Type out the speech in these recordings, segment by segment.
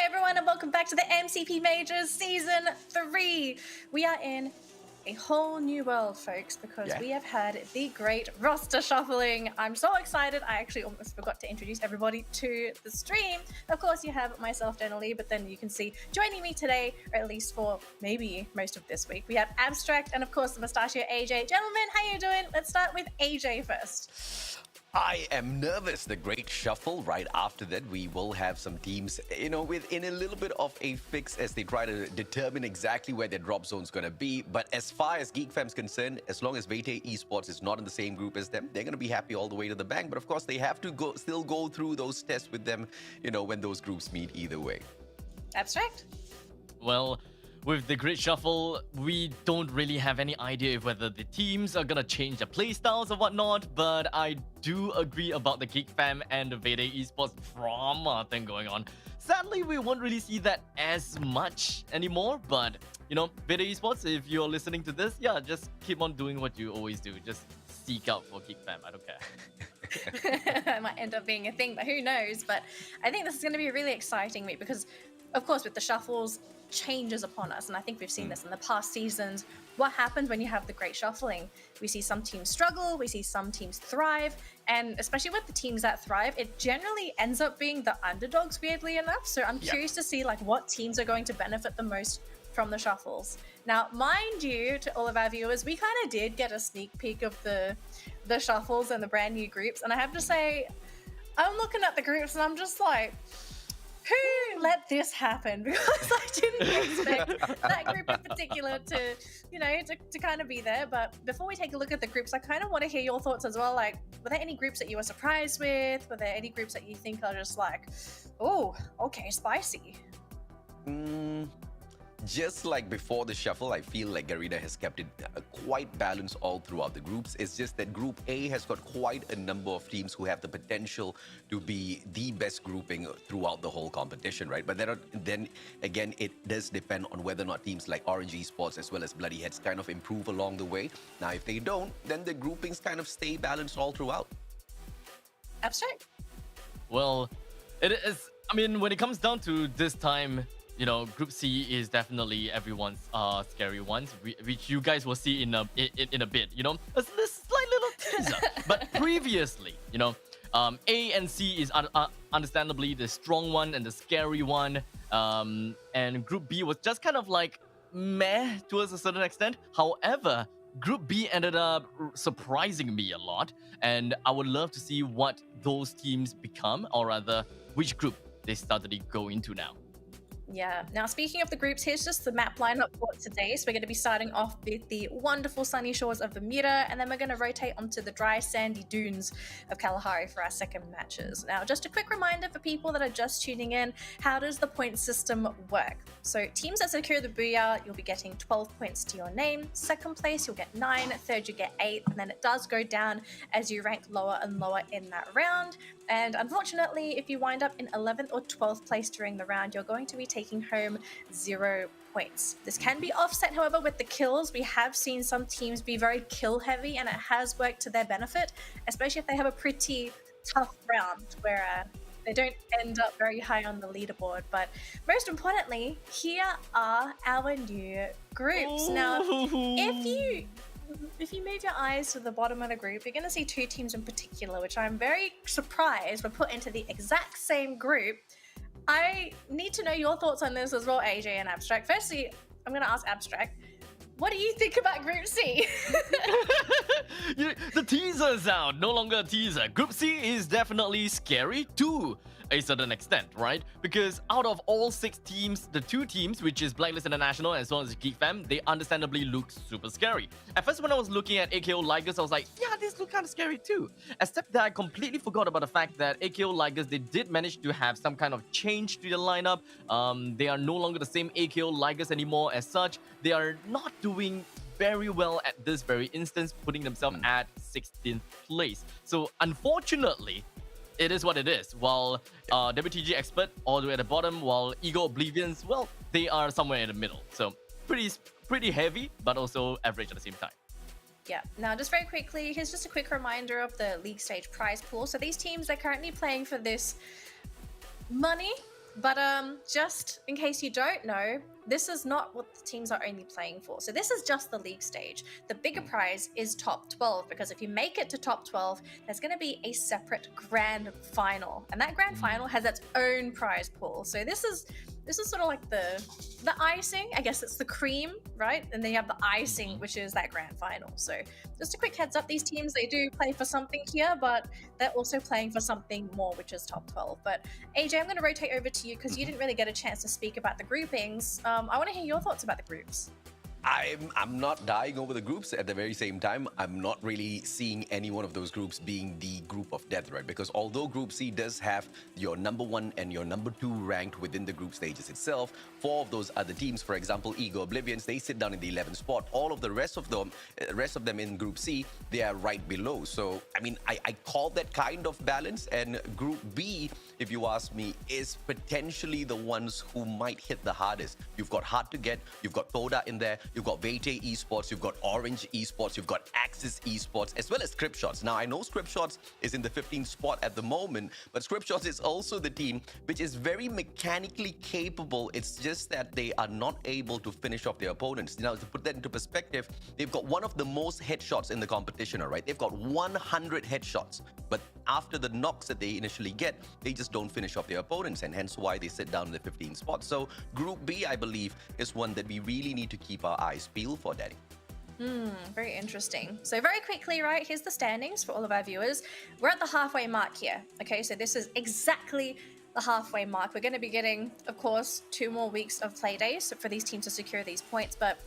everyone, and welcome back to the MCP Major Season 3. We are in a whole new world, folks, because we have had the great roster shuffling. I'm so excited. I actually almost forgot to introduce everybody to the stream. Of course, you have myself, Jenna Lee, but then you can see joining me today, or at least for maybe most of this week, we have Abstract and, of course, the Mustachio AJ. Gentlemen, how you doing? Let's start with AJ first. I am nervous. The great shuffle. Right after that, we will have some teams, within a little bit of a fix as they try to determine exactly where their drop zone is going to be. But as far as GeekFam's concerned, as long as Vete Esports is not in the same group as them, they're going to be happy all the way to the bank. But of course, they have to still go through those tests with them, when those groups meet either way. Abstract? Well, with the grid shuffle, we don't really have any idea whether the teams are gonna change their playstyles or whatnot, but I do agree about the Geek Fam and the Vede Esports drama thing going on. Sadly, we won't really see that as much anymore, but, Vede Esports, if you're listening to this, just keep on doing what you always do. Just seek out for Geek Fam, I don't care. It might end up being a thing, but who knows? But I think this is going to be a really exciting week because, of course, with the shuffles, changes upon us, and I think we've seen this in the past seasons. What happens when you have the great shuffling? We see some teams struggle, we see some teams thrive, and especially with the teams that thrive, it generally ends up being the underdogs, weirdly enough. So I'm curious to see what teams are going to benefit the most from the shuffles. Now, mind you, to all of our viewers, we kind of did get a sneak peek of the shuffles and the brand new groups, and I have to say, I'm looking at the groups and I'm just like, who let this happen? Because I didn't expect that group in particular to kind of be there. But before we take a look at the groups, I kind of want to hear your thoughts as well. Like, were there any groups that you were surprised with? Were there any groups that you think are just like, oh, okay, spicy? Just like before the shuffle, I feel like Garena has kept it quite balanced all throughout the groups. It's just that Group A has got quite a number of teams who have the potential to be the best grouping throughout the whole competition, right? But then again, it does depend on whether or not teams like Orange Esports as well as Bloody Heads kind of improve along the way. Now, if they don't, then the groupings kind of stay balanced all throughout. Abstract? Well, it is. I mean, when it comes down to this time, Group C is definitely everyone's scary ones, which you guys will see in a bit. A slight little teaser. But previously, A and C is understandably the strong one and the scary one. And Group B was just kind of like meh towards a certain extent. However, Group B ended up surprising me a lot, and I would love to see what those teams become, or rather, which group they started to go into now. Yeah. Now, speaking of the groups, here's just the map lineup for today. So we're going to be starting off with the wonderful sunny shores of Bermuda, and then we're going to rotate onto the dry, sandy dunes of Kalahari for our second matches. Now, just a quick reminder for people that are just tuning in, how does the point system work? So teams that secure the Booyah, you'll be getting 12 points to your name. Second place, you'll get 9. Third, you get 8. And then it does go down as you rank lower and lower in that round. And unfortunately, if you wind up in 11th or 12th place during the round, you're going to be taking home 0 points. This can be offset, however, with the kills. We have seen some teams be very kill heavy, and it has worked to their benefit, especially if they have a pretty tough round where they don't end up very high on the leaderboard. But most importantly, here are our new groups. Now, if you move your eyes to the bottom of the group, you're going to see two teams in particular, which I'm very surprised were put into the exact same group. I need to know your thoughts on this as well, AJ and Abstract. Firstly, I'm going to ask Abstract, what do you think about Group C? The teaser is out, no longer a teaser. Group C is definitely scary to a certain extent, right? Because out of all 6 teams, the 2 teams, which is Blacklist International as well as Geek Fam, they understandably look super scary. At first, when I was looking at AKO Ligers, I was like, yeah, these look kind of scary too. Except that I completely forgot about the fact that AKO Ligers, they did manage to have some kind of change to the lineup. They are no longer the same AKO Ligers anymore as such. They are not doing very well at this very instance, putting themselves at 16th place. So unfortunately, it is what it is. While WTG Expert all the way at the bottom, while Ego Oblivions, well, they are somewhere in the middle. So pretty heavy, but also average at the same time. Yeah. Now, just very quickly, here's just a quick reminder of the league stage prize pool. So these teams are currently playing for this money But just in case you don't know, this is not what the teams are only playing for. So this is just the league stage. The bigger prize is top 12, because if you make it to top 12, there's going to be a separate grand final, and that grand final has its own prize pool. So this is sort of like the icing. I guess it's the cream, right? And then you have the icing, which is that grand final. So just a quick heads up, these teams, they do play for something here, but they're also playing for something more, which is top 12. But AJ, I'm going to rotate over to you because you didn't really get a chance to speak about the groupings. I want to hear your thoughts about the groups. I'm not dying over the groups. At the very same time, I'm not really seeing any one of those groups being the group of death, right? Because although Group C does have your number 1 and your number 2 ranked within the group stages itself, 4 of those other teams, for example, Ego Oblivions, they sit down in the 11th spot. All of the rest of them in Group C, they are right below. So, I mean, I call that kind of balance. And Group B, if you ask me, is potentially the ones who might hit the hardest. You've got Hard to Get, you've got Toda in there, you've got Vete Esports, you've got Orange Esports, you've got Axis Esports, as well as Scriptshots. Now, I know Scriptshots is in the 15th spot at the moment, but Scriptshots is also the team which is very mechanically capable. It's just that they are not able to finish off their opponents. Now, to put that into perspective, they've got one of the most headshots in the competition, all right? They've got 100 headshots, but after the knocks that they initially get, they just don't finish off their opponents, and hence why they sit down in the 15th spot. So Group B, I believe, is one that we really need to keep our eyes peeled for, Daddy. Very interesting. So very quickly, right, here's the standings for all of our viewers. We're at the halfway mark here. Okay, so this is exactly the halfway mark. We're going to be getting, of course, 2 more weeks of play days for these teams to secure these points. But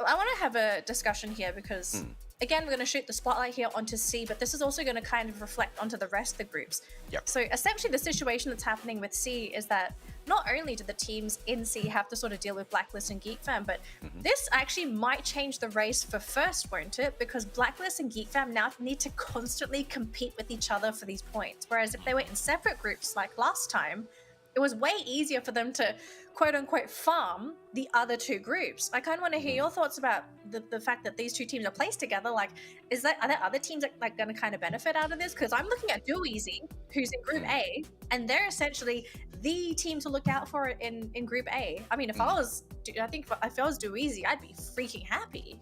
I want to have a discussion here because, again, we're going to shoot the spotlight here onto C, but this is also going to kind of reflect onto the rest of the groups. Yep. So essentially the situation that's happening with C is that not only do the teams in C have to sort of deal with Blacklist and GeekFam, but this actually might change the race for first, won't it? Because Blacklist and GeekFam now need to constantly compete with each other for these points. Whereas if they were in separate groups like last time, it was way easier for them to quote-unquote farm the other 2 groups. I kind of want to hear your thoughts about the fact that these 2 teams are placed together. Like, are there other teams that like going to kind of benefit out of this? Because I'm looking at Do Easy, who's in Group A, and they're essentially the team to look out for in Group A. I mean, if I was Do Easy, I'd be freaking happy.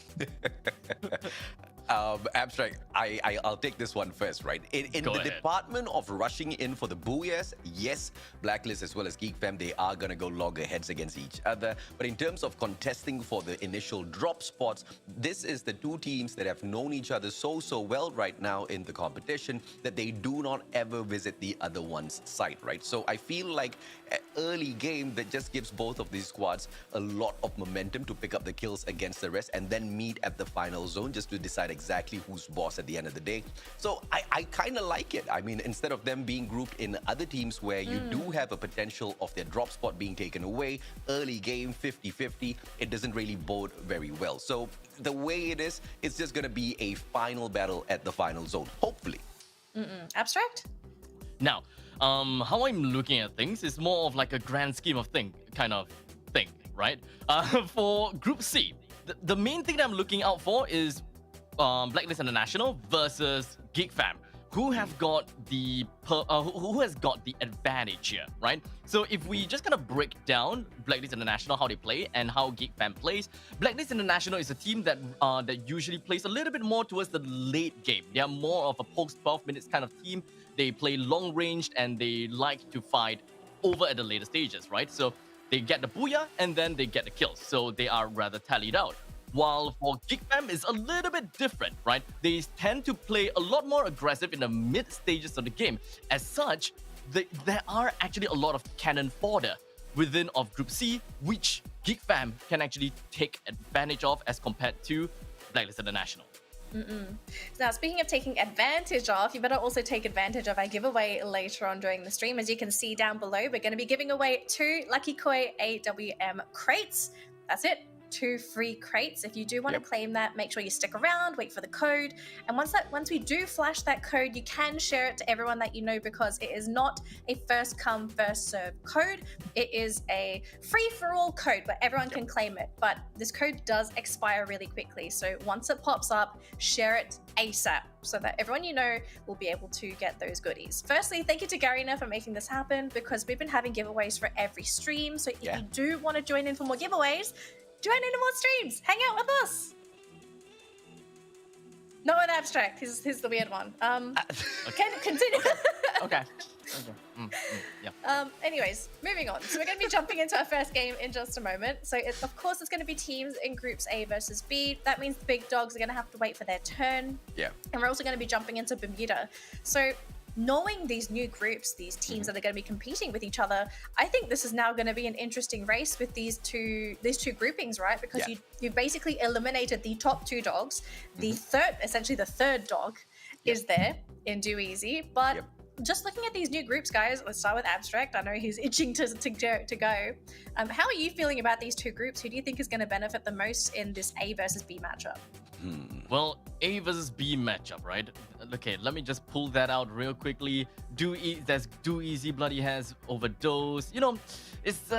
Abstract, I'll take this one first, right? In the department of rushing in for the Booyahs, yes, Blacklist as well as GeekFam, they are going to go loggerheads against each other. But in terms of contesting for the initial drop spots, this is the 2 teams that have known each other so well right now in the competition that they do not ever visit the other one's site, right? So I feel like an early game that just gives both of these squads a lot of momentum to pick up the kills against the rest and then meet at the final zone just to decide exactly who's boss at the end of the day. So I kind of like it. I mean, instead of them being grouped in other teams where you do have a potential of their drop spot being taken away, early game 50-50, it doesn't really bode very well. So the way it is, it's just going to be a final battle at the final zone, hopefully. Abstract? Now, how I'm looking at things is more of like a grand scheme of kind of thing, right? For Group C, the main thing that I'm looking out for is Blacklist International versus GeekFam, who have got who has got the advantage here, right? So if we just kind of break down Blacklist International, how they play and how GeekFam plays, Blacklist International is a team that usually plays a little bit more towards the late game. They are more of a post 12 minutes kind of team. They play long ranged and they like to fight over at the later stages, right? So they get the booyah and then they get the kills. So they are rather tallied out. While for GeekFam is a little bit different, right? They tend to play a lot more aggressive in the mid stages of the game. As such, there are actually a lot of cannon fodder within of Group C, which GeekFam can actually take advantage of as compared to Blacklist International. Now, speaking of taking advantage of, you better also take advantage of our giveaway later on during the stream. As you can see down below, we're going to be giving away 2 Lucky Koi AWM crates. That's it. 2 free crates. If you do want Yep. to claim that, make sure you stick around, wait for the code. And once we do flash that code, you can share it to everyone that you know, because it is not a first come, first serve code. It is a free for all code, but everyone can claim it. But this code does expire really quickly. So once it pops up, share it ASAP so that everyone you know will be able to get those goodies. Firstly, thank you to Garina for making this happen, because we've been having giveaways for every stream. So if you do want to join in for more giveaways, join into more streams. Hang out with us. Not with Abstract. Here's the weird one. Can continue. Okay. Yeah. Anyways, moving on. So we're going to be jumping into our first game in just a moment. So of course it's going to be teams in groups A versus B. That means the big dogs are going to have to wait for their turn. Yeah. And we're also going to be jumping into Bermuda. So knowing these new groups, these teams that are going to be competing with each other, I think this is now going to be an interesting race with these two groupings, right? Because you basically eliminated the top 2 dogs. The third dog is there in Do Easy, but just looking at these new groups, guys, let's start with Abstract. I know he's itching to go. How are you feeling about these 2 groups? Who do you think is going to benefit the most in this A versus B matchup? Well, A versus B matchup, right? Okay, let me just pull that out real quickly. There's Do Easy, Bloody has Overdose. You know, it's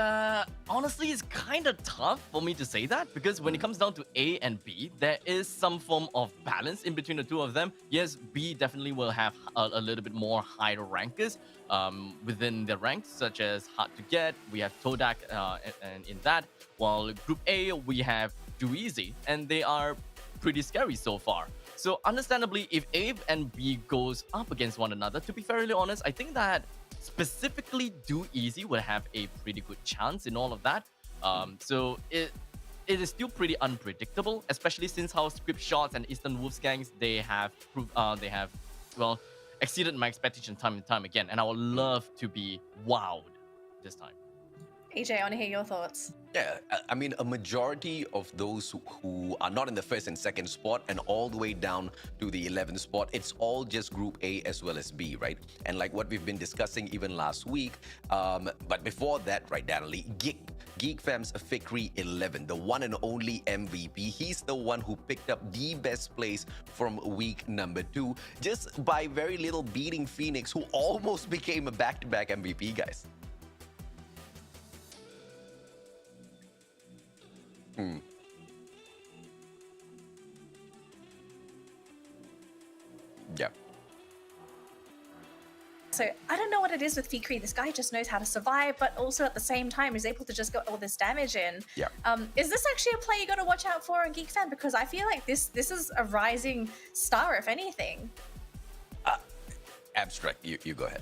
honestly, it's kind of tough for me to say that, because when it comes down to A and B, there is some form of balance in between the two of them. Yes, B definitely will have a little bit more higher rankers within the ranks, such as Hard to Get. We have Todak and in that, while Group A, we have Do Easy, and they are pretty scary so far. So understandably, if A and B goes up against one another, to be fairly honest, I think that specifically Do Easy will have a pretty good chance in all of that. So it is still pretty unpredictable, especially since how Script Shots and Eastern Wolves gangs, they have exceeded my expectation time and time again, and I would love to be wowed this time. AJ, I want to hear your thoughts. Yeah, I mean, a majority of those who are not in the first and second spot and all the way down to the 11th spot, it's all just Group A as well as B, right? And like what we've been discussing even last week, but before that, right, Daniel, Geek Fam's Fikri 11, the one and only MVP. He's the one who picked up the best place from week number 2, just by very little beating Phoenix, who almost became a back-to-back MVP, guys. Yeah. So I don't know what it is with Fikri. This guy just knows how to survive, but also at the same time is able to just get all this damage in. Yeah. Is this actually a play you got to watch out for on Geek Fan? Because I feel like this is a rising star, if anything. Abstract, you go ahead.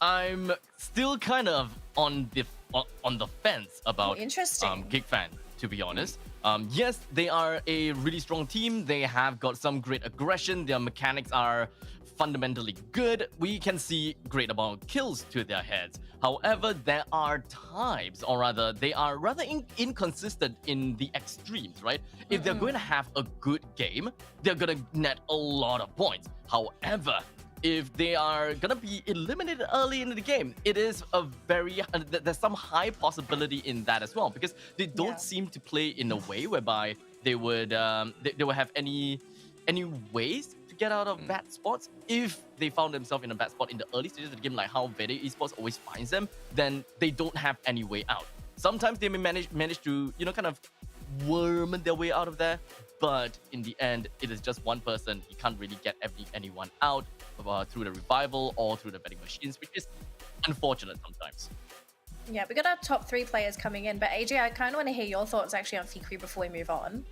I'm still kind of on the fence about interesting. Geek Fan, to be honest. Yes, they are a really strong team. They have got some great aggression. Their mechanics are fundamentally good. We can see great amount of kills to their heads. However, there are times, or rather, they are rather inconsistent in the extremes, right? If they're going to have a good game, they're going to net a lot of points. However, if they are gonna be eliminated early in the game, it is a very there's some high possibility in that as well, because they don't seem to play in a way whereby they would they will have any ways to get out of bad spots. If they found themselves in a bad spot in the early stages of the game, like how Vede Esports always finds them, then they don't have any way out. Sometimes they may manage to, you know, kind of worm their way out of there, but in the end, it is just one person. He can't really get anyone out through the revival or through the vending machines, which is unfortunate sometimes. Yeah, we got our top 3 players coming in, but AJ, I kind of want to hear your thoughts actually on Fikri before we move on.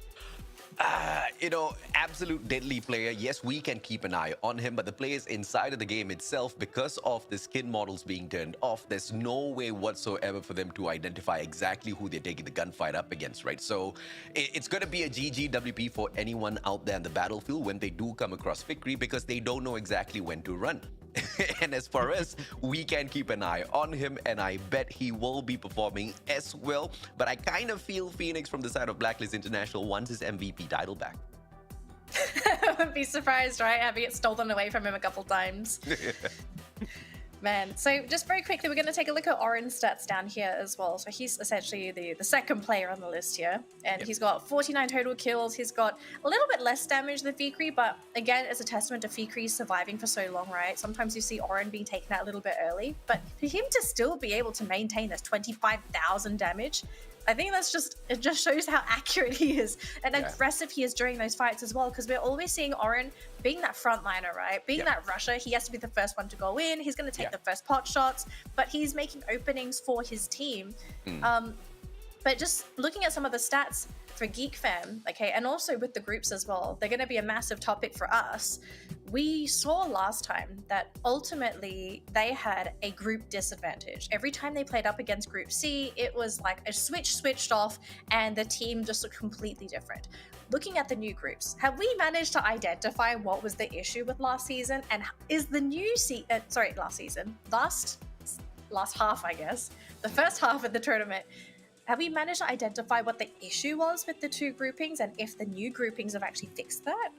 You know, absolute deadly player. Yes, we can keep an eye on him, but the players inside of the game itself, because of the skin models being turned off, there's no way whatsoever for them to identify exactly who they're taking the gunfight up against, right? So it's going to be a GGWP for anyone out there in the battlefield when they do come across Fikri, because they don't know exactly when to run. And as for us, we can keep an eye on him, and I bet he will be performing as well. But I kind of feel Phoenix from the side of Blacklist International wants his MVP title back. I wouldn't be surprised, right? Having it stolen away from him a couple times. Man, so just very quickly, we're going to take a look at Oren's stats down here as well. So he's essentially the second player on the list here, and he's got 49 total kills. He's got a little bit less damage than Fikri, but again, it's a testament to Fikri surviving for so long, right? Sometimes you see Oren being taken out a little bit early, but for him to still be able to maintain this 25,000 damage, I think it just shows how accurate he is and aggressive he is during those fights as well, because we're always seeing Oren being that frontliner, right? Being that rusher, he has to be the first one to go in. He's going to take the first pot shots, but he's making openings for his team. But just looking at some of the stats for Geek Fam, okay, and also with the groups as well, they're going to be a massive topic for us. We saw last time that ultimately they had a group disadvantage. Every time they played up against Group C, it was like a switched off and the team just looked completely different. Looking at the new groups, have we managed to identify what was the issue with last season? And is the new last half, I guess, the first half of the tournament, have we managed to identify what the issue was with the two groupings and if the new groupings have actually fixed that?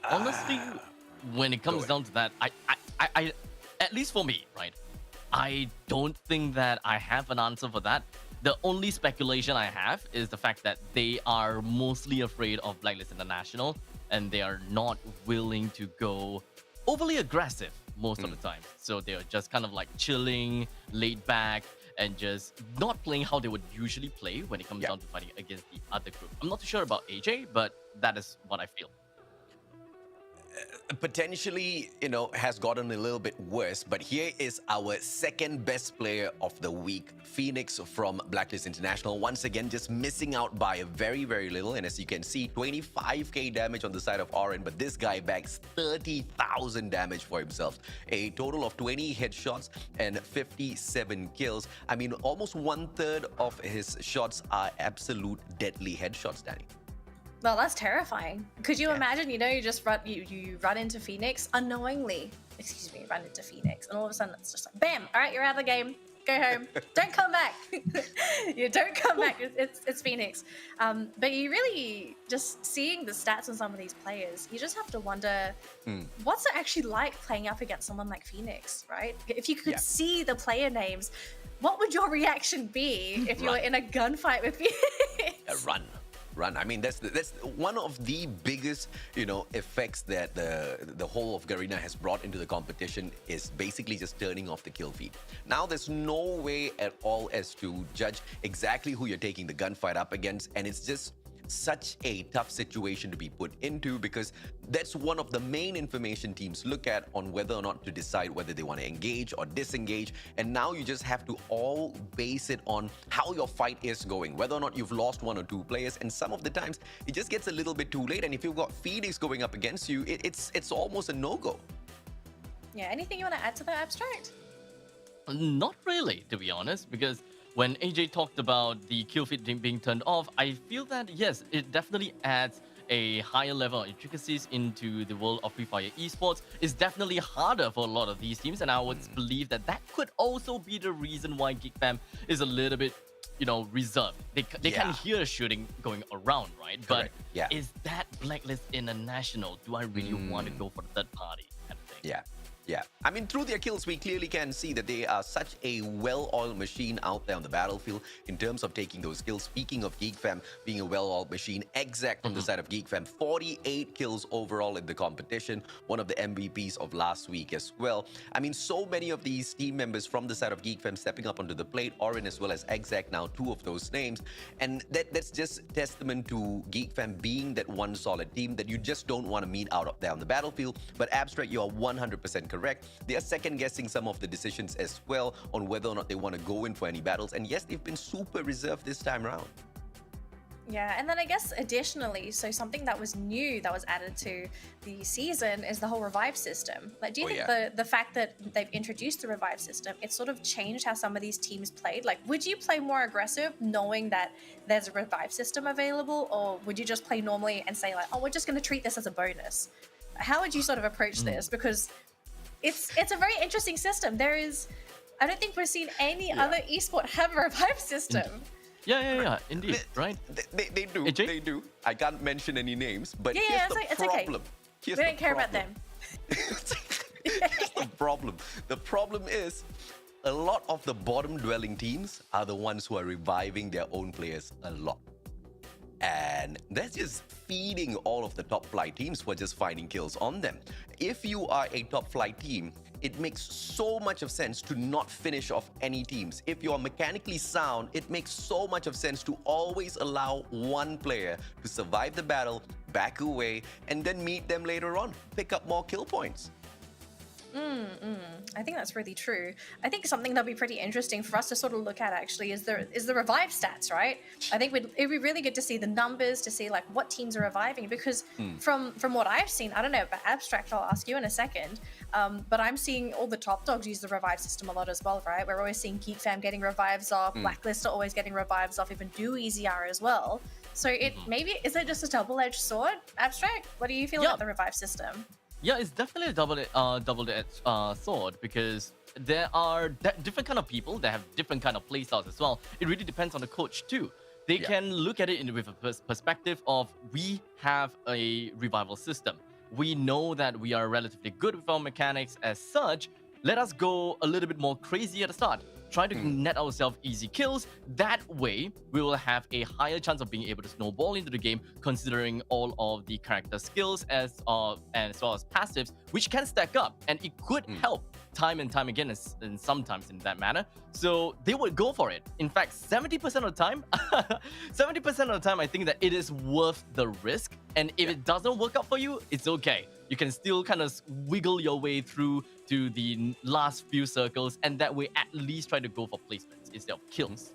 Honestly, when it comes down to that, I, at least for me, right, I don't think that I have an answer for that. The only speculation I have is the fact that they are mostly afraid of Blacklist International and they are not willing to go overly aggressive most of the time. So they're just kind of like chilling, laid back, and just not playing how they would usually play when it comes down to fighting against the other group. I'm not too sure about AJ, but that is what I feel. Potentially, has gotten a little bit worse, but here is our second best player of the week, Phoenix from Blacklist International. Once again, just missing out by a very, very little. And as you can see, 25k damage on the side of Oren, but this guy bags 30,000 damage for himself. A total of 20 headshots and 57 kills. I mean, almost 1/3 of his shots are absolute deadly headshots, Danny. Well, that's terrifying. Could you imagine, you just you run into Phoenix unknowingly. Run into Phoenix, and all of a sudden it's just like, bam! All right, you're out of the game. Go home. Don't come back. You don't come back. It's Phoenix. But you really just seeing the stats on some of these players, you just have to wonder, what's it actually like playing up against someone like Phoenix, right? If you could see the player names, what would your reaction be if you were in a gunfight with Phoenix? Run. I mean, that's one of the biggest, effects that the whole of Garena has brought into the competition is basically just turning off the kill feed. Now, there's no way at all as to judge exactly who you're taking the gunfight up against, and it's just such a tough situation to be put into, because that's one of the main information teams look at on whether or not to decide whether they want to engage or disengage. And now you just have to all base it on how your fight is going, whether or not you've lost one or two players. And some of the times it just gets a little bit too late, and if you've got Phoenix going up against you, it's almost a no-go. Yeah, anything you want to add to that, Abstract? Not really, to be honest, because when AJ talked about the kill feed being turned off, I feel that, yes, it definitely adds a higher level of intricacies into the world of Free Fire esports. It's definitely harder for a lot of these teams, and I would believe that could also be the reason why Geek Fam is a little bit, reserved. They can hear shooting going around, right? Correct. But is that Blacklist International? Do I really want to go for the third party kind of thing? Yeah. I mean, through their kills, we clearly can see that they are such a well-oiled machine out there on the battlefield in terms of taking those kills. Speaking of Geek Fam being a well-oiled machine, Exact from the side of Geek Fam, 48 kills overall in the competition, one of the MVPs of last week as well. I mean, so many of these team members from the side of Geek Fam stepping up onto the plate, Oren as well as Exact, now two of those names. And that's just testament to Geek Fam being that one solid team that you just don't want to meet out there on the battlefield. But Abstract, you are 100% correct. They are second-guessing some of the decisions as well on whether or not they want to go in for any battles. And yes, they've been super reserved this time around. Yeah, and then I guess additionally, so something that was new that was added to the season is the whole revive system. Like, do you think the fact that they've introduced the revive system, it sort of changed how some of these teams played? Like, would you play more aggressive knowing that there's a revive system available, or would you just play normally and say like, oh, we're just going to treat this as a bonus? How would you sort of approach this? Because it's a very interesting system. I don't think we've seen any other esport have a revive system. Yeah, indeed, right? They do. AJ? They do. I can't mention any names, but Yeah, here's the it's okay. problem. We don't care about them. Here's the the problem. The problem is a lot of the bottom dwelling teams are the ones who are reviving their own players a lot. And that's just feeding all of the top flight teams who are just finding kills on them. If you are a top flight team, it makes so much of sense to not finish off any teams. If you are mechanically sound, it makes so much of sense to always allow one player to survive the battle, back away, and then meet them later on, pick up more kill points. I think that's really true. I think something that'll be pretty interesting for us to sort of look at actually is the revive stats, right? I think it'd be really good to see the numbers, to see like what teams are reviving, because from what I've seen, I don't know about Abstract, I'll ask you in a second, but I'm seeing all the top dogs use the revive system a lot as well, right? We're always seeing Geek Fam getting revives off, Blacklist are always getting revives off, even Do Easy are as well. So maybe, is it just a double-edged sword, Abstract? What do you feel about the revive system? Yeah, it's definitely a double-edged sword, because there are different kind of people that have different kind of playstyles as well. It really depends on the coach too. They can look at it with a perspective of, we have a revival system. We know that we are relatively good with our mechanics as such. Let us go a little bit more crazy at the start. Try to net ourselves easy kills. That way, we will have a higher chance of being able to snowball into the game, considering all of the character skills and as well as passives, which can stack up, and it could help time and time again, and sometimes in that manner. So they would go for it. In fact, 70% of the time, 70% of the time, I think that it is worth the risk. And if it doesn't work out for you, it's okay. You can still kind of wiggle your way through to the last few circles, and that way at least try to go for placements instead of kills.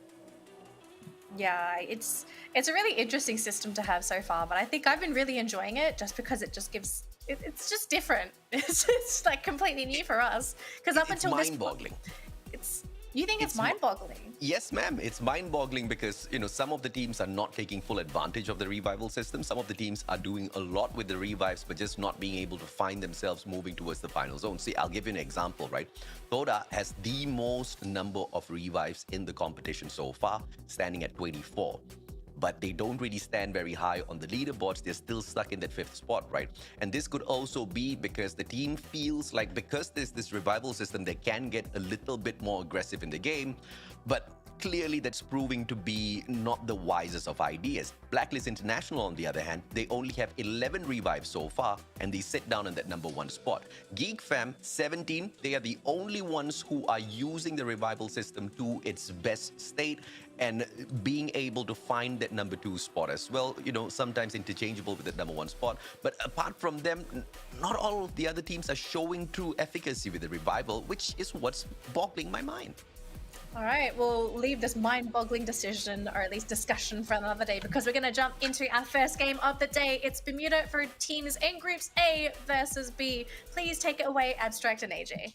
Yeah, it's a really interesting system to have so far, but I think I've been really enjoying it just because it just gives it's just different. It's like completely new for us, because up until this mind-boggling. You think it's mind-boggling? Yes, ma'am. It's mind-boggling because, some of the teams are not taking full advantage of the revival system. Some of the teams are doing a lot with the revives, but just not being able to find themselves moving towards the final zone. See, I'll give you an example, right? Toda has the most number of revives in the competition so far, standing at 24. But they don't really stand very high on the leaderboards. They're still stuck in that 5th spot, right? And this could also be because the team feels like, because there's this revival system, they can get a little bit more aggressive in the game. But clearly that's proving to be not the wisest of ideas. Blacklist International, on the other hand, they only have 11 revives so far, and they sit down in that number 1 spot. Geek Fam, 17, they are the only ones who are using the revival system to its best state and being able to find that number 2 spot as well, sometimes interchangeable with the number 1 spot. But apart from them, not all of the other teams are showing true efficacy with the revival, which is what's boggling my mind. All right, we'll leave this mind-boggling decision, or at least discussion, for another day, because we're going to jump into our first game of the day. It's Bermuda for teams in Groups A versus B. Please take it away, Abstract and AJ.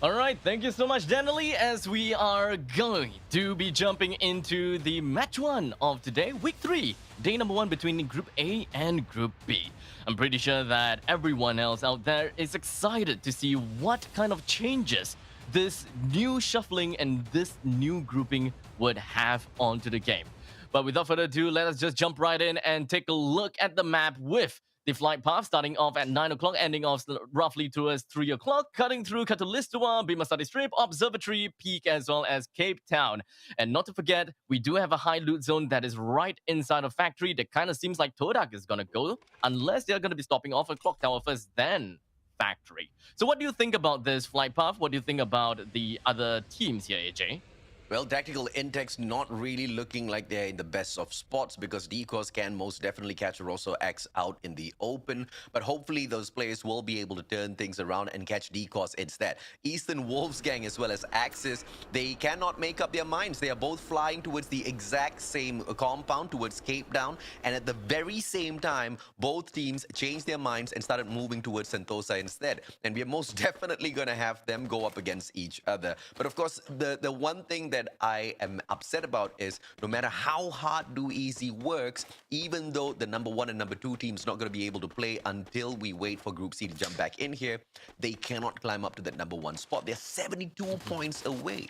All right, thank you so much, Danielle, as we are going to be jumping into the match 1 of today, week 3, day number 1 between Group A and Group B. I'm pretty sure that everyone else out there is excited to see what kind of changes this new shuffling and this new grouping would have onto the game. But without further ado, let us just jump right in and take a look at the map with the flight path starting off at 9 o'clock, ending off roughly towards 3 o'clock, cutting through Katulistoa, Bimasati Strip, Observatory, Peak, as well as Cape Town. And not to forget, we do have a high loot zone that is right inside of Factory that kind of seems like Todak is going to go, unless they're going to be stopping off a Clock Tower first, then Factory. So what do you think about this flight path? What do you think about the other teams here, AJ? Well, Tactical Intex not really looking like they're in the best of spots, because Decos can most definitely catch a Rosso X out in the open. But hopefully those players will be able to turn things around and catch Decos instead. Eastern Wolves Gang as well as Axis, they cannot make up their minds. They are both flying towards the exact same compound, towards Cape Town. And at the very same time, both teams changed their minds and started moving towards Sentosa instead. And we are most definitely going to have them go up against each other. But of course, the one thing that I am upset about is, no matter how hard Do Easy works, even though the number 1 and number 2 teams not going to be able to play until we wait for Group C to jump back in here, they cannot climb up to that number 1 spot. They're 72 points away.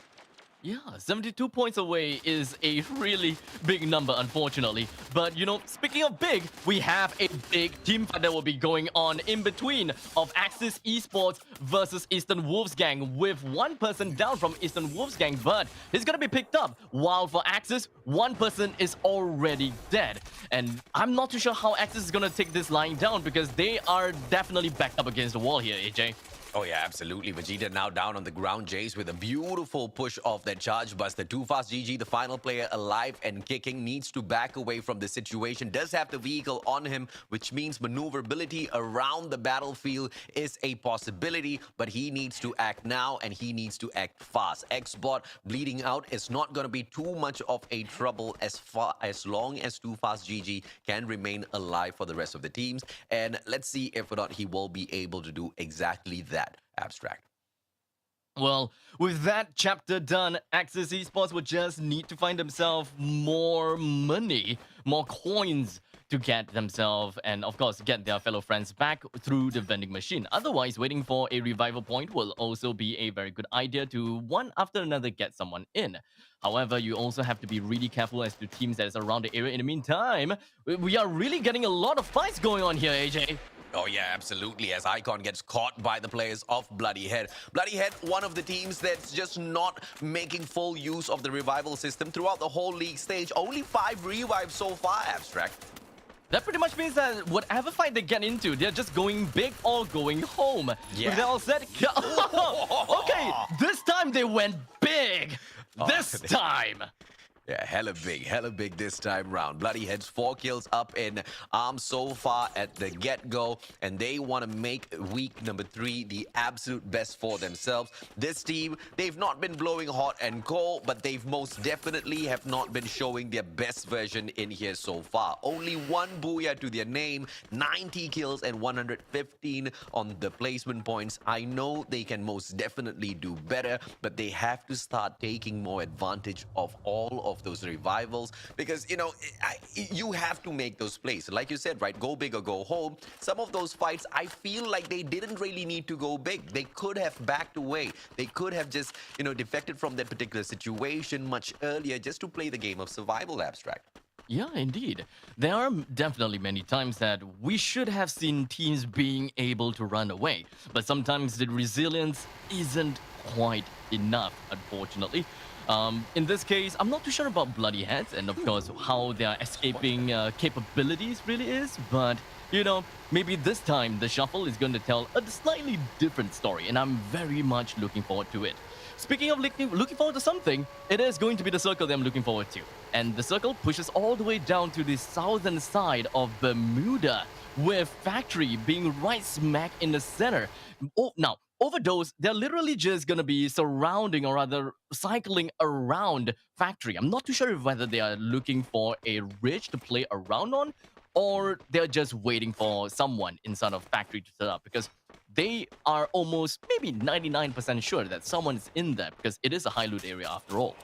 Yeah, 72 points away is a really big number, unfortunately. But, speaking of big, we have a big team fight that will be going on in between of Axis Esports versus Eastern Wolves Gang, with one person down from Eastern Wolves Gang, but he's gonna be picked up. While for Axis, one person is already dead. And I'm not too sure how Axis is gonna take this lying down, because they are definitely backed up against the wall here, AJ. Oh yeah, absolutely. Vegeta now down on the ground. Jace with a beautiful push off that charge buster. Too fast GG, the final player alive and kicking, needs to back away from the situation. Does have the vehicle on him, which means maneuverability around the battlefield is a possibility, but he needs to act now and he needs to act fast. X-Bot bleeding out is not going to be too much of a trouble as long as Too Fast GG can remain alive for the rest of the teams. And let's see if or not he will be able to do exactly that. Abstract. Well, with that chapter done, Axis Esports would just need to find themselves more money, more coins to get themselves and, of course, get their fellow friends back through the vending machine. Otherwise, waiting for a revival point will also be a very good idea to one after another get someone in. However, you also have to be really careful as to teams that is around the area. In the meantime, we are really getting a lot of fights going on here, AJ. Oh yeah, absolutely, as Icon gets caught by the players of Bloody Head. Bloody Head, one of the teams that's just not making full use of the revival system throughout the whole league stage. Only 5 revives so far, Abstract. That pretty much means that whatever fight they get into, they're just going big or going home. Yeah. With that all said, okay, this time they went big. This time. Yeah, hella big this time round. Bloody Head's 4 kills up in arms so far at the get-go, and they want to make week number 3 the absolute best for themselves. This team, they've not been blowing hot and cold, but they've most definitely have not been showing their best version in here so far. Only 1 booyah to their name, 90 kills and 115 on the placement points. I know they can most definitely do better, but they have to start taking more advantage of all of those revivals, because you have to make those plays. Like you said, right, go big or go home. Some of those fights, I feel like they didn't really need to go big. They could have backed away. They could have just defected from that particular situation much earlier, just to play the game of survival. Abstract. Yeah, indeed. There are definitely many times that we should have seen teams being able to run away, but sometimes the resilience isn't quite enough, unfortunately. In this case, I'm not too sure about Bloody Heads and, of course, how their escaping capabilities really is, but, maybe this time the shuffle is going to tell a slightly different story, and I'm very much looking forward to it. Speaking of looking forward to something, it is going to be the circle that I'm looking forward to. And the circle pushes all the way down to the southern side of Bermuda, with Factory being right smack in the center. Oh, now, Overdose, they're literally just gonna be surrounding, or rather cycling around Factory. I'm not too sure whether they are looking for a ridge to play around on, or they're just waiting for someone inside of Factory to set up, because they are almost maybe 99% sure that someone's in there, because it is a high loot area after all.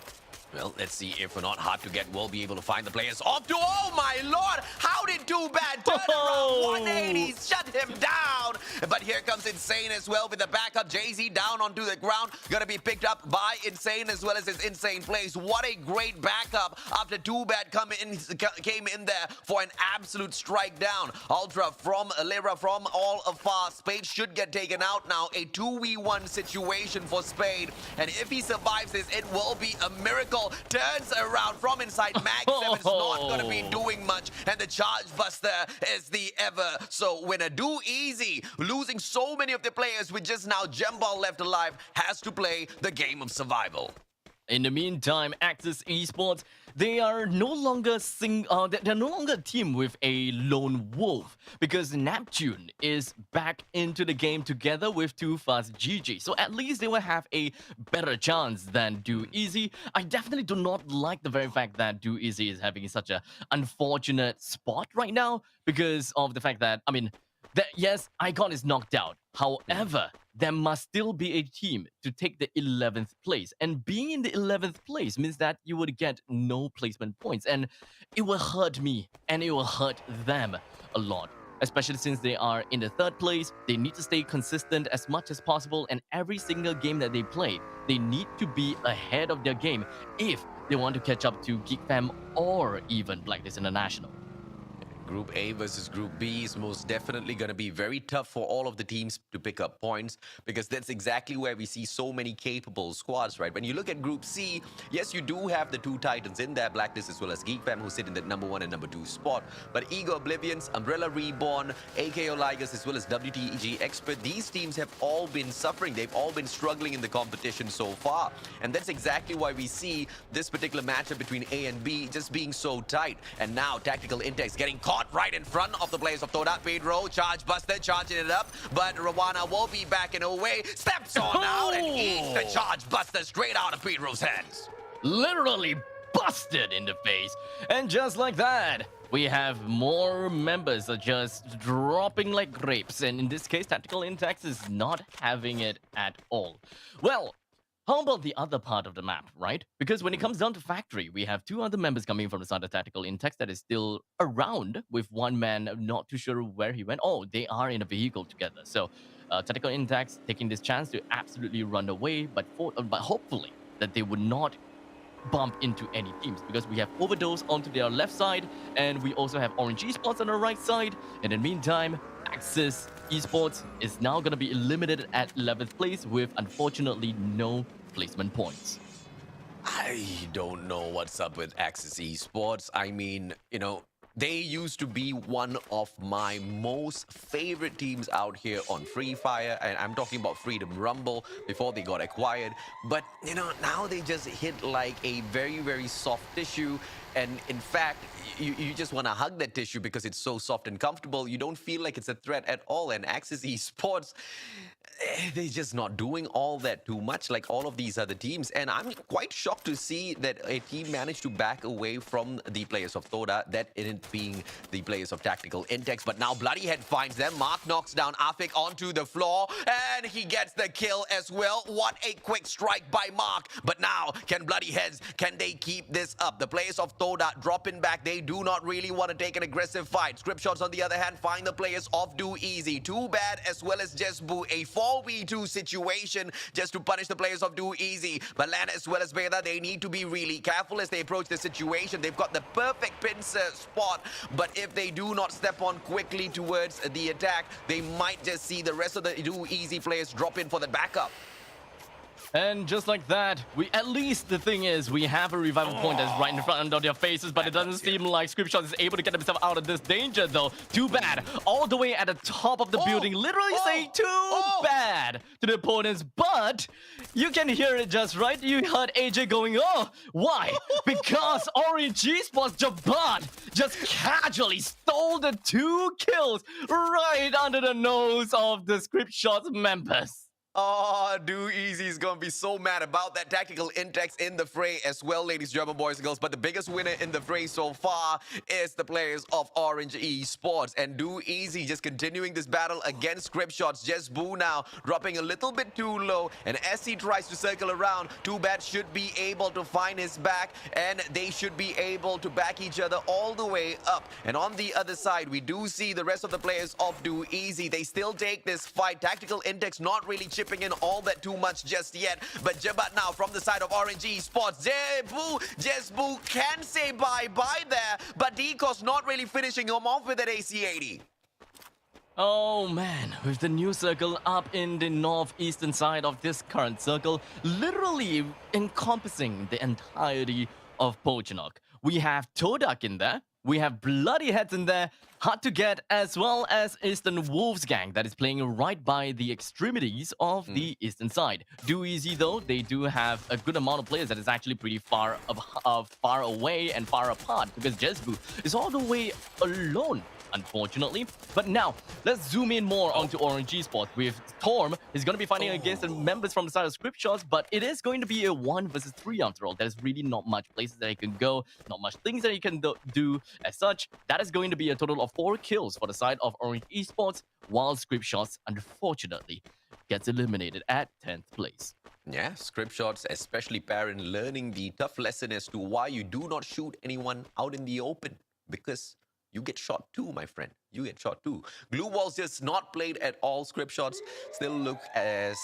Well, let's see if we're not hard to get, we'll be able to find the players off to. Oh my lord! How did Too Bad turn around 180? Shut him down! But here comes Insane as well with the backup. Jay-Z down onto the ground. Gonna be picked up by Insane as well as his Insane plays. What a great backup after Too Bad came in there for an absolute strike down. Ultra from Lyra from all afar. Spade should get taken out now. A 2v1 situation for Spade. And if he survives this, it will be a miracle. Turns around from inside. Mag 7's not going to be doing much, and the Charge Buster is the ever so winner. Do Easy, losing so many of the players with just now Gemball left alive, has to play the game of survival. In the meantime, Axis Esports, they are no longer they're no longer a team with a lone wolf, because Neptune is back into the game together with Too Fast GG. So at least they will have a better chance than Do Easy. I definitely do not like the very fact that Do Easy is having such an unfortunate spot right now, because of the fact that, yes, Icon is knocked out. However, there must still be a team to take the 11th place. And being in the 11th place means that you would get no placement points. And it will hurt me, and it will hurt them a lot. especially since they are in the third place. They need to stay consistent as much as possible, and every single game that they play, they need to be ahead of their game if they want to catch up to Geek Fam or even Blacklist International. Group A versus Group B is most definitely going to be very tough for all of the teams to pick up points, because that's exactly where we see so many capable squads, right? When you look at Group C, yes, you do have the two titans in there, Blacklist as well as Geek Fam, who sit in the number 1 and number 2 spot. But Ego Oblivions, Umbrella Reborn, AKO Ligers, as well as WTEG Expert, these teams have all been suffering. They've all been struggling in the competition so far. And that's exactly why we see this particular matchup between A and B just being so tight. And now Tactical Intex getting caught right in front of the players of Toda. Pedro, Charge Buster, charging it up, but Rawana will be backing away, steps on out and eats the Charge Buster straight out of Pedro's hands. Literally busted in the face. And just like that, we have more members are just dropping like grapes. And in this case, Tactical Intex is not having it at all. Well, how about the other part of the map, right? Because when it comes down to Factory, we have two other members coming from the side of Tactical Intex that is still around, with one man not too sure where he went. Oh, they are in a vehicle together. So Tactical Intex taking this chance to absolutely run away, but hopefully that they would not bump into any teams, because we have Overdose onto their left side, and we also have Orange Esports on the right side. In the meantime, Axis Esports is now going to be eliminated at 11th place with, unfortunately, no placement points. I don't know what's up with Axis Esports. I mean, they used to be one of my most favorite teams out here on Free Fire, and I'm talking about Freedom Rumble before they got acquired. But now they just hit like a very, very soft tissue, and in fact, you just want to hug that tissue because it's so soft and comfortable. You don't feel like it's a threat at all. And Axis Esports, they're just not doing all that too much like all of these other teams. And I'm quite shocked to see that a team managed to back away from the players of Toda, that it being the players of Tactical Intex. But now Bloodyhead finds them. Mark knocks down Afik onto the floor, and he gets the kill as well. What a quick strike by Mark. But now, can Bloodyheads, can they keep this up? The players of Toda dropping back. They do not really want to take an aggressive fight. Script Shots, on the other hand, find the players of Do Easy. Too Bad as well as Jesbu. A 4v2 situation just to punish the players of Do Easy. But Lan as well as Veda, they need to be really careful as they approach the situation. They've got the perfect pincer spot, but if they do not step on quickly towards the attack, they might just see the rest of the Do Easy players drop in for the backup. And just like that, at least the thing is, we have a revival point that's right in front of their faces, but it doesn't seem like Scriptshot is able to get himself out of this danger, though. Too bad. All the way at the top of the building, literally saying too bad to the opponents, but you can hear it just right. You heard AJ going, oh, why? Because Orange Esports Jabbat just casually stole the 2 kills right under the nose of the Scriptshot members. Oh, Do Easy is going to be so mad about that. Tactical Intex in the fray as well, ladies, German boys and girls. But the biggest winner in the fray so far is the players of Orange Esports. And Do Easy just continuing this battle against Script Shots. Just Boo now dropping a little bit too low. And as he tries to circle around, Too Bad should be able to find his back. And they should be able to back each other all the way up. And on the other side, we do see the rest of the players of Do Easy. They still take this fight. Tactical Intex not really chipping in all that too much just yet, but Jabat now from the side of Orange Esports. Jesbu can say bye-bye there, but Deco's not really finishing him off with an AC-80. Oh man, with the new circle up in the northeastern side of this current circle, literally encompassing the entirety of Pochinok. We have Todak in there, we have Bloodyheads in there, Hard to Get, as well as Eastern Wolves gang that is playing right by the extremities of the eastern side. Do Easy though, they do have a good amount of players that is actually pretty far away and far apart, because Jesbu is all the way alone, unfortunately. But now, let's zoom in more onto Orange Esports with Torm. He's going to be fighting against the members from the side of Script Shots, but it is going to be a 1 versus 3 after all. There's really not much places that he can go, not much things that he can do as such. That is going to be a total of 4 kills for the side of Orange Esports, while Script Shots, unfortunately, gets eliminated at 10th place. Yeah, Script Shots, especially Perrin, learning the tough lesson as to why you do not shoot anyone out in the open, because you get shot too, my friend. you get shot too. Glue walls just not played at all. Script shots still look as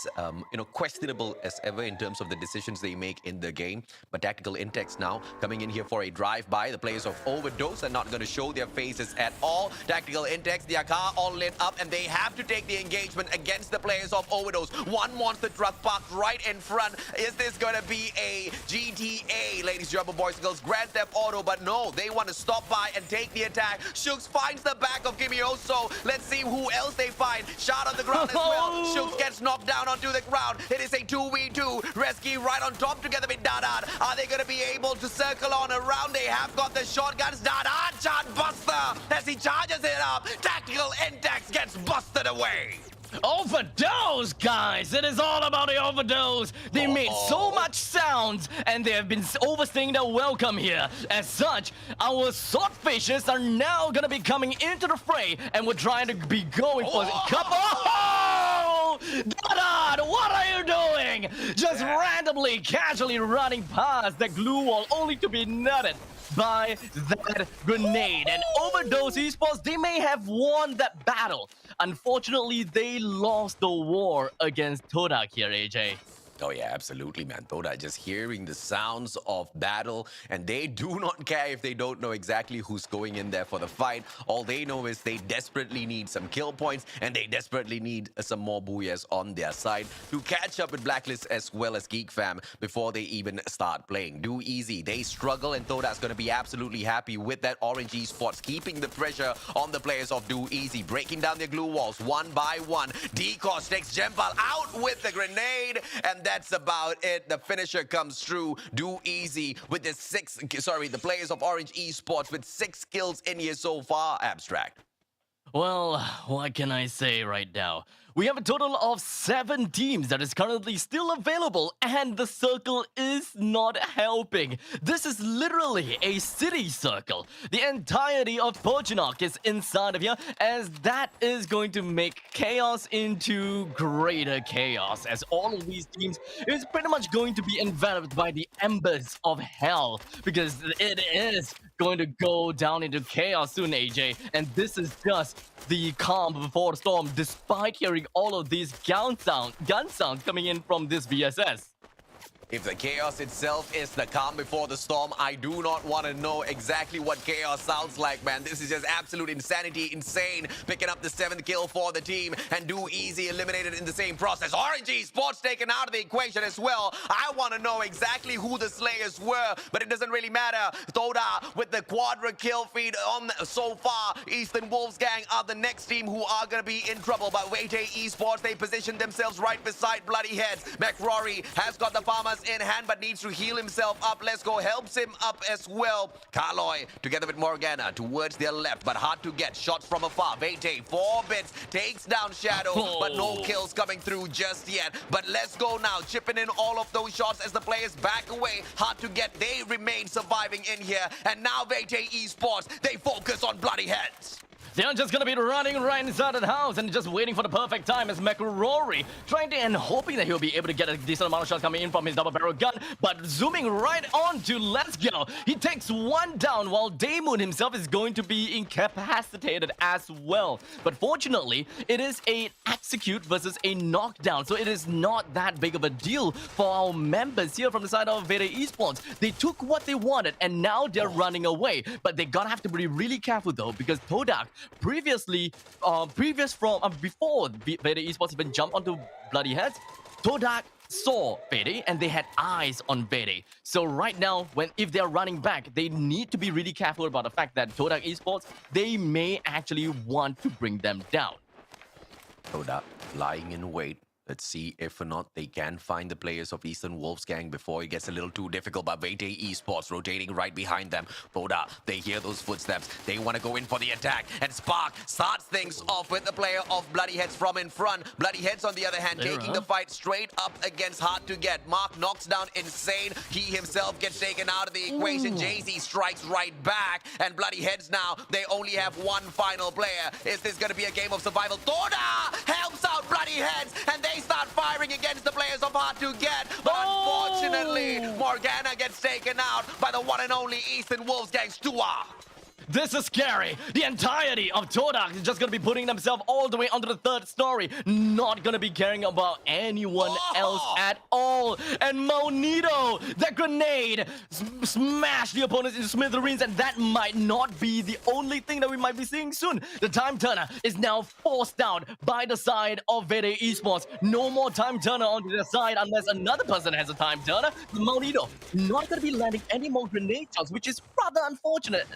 questionable as ever in terms of the decisions they make in the game. But tactical intakes now coming in here for a drive-by. The players of Overdose are not going to show their faces at all. Tactical intakes, their car all lit up, and they have to take the engagement against the players of Overdose. One monster truck parked right in front. Is this going to be a GTA, ladies, gentlemen, boys and girls, Grand Theft Auto? But no, they want to stop by and take the attack. Shooks finds the back of Kimioso. Let's see who else they find. Shot on the ground as well. Shooks gets knocked down onto the ground. It is a 2v2. Rescue right on top together with Dadad. Are they going to be able to circle on around? They have got the shotguns. Dadad, Chart Buster as he charges it up. Tactical index gets busted away. Overdose, guys! It is all about the overdose! They made so much sounds, and they have been overstaying their welcome here. As such, our swordfishes are now gonna be coming into the fray, and we're trying to be going for a couple. Oh! Dadad, what are you doing? Just randomly, casually running past the glue wall, only to be nutted by that grenade. And Overdose Esports, they may have won that battle. Unfortunately, they lost the war against Todak here, AJ. Oh yeah, absolutely, man. Thoda just hearing the sounds of battle, and they do not care if they don't know exactly who's going in there for the fight. All they know is they desperately need some kill points, and they desperately need some more booyahs on their side to catch up with Blacklist as well as Geek Fam before they even start playing. Do easy. They struggle, and Thoda's going to be absolutely happy with that Orange Esports, keeping the pressure on the players of Do Easy, breaking down their glue walls one by one. Decos takes Jempal out with the grenade, and that's about it. The finisher comes through. Do Easy with the players of Orange Esports with 6 kills in here so far. Abstract. Well, what can I say right now? We have a total of 7 teams that is currently still available, and the circle is not helping. This is literally a city circle. The entirety of Pochinok is inside of here, as that is going to make chaos into greater chaos, as all of these teams is pretty much going to be enveloped by the embers of hell, because it is going to go down into chaos soon, AJ. And this is just the calm before the storm, despite hearing all of these gun sounds coming in from this VSS. If the chaos itself is the calm before the storm, I do not want to know exactly what chaos sounds like, man. This is just absolute insanity, insane. Picking up the 7th kill for the team, and Do Easy eliminated in the same process. Orange Esports taken out of the equation as well. I want to know exactly who the Slayers were, but it doesn't really matter. Thoda with the quadra kill feed on so far. Eastern Wolves Gang are the next team who are going to be in trouble. But Waitay Esports, they position themselves right beside Bloody Heads. McRory has got the farmers in hand, but needs to heal himself up. Let's go helps him up as well. Carloy together with Morgana towards their left, but hard to get. Shots from afar. Vete 4 bits takes down Shadow, but no kills coming through just yet. But let's go now, chipping in all of those shots as the players back away. Hard to get. They remain surviving in here, and now Vete Esports, they focus on Bloody Heads. They're just gonna be running right inside the house and just waiting for the perfect time as McRory trying to and hoping that he'll be able to get a decent amount of shots coming in from his double barrel gun, but zooming right on to Let's Go. He takes 1 down while Daemoon himself is going to be incapacitated as well. But fortunately, it is a execute versus a knockdown, so it is not that big of a deal for our members here from the side of Veda Esports. They took what they wanted and now they're running away, but they gotta have to be really careful though, because Todak before Veda Esports even jumped onto Bloody Heads, Todak saw Vede and they had eyes on Vede. So right now, if they're running back, they need to be really careful about the fact that Todak Esports, they may actually want to bring them down. Todak lying in wait. Let's see if or not they can find the players of Eastern Wolves Gang before it gets a little too difficult. But Vete Esports rotating right behind them. Boda, they hear those footsteps. They want to go in for the attack. And Spark starts things off with the player of Bloody Heads from in front. Bloody Heads, on the other hand, taking the fight straight up against Hard to Get. Mark knocks down Insane. He himself gets taken out of the equation. Jay-Z strikes right back. And Bloody Heads now, they only have 1 final player. Is this going to be a game of survival? Toda helps out Bloody Heads, and they start firing against the players of Hard to Get. But unfortunately, Morgana gets taken out by the one and only Eastern Wolves Gang, Stua. This is scary. The entirety of Todak is just gonna be putting themselves all the way onto the third story, not gonna be caring about anyone else at all. And Monito, that grenade smashed the opponents into smithereens, and that might not be the only thing that we might be seeing soon. The time turner is now forced out by the side of Vede Esports. No more time turner onto their side unless another person has a time turner. Monito not gonna be landing any more grenade shots, which is rather unfortunate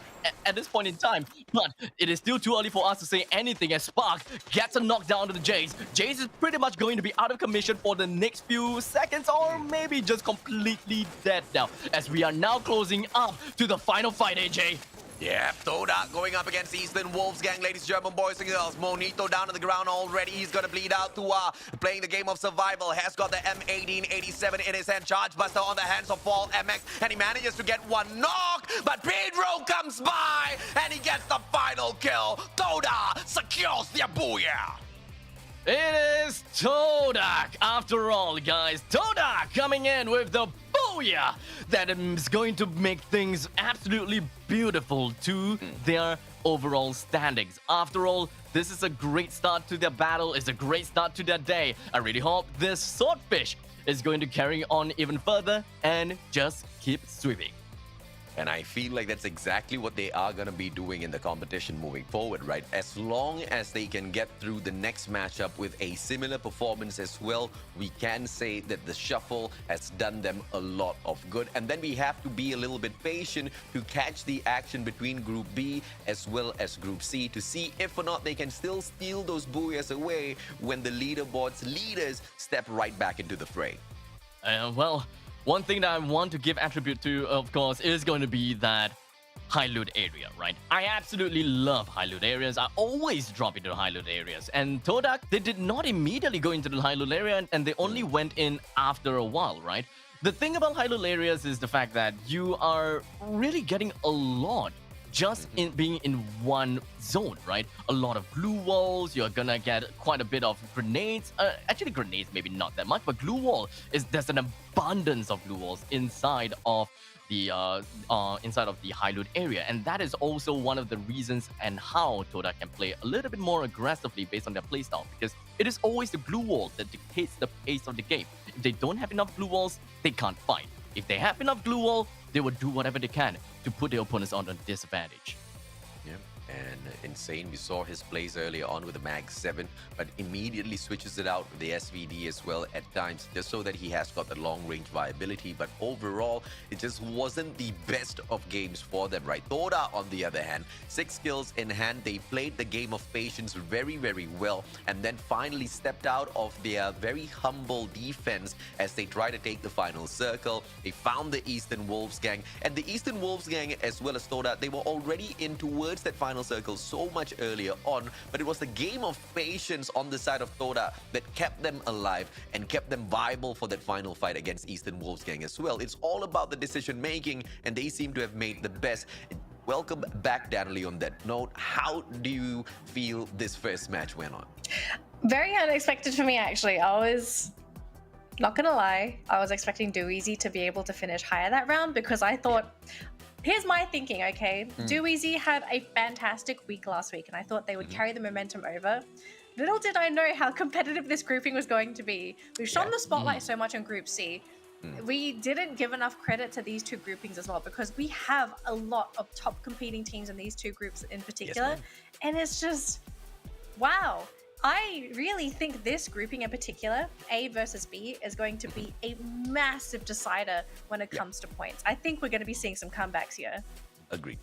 at this point in time. But it is still too early for us to say anything as Spark gets a knockdown to the Jace. Jace is pretty much going to be out of commission for the next few seconds, or maybe just completely dead now, as we are now closing up to the final fight, AJ. Yeah, Todak going up against Eastern Wolves gang, ladies and gentlemen, boys and girls. Monito down on the ground already. He's gonna bleed out to playing the game of survival. Has got the M1887 in his hand. Charge Buster on the hands of Fall MX, and he manages to get one knock. But Pedro comes by, and he gets the final kill. Todak secures the booyah. It is Todak after all, guys. Todak coming in with the booyah that is going to make things absolutely beautiful to their overall standings. After all, this is a great start to their battle. It's a great start to their day. I really hope this Swordfish is going to carry on even further and just keep sweeping. And I feel like that's exactly what they are going to be doing in the competition moving forward, right? As long as they can get through the next matchup with a similar performance as well, we can say that the shuffle has done them a lot of good. And then we have to be a little bit patient to catch the action between Group B as well as Group C to see if or not they can still steal those booyahs away when the leaderboard's leaders step right back into the fray. Well, one thing that I want to give attribute to, of course, is going to be that high loot area, right? I absolutely love high loot areas. I always drop into high loot areas. And Todak, they did not immediately go into the high loot area, and they only went in after a while, right? The thing about high loot areas is the fact that you are really getting a lot just in being in one zone, right? A lot of glue walls. You're gonna get quite a bit of grenades. Actually, grenades maybe not that much, but glue wall there's an abundance of glue walls inside of the high loot area, and that is also one of the reasons and how Todak can play a little bit more aggressively based on their playstyle, because it is always the glue wall that dictates the pace of the game. If they don't have enough glue walls, they can't fight. If they have enough glue wall, they will do whatever they can to put their opponents on a disadvantage. Yeah, and Insane, we saw his plays earlier on with the Mag 7, but immediately switches it out with the SVD as well at times, just so that he has got the long-range viability. But overall, it just wasn't the best of games for them, right? Toda, on the other hand, 6 kills in hand. They played the game of patience very, very well, and then finally stepped out of their very humble defense as they try to take the final circle. They found the Eastern Wolves gang, and the Eastern Wolves gang, as well as Toda, they were already in towards that final circle so much earlier on, but it was the game of patience on the side of Toda that kept them alive and kept them viable for that final fight against Eastern Wolves gang as well. It's all about the decision making, and they seem to have made the best. Welcome back, Danley, on that note. How do you feel this first match went on? Very unexpected for me, actually. I was not gonna lie, I was expecting Do Easy to be able to finish higher that round, because I thought, here's my thinking, okay? Do Easy had a fantastic week last week, and I thought they would carry the momentum over. Little did I know how competitive this grouping was going to be. We've shone the spotlight so much on Group C. We didn't give enough credit to these two groupings as well, because we have a lot of top competing teams in these two groups in particular. Yes, and it's just, wow. I really think this grouping in particular, A versus B, is going to be a massive decider when it comes to points. I think we're going to be seeing some comebacks here. Agreed.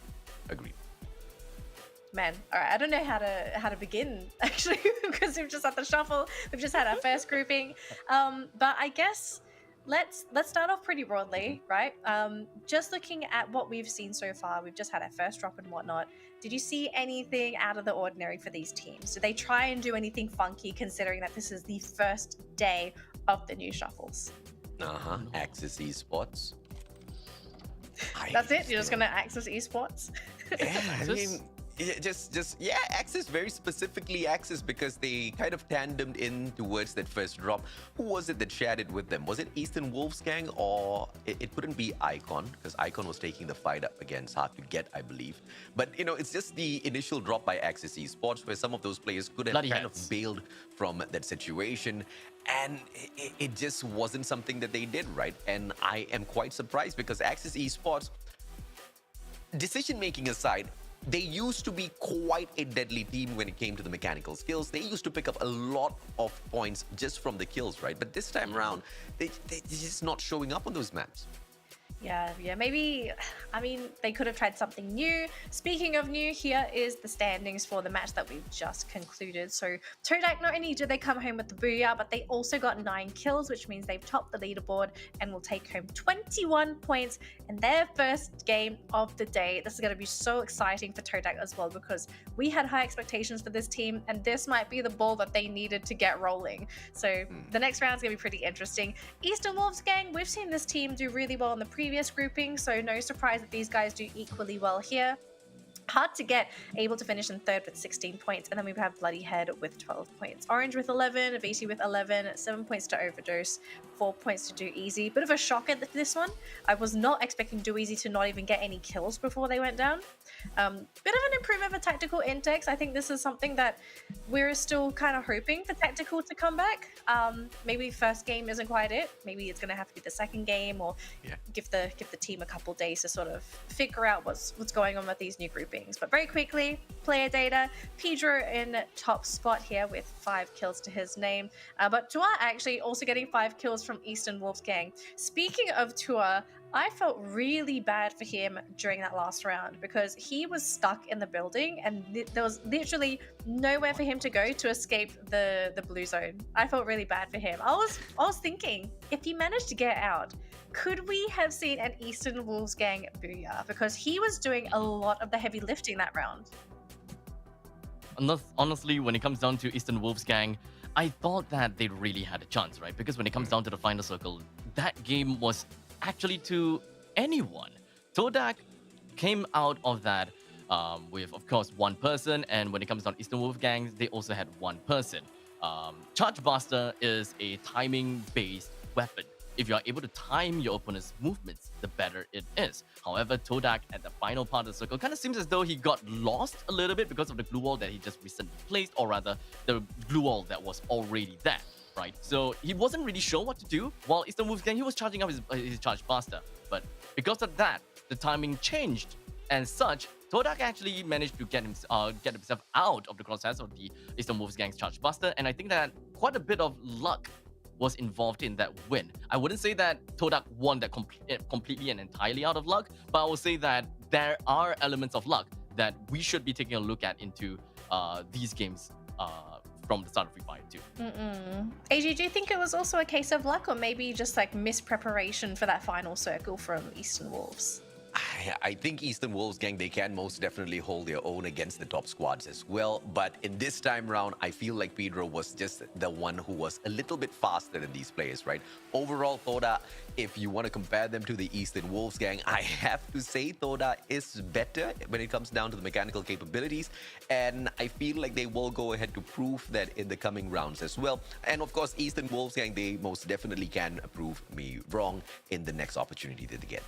Man, all right, I don't know how to begin, actually, because we've just had the shuffle. We've just had our first grouping. But I guess let's start off pretty broadly, right? Just looking at what we've seen so far, we've just had our first drop and whatnot. Did you see anything out of the ordinary for these teams? Did they try and do anything funky, considering that this is the first day of the new shuffles? Axis Esports. That's it? You're just going to Axis Esports? Yeah, I mean, Yeah, Axis, very specifically Axis, because they kind of tandemed in towards that first drop. Who was it that shared it with them? Was it Eastern Wolves Gang, or it couldn't be Icon, because Icon was taking the fight up against hard to get, I believe. But it's just the initial drop by Axis Esports where some of those players could have Bloody kind heads. of bailed from that situation, and it just wasn't something that they did, right? And I am quite surprised, because Axis Esports, decision making aside, they used to be quite a deadly team when it came to the mechanical skills. They used to pick up a lot of points just from the kills, right? But this time around, they're just not showing up on those maps. Yeah, maybe, I mean, they could have tried something new. Speaking of new, here is the standings for the match that we've just concluded. So Todak, not only did they come home with the booyah, but they also got 9 kills, which means they've topped the leaderboard and will take home 21 points in their first game of the day. This is going to be so exciting for Todak as well, because we had high expectations for this team, and this might be the ball that they needed to get rolling. So the next round is going to be pretty interesting. Eastern Wolves Gang, we've seen this team do really well in the previous grouping, so no surprise that these guys do equally well here. Hard to get, able to finish in third with 16 points, and then we have Bloody Head with 12 points. Orange with 11, VC with 11, 7 points to Overdose, 4 points to Do Easy. Bit of a shock at this one. I was not expecting Do Easy to not even get any kills before they went down. Bit of an improvement for Tactical Intex. I think this is something that we're still kind of hoping for Tactical to come back. Maybe first game isn't quite it. Maybe it's going to have to be the second game, or give the team a couple days to sort of figure out what's going on with these new groupings. But very quickly, player data, Pedro in top spot here with 5 kills to his name. But Tua actually also getting 5 kills from Eastern Wolves Gang. Speaking of Tua, I felt really bad for him during that last round, because he was stuck in the building and there was literally nowhere for him to go to escape the blue zone. I felt really bad for him. I was thinking, if he managed to get out, could we have seen an Eastern Wolves Gang booyah? Because he was doing a lot of the heavy lifting that round. Honestly, when it comes down to Eastern Wolves Gang, I thought that they really had a chance, right? Because when it comes down to the final circle, that game was actually to anyone. Todak came out of that with, of course, 1 person, and when it comes down to Eastern Wolf Gangs, they also had 1 person. Charge Buster is a timing-based weapon. If you are able to time your opponent's movements, the better it is. However, Todak at the final part of the circle kind of seems as though he got lost a little bit because of the glue wall that he just recently placed, or rather, the glue wall that was already there. Right, so he wasn't really sure what to do. While Eastern Wolves Gang, he was charging up his charge faster, but because of that, the timing changed, and such, Todak actually managed to get himself out of the crosshairs of the Eastern Wolves Gang's charge buster, and I think that quite a bit of luck was involved in that win. I wouldn't say that Todak won that completely and entirely out of luck, but I will say that there are elements of luck that we should be taking a look at into these games from the start of Free Fire 2. AG, do you think it was also a case of luck, or maybe just like mispreparation for that final circle from Eastern Wolves? I think Eastern Wolves Gang, they can most definitely hold their own against the top squads as well. But in this time round, I feel like Pedro was just the one who was a little bit faster than these players, right? Overall, Thoda, if you want to compare them to the Eastern Wolves Gang, I have to say Thoda is better when it comes down to the mechanical capabilities. And I feel like they will go ahead to prove that in the coming rounds as well. And of course, Eastern Wolves Gang, they most definitely can prove me wrong in the next opportunity that they get.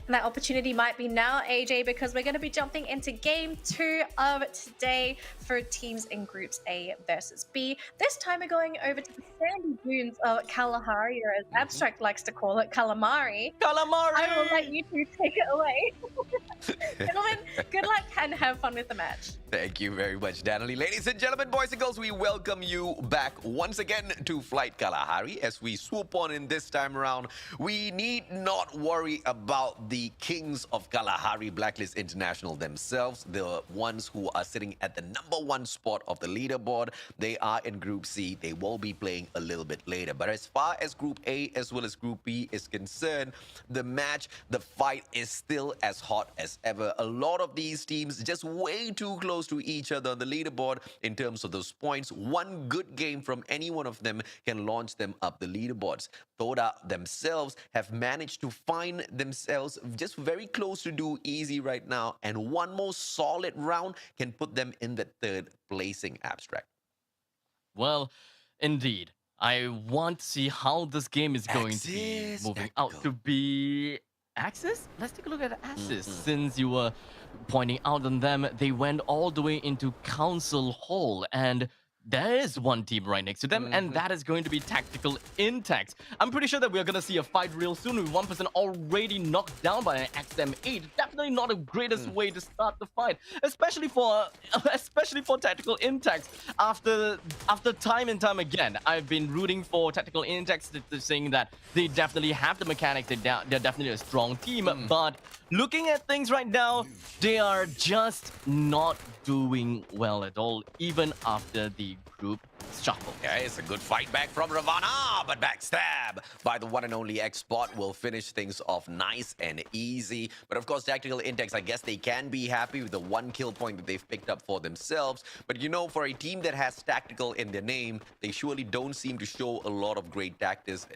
And that opportunity might be now, AJ, because we're going to be jumping into game 2 of today for teams in groups A versus B. This time we're going over to the sandy dunes of Kalahari, or as Abstract likes to call it, Calamari. Calamari! I will let you two take it away. Gentlemen, good luck and have fun with the match. Thank you very much, Danielle. Ladies and gentlemen, boys and girls, we welcome you back once again to Flight Kalahari. As we swoop on in this time around, we need not worry about the kings of Kalahari Blacklist International themselves, the ones who are sitting at the #1 spot of the leaderboard. They are in Group C. They will be playing a little bit later. But as far as Group A as well as Group B is concerned, the fight is still as hot as ever. A lot of these teams just way too close to each other on the leaderboard in terms of those points. One good game from any one of them can launch them up the leaderboards. Toda themselves have managed to find themselves just very close to do easy right now, and one more solid round can put them in the third placing abstract. Well, indeed. I want to see how this game is going to be Axis moving out to Tactical. be Axis. Let's take a look at Axis. Since you were pointing out on them, they went all the way into Council Hall, and there is one team right next to them, and that is going to be Tactical Intact. I'm pretty sure that we're going to see a fight real soon with one person already knocked down by an XM8. Definitely not the greatest way to start the fight, especially for Tactical Intact. After time and time again, I've been rooting for Tactical Intact, saying that they definitely have the mechanics, they're definitely a strong team, but looking at things right now, they are just not doing well at all, even after the group shuffle. Yeah, it's a good fight back from Ravana, but backstab by the one and only X-Spot will finish things off nice and easy. But of course, Tactical Index, I guess they can be happy with the 1 kill point that they've picked up for themselves. But you know, for a team that has tactical in their name, they surely don't seem to show a lot of great tactics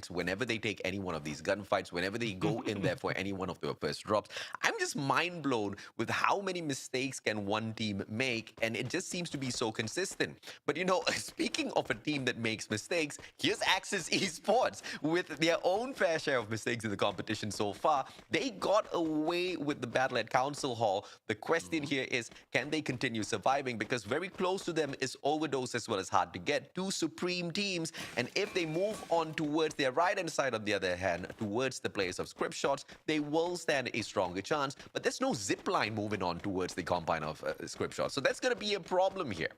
whenever they take any one of these gunfights, whenever they go in there for any one of their first drops. I'm just mind blown with how many mistakes can one team make, and it just seems to be so consistent. But you know, speaking of a team that makes mistakes, here's Axis Esports with their own fair share of mistakes in the competition so far. They got away with the battle at Council Hall. The question here is, can they continue surviving? Because very close to them is Overdose as well as Hard to Get, two supreme teams. And if they move on towards their right-hand side, on the other hand, towards the place of script shots, they will stand a stronger chance. But there's no zip line moving on towards the combine of script shots. So that's going to be a problem here.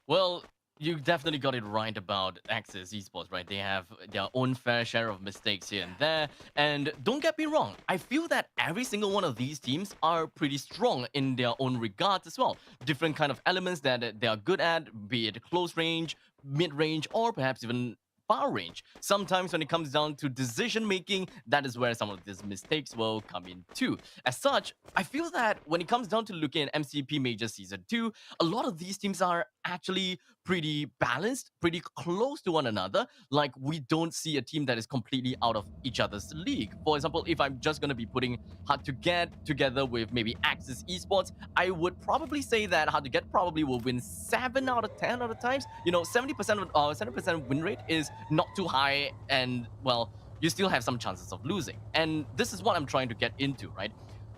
Well, you definitely got it right about Axis Esports, right? They have their own fair share of mistakes here and there. And don't get me wrong, I feel that every single one of these teams are pretty strong in their own regards as well. Different kind of elements that they are good at, be it close range, mid-range, or perhaps even far range. Sometimes when it comes down to decision making, that is where some of these mistakes will come in too. As such, I feel that when it comes down to looking at MCP Major Season 2, a lot of these teams are actually pretty balanced, pretty close to one another. Like, we don't see a team that is completely out of each other's league. For example, if I'm just going to be putting Hard to Get together with maybe Axis Esports, I would probably say that Hard to Get probably will win 7 out of 10 of the times. You know, 70% win rate is not too high, and well, you still have some chances of losing. And this is what I'm trying to get into, right?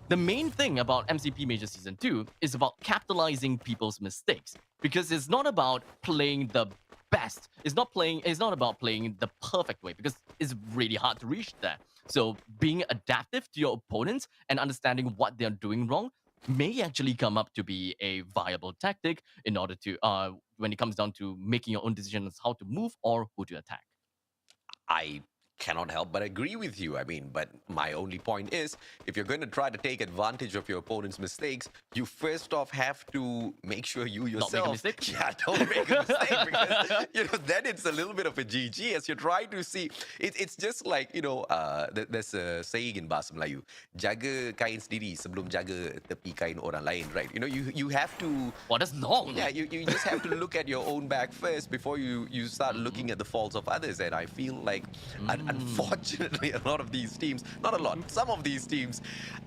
The main thing about MCP Major Season 2 is about capitalizing people's mistakes, because it's not about playing the best. It's not about playing the perfect way, because it's really hard to reach there. So being adaptive to your opponents and understanding what they're doing wrong may actually come up to be a viable tactic in order to when it comes down to making your own decisions how to move or who to attack. I cannot help but agree with you. I mean, but my only point is, if you're going to try to take advantage of your opponent's mistakes, you first off have to make sure you yourself... Not make a mistake? Yeah, don't make a mistake, because, you know, then it's a little bit of a GG as you're trying to see. It's just like, you know, there's a saying in Bahasa Melayu, jaga kain sendiri sebelum jaga tepi kain orang lain, right? You know, you have to... Well, that's long. Yeah, you just have to look at your own back first before you start looking at the faults of others. And I feel like, unfortunately, a lot of these teams, not a lot, some of these teams,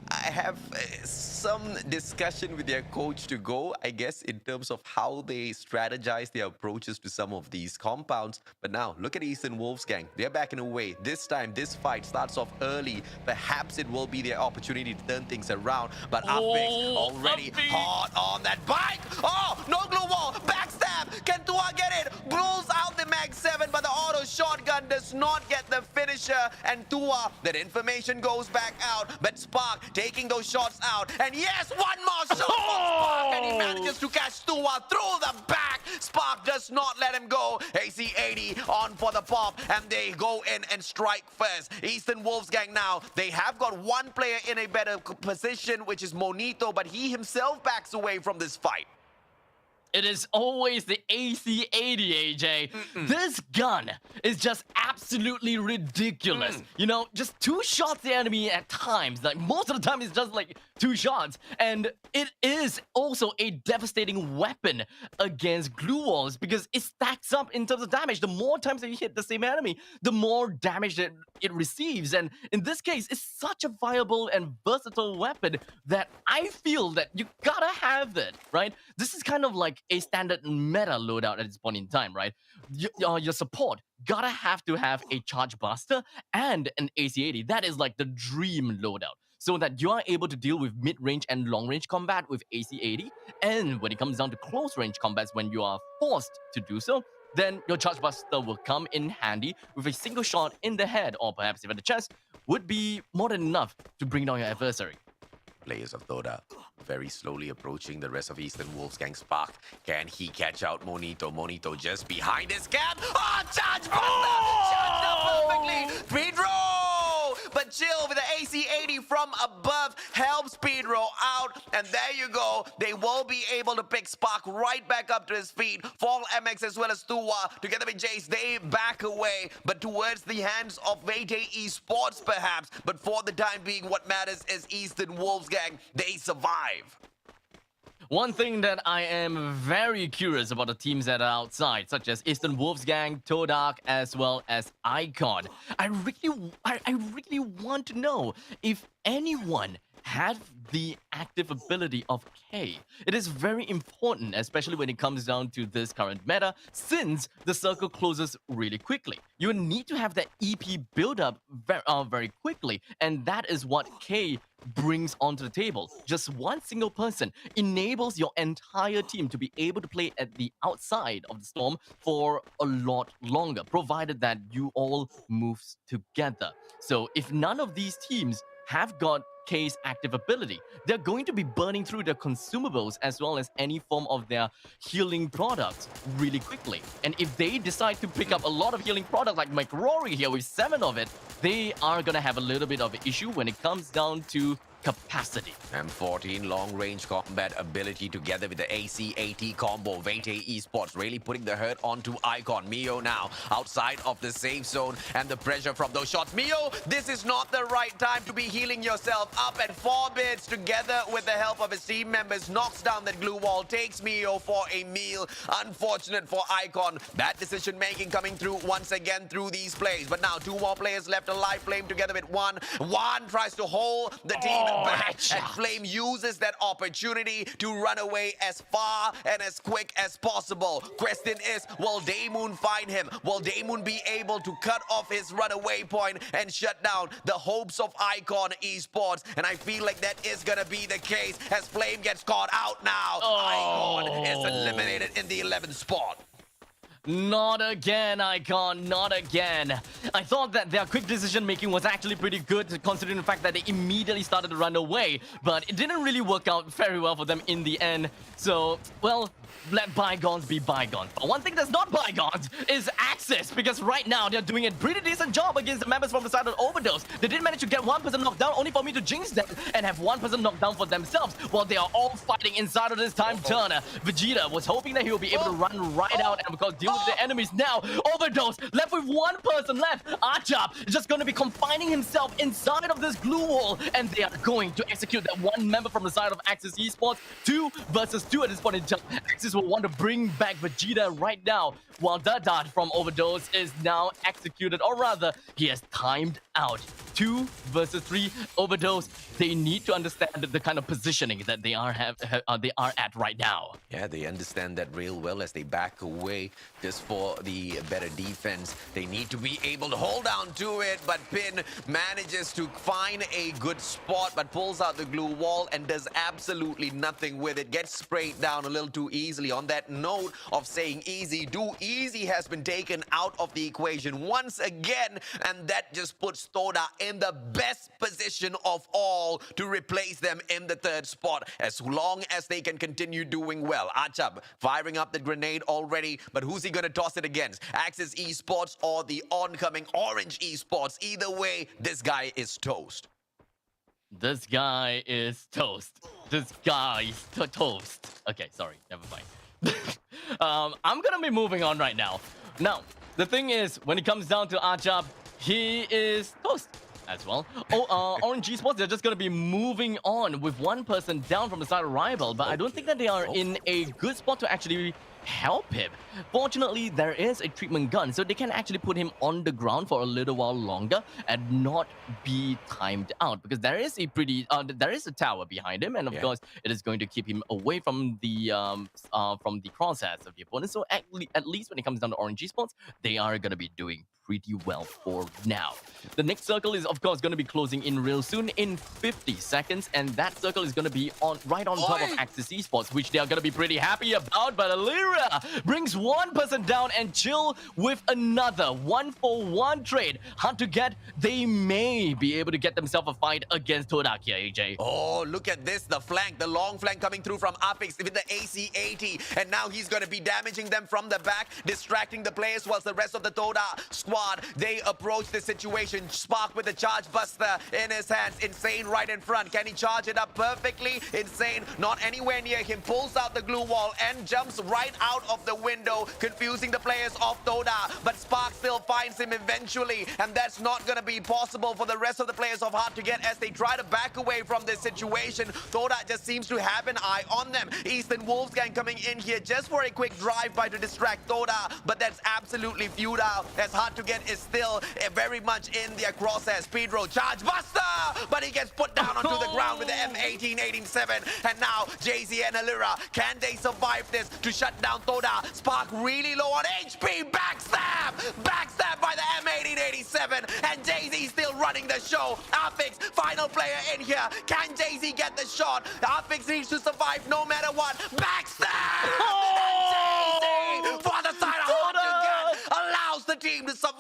I have some discussion with their coach to go, I guess, in terms of how they strategize their approaches to some of these compounds. But now, look at Eastern Wolves gang. They're backing away. This time, this fight starts off early. Perhaps it will be their opportunity to turn things around. But Afix already hot on that bike. Oh, no glue wall. Backstab. Can Tua get it? Blows out the Mag 7, but the auto shotgun does not get the finisher. And Tua, that information goes back out. But Spark taking those shots out. And yes, one more shot for Spark. And he manages to catch Tua through the back. Spark does not let him go. AC80 on for the pop. And they go in and strike first. Eastern Wolves gang now, they have got one player in a better position, which is Monito. But he himself backs away from this fight. It is always the AC-80, AJ. This gun is just absolutely ridiculous. You know, just 2 shots the enemy at times. Like, most of the time, it's just like 2 shots. And it is also a devastating weapon against glue walls because it stacks up in terms of damage. The more times that you hit the same enemy, the more damage that it receives. And in this case, it's such a viable and versatile weapon that I feel that you gotta have it, right? This is kind of like a standard meta loadout at this point in time, right? Your support gotta have to have a charge buster and an AC-80. That is like the dream loadout, so that you are able to deal with mid-range and long-range combat with AC-80. And when it comes down to close-range combats, when you are forced to do so, then your charge buster will come in handy with a single shot in the head, or perhaps even the chest, would be more than enough to bring down your adversary. Players of Dota very slowly approaching the rest of Eastern Wolfgang Spark. Can he catch out Monito? Monito just behind his cap. Oh, charge buster! Shut down perfectly! Pedro! But chill with the AC-80 from above helps Pedro out. And there you go. They will be able to pick Spark right back up to his feet. Fall MX as well as Tua. Together with Jace, they back away. But towards the hands of Vaytay Esports perhaps. But for the time being, what matters is Eastern Wolfgang. They survive. One thing that I am very curious about the teams that are outside, such as Eastern Wolfgang, Todak, as well as Icon. I really want to know if anyone had the active ability of K. It is very important, especially when it comes down to this current meta, since the circle closes really quickly. You need to have that EP build up very quickly, and that is what K brings onto the table. Just one single person enables your entire team to be able to play at the outside of the storm for a lot longer, provided that you all move together. So if none of these teams have got K's active ability, they're going to be burning through their consumables as well as any form of their healing products really quickly. And if they decide to pick up a lot of healing products like McRory here with 7 of it, they are gonna have a little bit of an issue when it comes down to capacity. M14 long-range combat ability together with the AC-80 combo. Vaytay Esports really putting the hurt onto Icon. Mio now outside of the safe zone and the pressure from those shots. Mio, this is not the right time to be healing yourself up, and Forbits together with the help of his team members knocks down that glue wall, takes Mio for a meal. Unfortunate for Icon. Bad decision making coming through once again through these plays. But now 2 more players left alive. Flame together with one. One tries to hold the team back, and Flame uses that opportunity to run away as far and as quick as possible. Question is, will Daemoon find him? Will Daemoon be able to cut off his runaway point and shut down the hopes of Icon Esports? And I feel like that is gonna be the case as Flame gets caught out now. Icon is eliminated in the 11th spot. Not again, Icon, not again. I thought that their quick decision making was actually pretty good, considering the fact that they immediately started to run away, but it didn't really work out very well for them in the end. So, well, let bygones be bygones. But one thing that's not bygones is Axis, because right now they're doing a pretty decent job against the members from the side of Overdose. They did manage to get one person knocked down, only for me to jinx them and have one person knocked down for themselves, while they are all fighting inside of this time turner. Vegeta was hoping that he will be able to run right out and, of course, deal with the enemies. Now Overdose left with one person left. Archop is just going to be confining himself inside of this glue wall, and they are going to execute that one member from the side of Axis Esports. 2 versus 2 at this point in time. Axis will want to bring back Vegeta right now, while the dart from Overdose is now executed, or rather, he has timed out. 2 versus 3 Overdose. They need to understand the kind of positioning that they are at right now. Yeah, they understand that real well as they back away just for the better defense. They need to be able to hold on to it, but Pin manages to find a good spot, but pulls out the glue wall and does absolutely nothing with it. Gets sprayed down a little too easily. On that note of saying easy, do easy has been taken out of the equation once again, and that just puts Toda in the best position of all to replace them in the 3rd spot, as long as they can continue doing well. Achab firing up the grenade already, but who's he gonna toss it against? Axis Esports or the oncoming Orange Esports? Either way, this guy is toast. This guy is toast. This guy is toast. Okay, sorry, never mind. I'm gonna be moving on right now. Now, the thing is, when it comes down to Ajab, he is toast as well. Orange Esports, they're just gonna be moving on with one person down from the side of rival, but I don't think that they are in a good spot to actually help him. Fortunately, there is a treatment gun, so they can actually put him on the ground for a little while longer and not be timed out, because there is a tower behind him, and of course it is going to keep him away from the crosshairs of the opponent. So at least when it comes down to Orange Esports, they are going to be doing pretty well for now. The next circle is of course going to be closing in real soon in 50 seconds, and that circle is going to be right on top of Axis Esports, which they are going to be pretty happy about. But Alira brings one person down and chill with another 1-for-1 trade. Hard to get. They may be able to get themselves a fight against Todak here, AJ. Oh, look at this, the long flank coming through from Apix with the AC-80, and now he's going to be damaging them from the back, distracting the players whilst the rest of the Toda squad, they approach the situation. Spark with the charge buster in his hands. Insane right in front. Can he charge it up perfectly? Insane not anywhere near him. Pulls out the glue wall and jumps right out of the window, confusing the players of Toda. But Spark still finds him eventually, and that's not going to be possible for the rest of the players of Hard to Get as they try to back away from this situation. Toda just seems to have an eye on them. Eastern Wolfsgang coming in here just for a quick drive-by to distract Toda, but that's absolutely futile as Hard to Get is still very much in their crosshairs. Pedro, charge buster! But he gets put down onto the ground with the M1887. And now Jay-Z and Alira, can they survive this to shut down Toda? Spark really low on HP. Backstab! Backstab by the M1887. And Jay-Z still running the show. Afix, final player in here. Can Jay-Z get the shot? Afix needs to survive no matter what. Backstab! And Jay-Z for the side of Hard to Get allows the team to survive.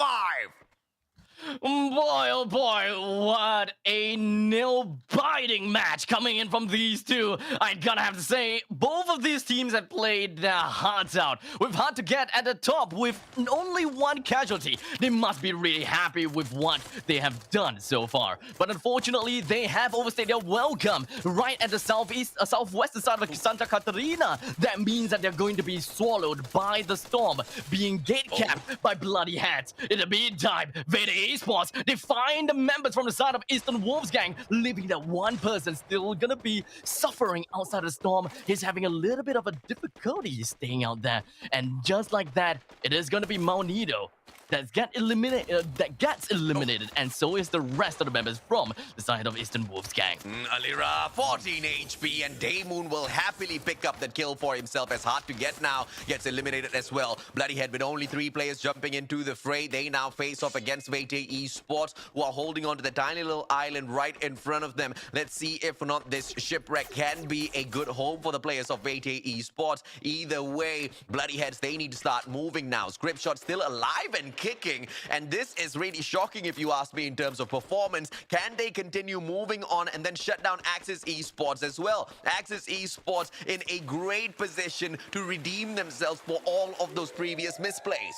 Boy, oh boy, what a nail-biting match coming in from these two. I gotta have to say, both of these teams have played their hearts out. We've Hard to Get at the top with only one casualty. They must be really happy with what they have done so far. But unfortunately, they have overstayed their welcome right at the southwestern side of Santa Catarina. That means that they're going to be swallowed by the storm, being gate-capped by bloody hats. In the meantime, Veda Esports, they find the members from the side of Eastern Wolfsgang, leaving that one person still gonna be suffering outside the storm. He's having a little bit of a difficulty staying out there. And just like that, it is gonna be Maunido that gets eliminated, and so is the rest of the members from the side of Eastern Wolfsgang. Alira, 14 HP, and Daymoon will happily pick up that kill for himself as Hard to Get now gets eliminated as well. Bloodyhead with only 3 players jumping into the fray. They now face off against Vete Esports, who are holding on to the tiny little island right in front of them. Let's see if or not this shipwreck can be a good home for the players of Vete Esports. Either way, Bloodyheads, they need to start moving now. Scriptshot still alive and kicking, and this is really shocking if you ask me in terms of performance. Can they continue moving on and then shut down Axis Esports as well? Axis Esports in a great position to redeem themselves for all of those previous misplays.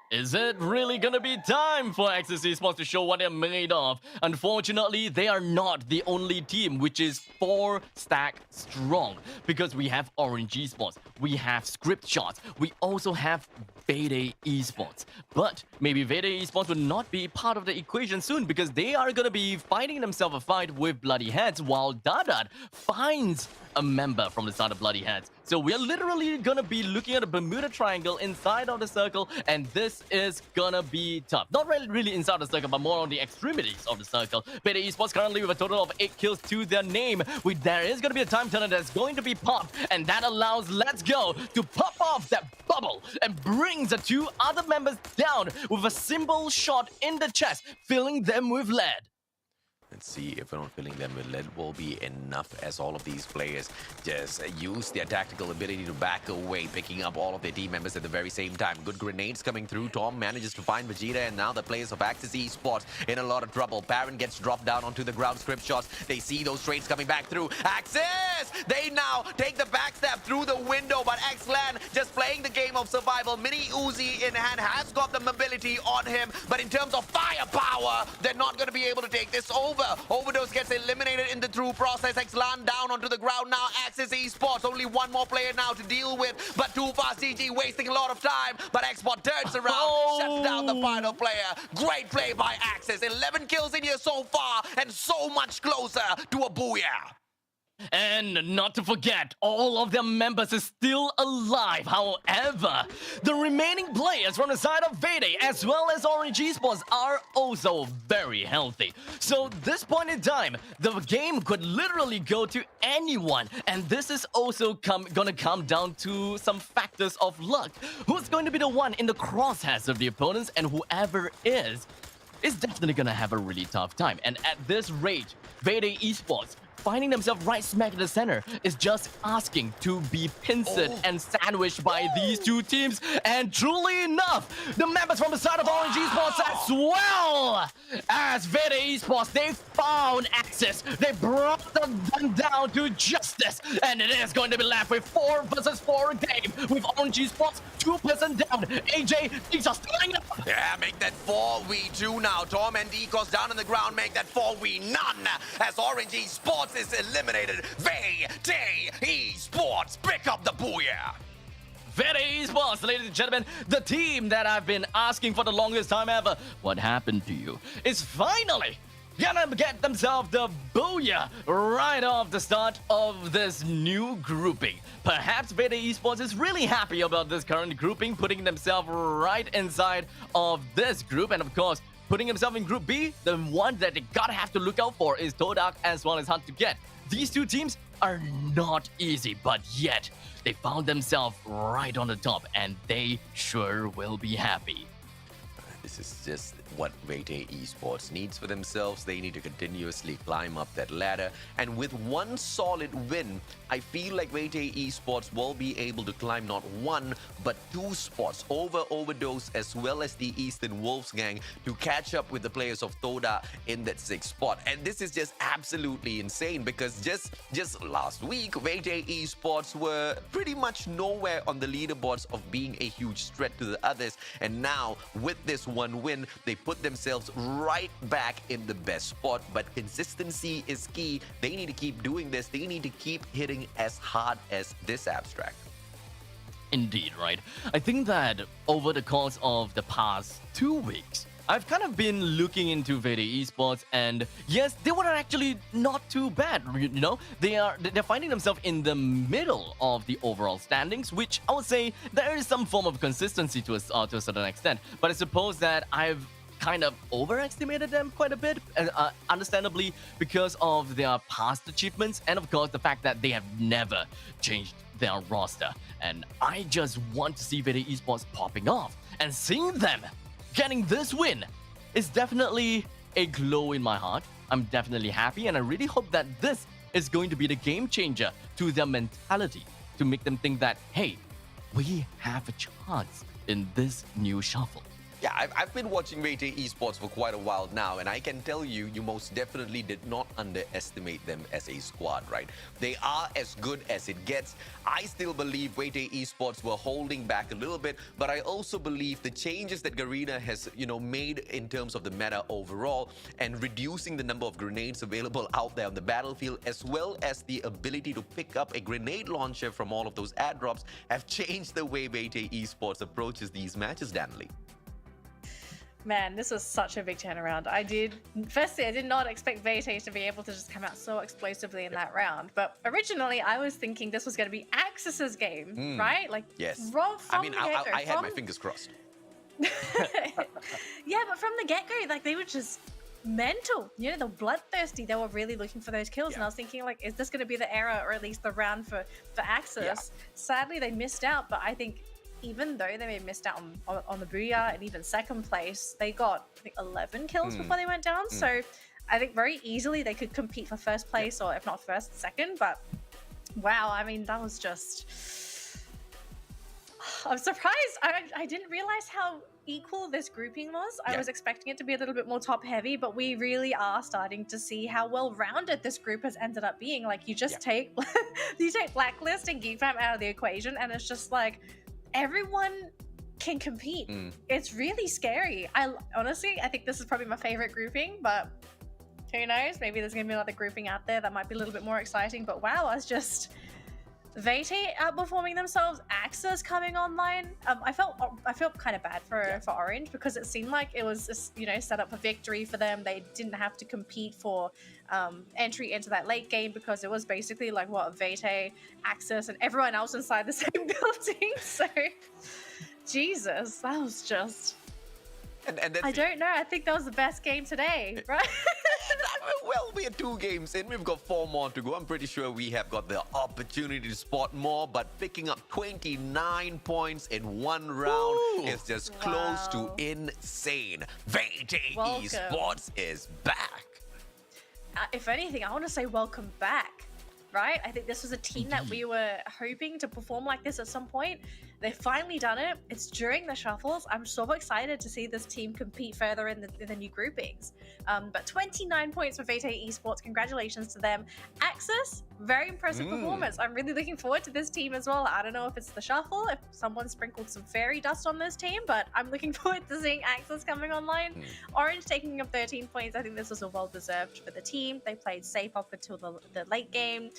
Is it really gonna be time for Axis Esports to show what they're made of? Unfortunately, they are not the only team which is 4-stack strong, because we have Orange Esports, we have Scriptshot, we also have Vede Esports. But maybe Vede Esports will not be part of the equation soon, because they are gonna be fighting themselves a fight with Bloody Heads, while Dadat finds a member from the side of Bloody Heads. So we're literally gonna be looking at a Bermuda Triangle inside of the circle, and this is gonna be tough. Not really inside the circle, but more on the extremities of the circle. Vede Esports currently with a total of 8 kills to their name. There is gonna be a time turner that's going to be popped, and that allows Let's Go to pop off that bubble and brings the 2 other members down with a simple shot in the chest, filling them with lead. Let's see if we're not filling them with lead will be enough, as all of these players just use their tactical ability to back away, picking up all of their team members at the very same time. Good grenades coming through. Tom manages to find Vegeta, and now the players of Axis Esports in a lot of trouble. Parent gets dropped down onto the ground. Script shots. They see those trades coming back through. Axis! They now take the backstab through the window, but Xlan just playing the game of survival. Mini Uzi in hand has got the mobility on him, but in terms of firepower, they're not going to be able to take this over. Overdose gets eliminated in the through process. Xlan down onto the ground now. Axis Esports, only one more player now to deal with, but too fast. GG wasting a lot of time, but Xbot turns around, shuts down the final player. Great play by Axis. 11 kills in here so far, and so much closer to a booyah. And not to forget, all of their members is still alive. However, the remaining players from the side of Vayde as well as Orange Esports are also very healthy. So this point in time, the game could literally go to anyone. And this is also gonna come down to some factors of luck. Who's going to be the one in the crosshairs of the opponents, and whoever is definitely gonna have a really tough time. And at this rate, Vayde Esports finding themselves right smack in the center is just asking to be pincered and sandwiched by these two teams. And truly enough, the members from the side of Orange Esports as well as Vayde Esports, they found Axis. They brought them down to justice. And it is going to be left with 4 versus 4 game with Orange Esports 2% down. AJ, things are starting up. Yeah, make that 4v2 now. Tom and Decos down on the ground, make that 4v none as Orange Esports is eliminated. Vayde Esports pick up the booyah. Vayde Esports, ladies and gentlemen, the team that I've been asking for the longest time ever, what happened to you, is finally gonna get themselves the booyah right off the start of this new grouping. Perhaps Vayde Esports is really happy about this current grouping, putting themselves right inside of this group, and of course, putting himself in Group B, the one that they gotta have to look out for is Todak as well as Hunt to Get. These two teams are not easy, but yet they found themselves right on the top, and they sure will be happy. This is just what Vayde Esports needs for themselves. They need to continuously climb up that ladder. And with one solid win, I feel like Vayde Esports will be able to climb not 1, but 2 spots over Overdose as well as the Eastern Wolves gang to catch up with the players of Toda in that 6th spot. And this is just absolutely insane because just last week, Vayde Esports were pretty much nowhere on the leaderboards of being a huge threat to the others. And now, with this one win, they put themselves right back in the best spot. But consistency is key. They need to keep doing this. They need to keep hitting as hard as this abstract. Indeed, right? I think that over the course of the past 2 weeks, I've kind of been looking into Vayde Esports, and yes, they were actually not too bad. You know, they're finding themselves in the middle of the overall standings, which I would say there is some form of consistency to a certain extent. But I suppose that I've kind of overestimated them quite a bit, understandably because of their past achievements, and of course the fact that they have never changed their roster. And I just want to see Vayde Esports popping off, and seeing them getting this win is definitely a glow in my heart. I'm definitely happy, and I really hope that this is going to be the game changer to their mentality, to make them think that, hey, we have a chance in this new shuffle. Yeah, I've been watching Vayde Esports for quite a while now, and I can tell you, you most definitely did not underestimate them as a squad, right? They are as good as it gets. I still believe Vayde Esports were holding back a little bit, but I also believe the changes that Garena has, made in terms of the meta overall and reducing the number of grenades available out there on the battlefield, as well as the ability to pick up a grenade launcher from all of those ad drops, have changed the way Vayde Esports approaches these matches, Danley. Man, this was such a big turnaround. Firstly, I did not expect Vayde to be able to just come out so explosively in that round. But originally, I was thinking this was going to be Axis's game, right? Like, yes. From I had my fingers crossed. Yeah, but from the get-go, like, they were just mental. They were bloodthirsty. They were really looking for those kills. Yeah. And I was thinking, like, is this going to be the era, or at least the round for Axis? Yeah. Sadly, they missed out, but I think even though they may have missed out on the Booyah and even second place, they got, I think, 11 kills before they went down. So I think very easily they could compete for first place, or if not first, second. But wow, I mean, that was just... I'm surprised. I didn't realize how equal this grouping was. I was expecting it to be a little bit more top heavy, but we really are starting to see how well-rounded this group has ended up being. Like, you just take you take Blacklist and Geek Fam out of the equation, and it's just like everyone can compete. It's really scary. Honestly, I think this is probably my favorite grouping, but Who knows? Maybe there's going to be another grouping out there that might be a little bit more exciting. But wow, I was just Vayte outperforming themselves, Axis coming online. I felt kind of bad for Orange because it seemed like it was set up for victory for them. They didn't have to compete for entry into that late game because it was basically like Vayte, Axis, and everyone else inside the same building. So Jesus, that was just. And I don't know. I think that was the best game today, right? Well, we are 2 games in. We've got 4 more to go. I'm pretty sure we have got the opportunity to spot more, but picking up 29 points in 1 round is just close to insane. Vayte Esports is back. If anything, I want to say welcome back, right? I think this was a team that we were hoping to perform like this at some point. They've finally done it. It's during the shuffles. I'm so excited to see this team compete further in the new groupings. But 29 points for Vayte Esports. Congratulations to them. Axis, very impressive performance. I'm really looking forward to this team as well. I don't know if it's the shuffle, if someone sprinkled some fairy dust on this team, but I'm looking forward to seeing Axis coming online. Orange taking up 13 points. I think this was a well-deserved for the team. They played safe up until the late game.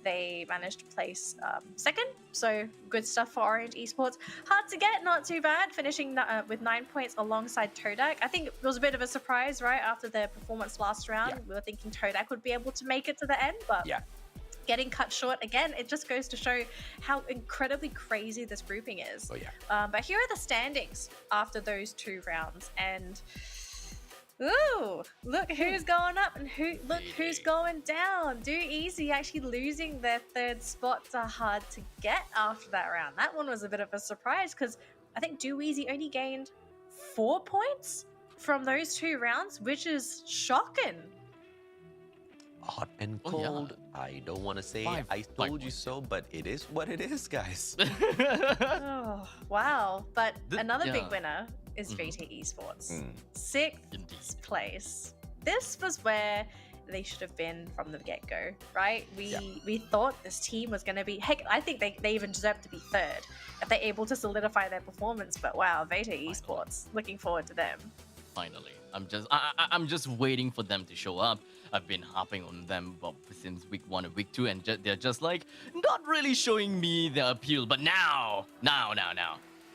They managed to place second, so good stuff for Orange Esports. Hard to get, not too bad, finishing with 9 points alongside Todak. I think it was a bit of a surprise, right, after their performance last round. We were thinking Todak would be able to make it to the end, but getting cut short again, it just goes to show how incredibly crazy this grouping is. But here are the standings after those 2 rounds, and ooh, look who's going up and who's going down. Do Easy actually losing their 3rd spot to hard to get after that round. That one was a bit of a surprise because I think Do Easy only gained 4 points from those 2 rounds, which is shocking. Hot and cold. I don't want to say I told you so, but it is what it is, guys. Oh, wow. But another big winner is Vayte Esports. 6th place. This was where they should have been from the get-go, right? We thought this team was going to be, heck, I think they even deserve to be 3rd if they're able to solidify their performance. But wow, Vayte Esports, looking forward to them. Finally, I'm just waiting for them to show up. I've been harping on them since week 1 and week 2, and they're just like not really showing me their appeal. But now,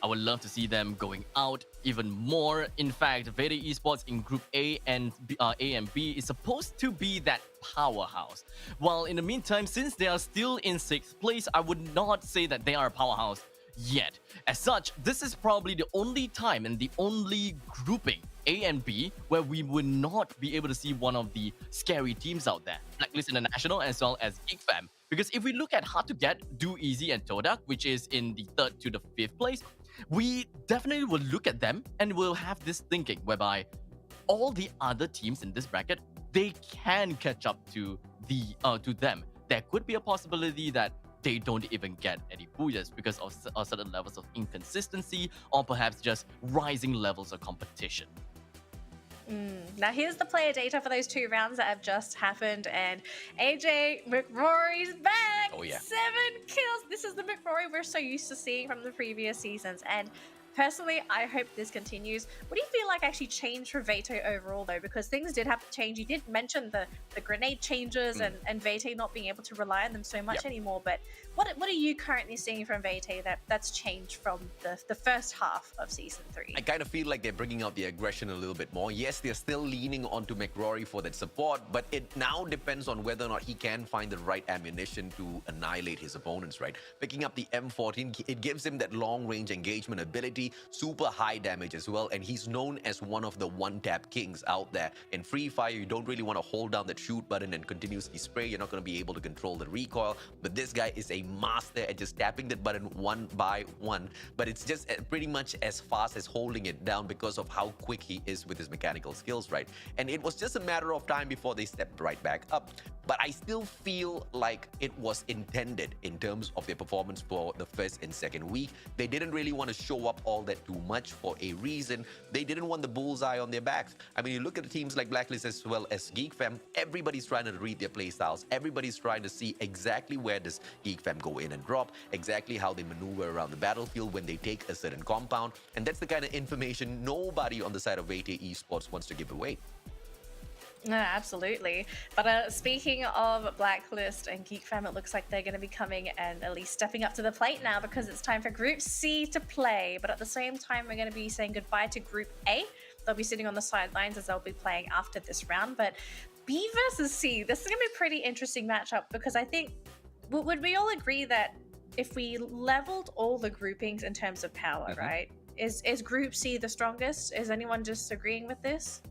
I would love to see them going out even more. In fact, Vayte Esports in Group A and B is supposed to be that powerhouse. While in the meantime, since they are still in 6th place, I would not say that they are a powerhouse yet. As such, this is probably the only time and the only grouping, A and B, where we would not be able to see one of the scary teams out there, Blacklist International as well as GeekFam. Because if we look at hard to get, Do Easy and Todak, which is in the 3rd to the 5th place, we definitely will look at them and we'll have this thinking whereby all the other teams in this bracket, they can catch up to them. There could be a possibility that they don't even get any booyahs because of certain levels of inconsistency or perhaps just rising levels of competition. Now here's the player data for those 2 rounds that have just happened, and AJ McRory's back. 7 kills. This is the McRory we're so used to seeing from the previous seasons, and personally, I hope this continues. What do you feel like actually changed for Vayte overall, though? Because things did have to change. You did mention the grenade changes and Vayte not being able to rely on them so much anymore. But what are you currently seeing from Vayte that's changed from the first half of Season 3? I kind of feel like they're bringing out the aggression a little bit more. Yes, they're still leaning onto McRory for that support, but it now depends on whether or not he can find the right ammunition to annihilate his opponents, right? Picking up the M14, it gives him that long-range engagement ability, super high damage as well, and he's known as one of the one-tap kings out there. In Free Fire, you don't really want to hold down that shoot button and continuously spray. You're not going to be able to control the recoil, but this guy is a master at just tapping that button one by one, but it's just pretty much as fast as holding it down because of how quick he is with his mechanical skills, right? And it was just a matter of time before they stepped right back up. But I still feel like it was intended in terms of their performance for the 1st and 2nd week. They didn't really want to show up all that too much for a reason. They didn't want the bullseye on their backs. I mean, you look at the teams like Blacklist as well as GeekFam, everybody's trying to read their playstyles. Everybody's trying to see exactly where does GeekFam go in and drop, exactly how they maneuver around the battlefield when they take a certain compound. And that's the kind of information nobody on the side of Vayte Esports wants to give away. No, absolutely. But speaking of Blacklist and Geek Fam, it looks like they're going to be coming and at least stepping up to the plate now because it's time for Group C to play. But at the same time, we're going to be saying goodbye to Group A. They'll be sitting on the sidelines as they'll be playing after this round. But B versus C, this is going to be a pretty interesting matchup because I think, would we all agree that if we leveled all the groupings in terms of power, right? Is Group C the strongest? Is anyone disagreeing with this?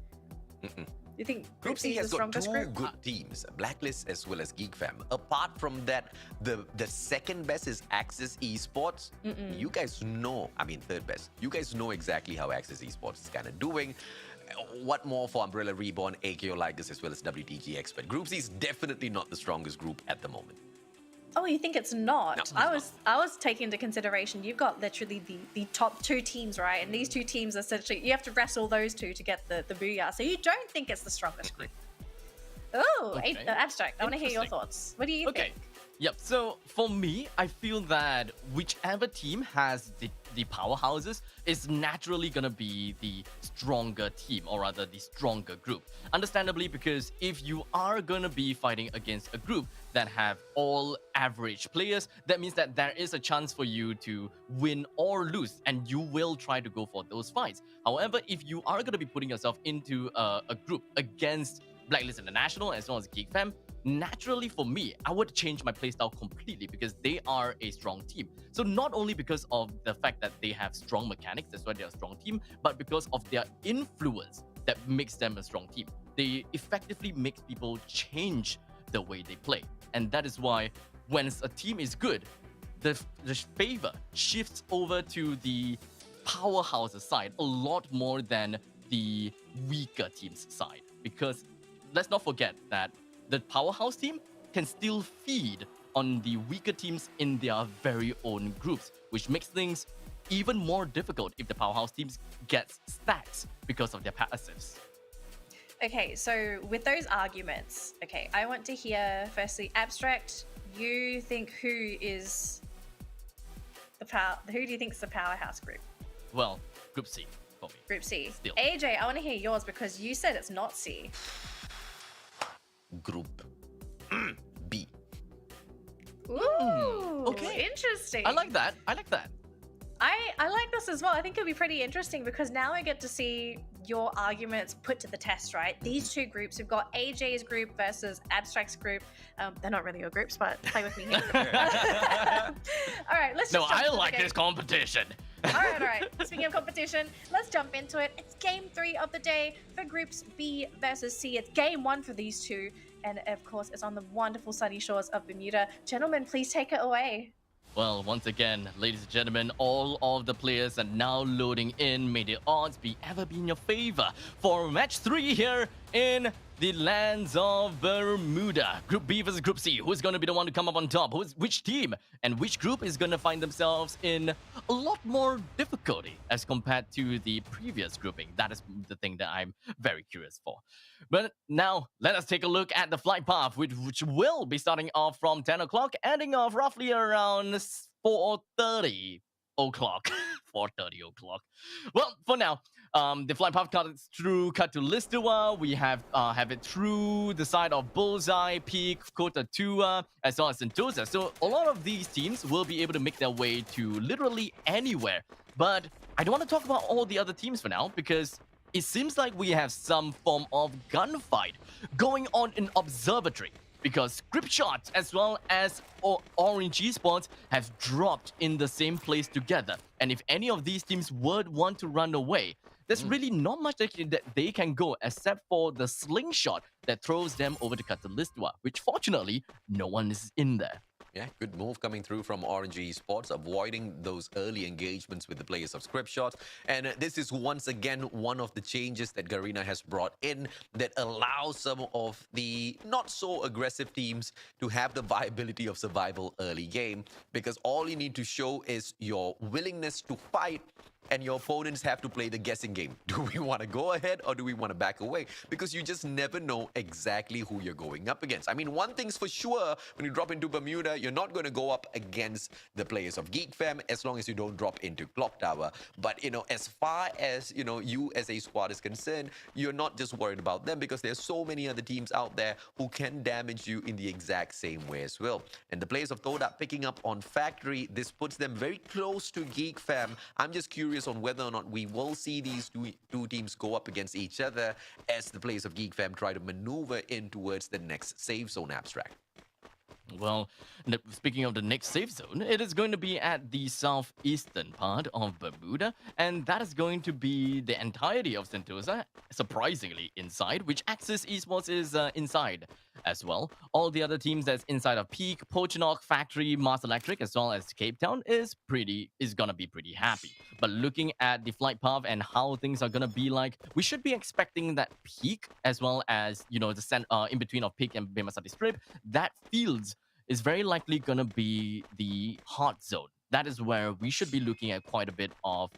You think Group C is has the got strongest two group? good teams, Blacklist as well as Geek Fam. Apart from that, the second best is Axis Esports. You guys know, I mean third best. You guys know exactly how Axis Esports is kind of doing. What more for Umbrella Reborn, AKO Ligers as well as WTG Expert. Group C is definitely not the strongest group at the moment. Oh, you think it's not? No, I was taking into consideration you've got literally the top two teams, right? And these two teams essentially you have to wrestle those two to get the booyah. So you don't think it's the strongest group? Oh, Okay. Abstract. I want to hear your Interesting. thoughts. What do you think? Yep. So for me, I feel that whichever team has the powerhouses is naturally gonna be the stronger team, or rather the stronger group. Understandably, because if you are gonna be fighting against a group that have all average players, that means that there is a chance for you to win or lose, and you will try to go for those fights. However, if you are gonna be putting yourself into a group against Blacklist International as well as Geek Fam, naturally for me, I would change my playstyle completely because they are a strong team. So not only because of the fact that they have strong mechanics, that's why they're a strong team, but because of their influence that makes them a strong team. They effectively make people change the way they play. And that is why when a team is good, the favor shifts over to the powerhouse side a lot more than the weaker team's side. Because let's not forget that the powerhouse team can still feed on the weaker teams in their very own groups, which makes things even more difficult if the powerhouse teams get stacks because of their passives. Okay, so with those arguments, okay, I want to hear firstly, Abstract, you think who is who do you think is the powerhouse group? Well, Group C for me. Group C. Still. AJ, I want to hear yours because you said it's not C. Group B. Ooh, okay. Interesting. I like that. I like that. I like this as well. I think it'll be pretty interesting because now I get to see your arguments put to the test, right? These two groups, we've got AJ's group versus Abstract's group. They're not really your groups, but play with me here. All right, let's just No, jump I into the like game. this competition. All right. Speaking of competition, let's jump into it. It's game 3 of the day for groups B versus C. It's game 1 for these two. And of course, it's on the wonderful sunny shores of Bermuda. Gentlemen, please take it away. Well, once again, ladies and gentlemen, all of the players are now loading in. May the odds be ever be in your favor for match 3 here in the lands of Bermuda. Group B versus Group C. Who's going to be the one to come up on top? Which team and which group is going to find themselves in a lot more difficulty as compared to the previous grouping? That is the thing that I'm very curious for. But now, let us take a look at the flight path, which will be starting off from 10 o'clock, ending off roughly around 4:30 o'clock. 4:30 o'clock. Well, for now, the flight path cuts through Katulistiwa. We have it through the side of Bullseye, Peak, Kota Tua, as well as Sentosa. So a lot of these teams will be able to make their way to literally anywhere. But I don't want to talk about all the other teams for now because it seems like we have some form of gunfight going on in Observatory. Because Script Shots as well as Orange Esports have dropped in the same place together. And if any of these teams would want to run away, there's really not much that they can go except for the slingshot that throws them over to Katulistiwa, which fortunately, no one is in there. Yeah, good move coming through from Orange Esports, avoiding those early engagements with the players of Script Shots. And this is once again one of the changes that Garena has brought in that allows some of the not so aggressive teams to have the viability of survival early game, because all you need to show is your willingness to fight and your opponents have to play the guessing game. Do we want to go ahead or do we want to back away? Because you just never know exactly who you're going up against. I mean, one thing's for sure, when you drop into Bermuda, you're not going to go up against the players of Geek Fam as long as you don't drop into Clock Tower. But, as far as, you as a squad is concerned, you're not just worried about them because there's so many other teams out there who can damage you in the exact same way as well. And the players of Toda picking up on Factory, this puts them very close to Geek Fam. I'm just curious on whether or not we will see these two teams go up against each other as the players of Geek Fam try to maneuver in towards the next safe zone abstract. Well, speaking of the next safe zone, it is going to be at the southeastern part of Bermuda, and that is going to be the entirety of Sentosa, surprisingly inside, which Axis Esports is inside as well. All the other teams that's inside of Peak, Pochinok, Factory, Mars Electric, as well as Cape Town is gonna be pretty happy. But looking at the flight path and how things are gonna be like, we should be expecting that Peak, as well as the in between of Peak and Bemasati Strip, that fields is very likely going to be the hot zone. That is where we should be looking at quite a bit of,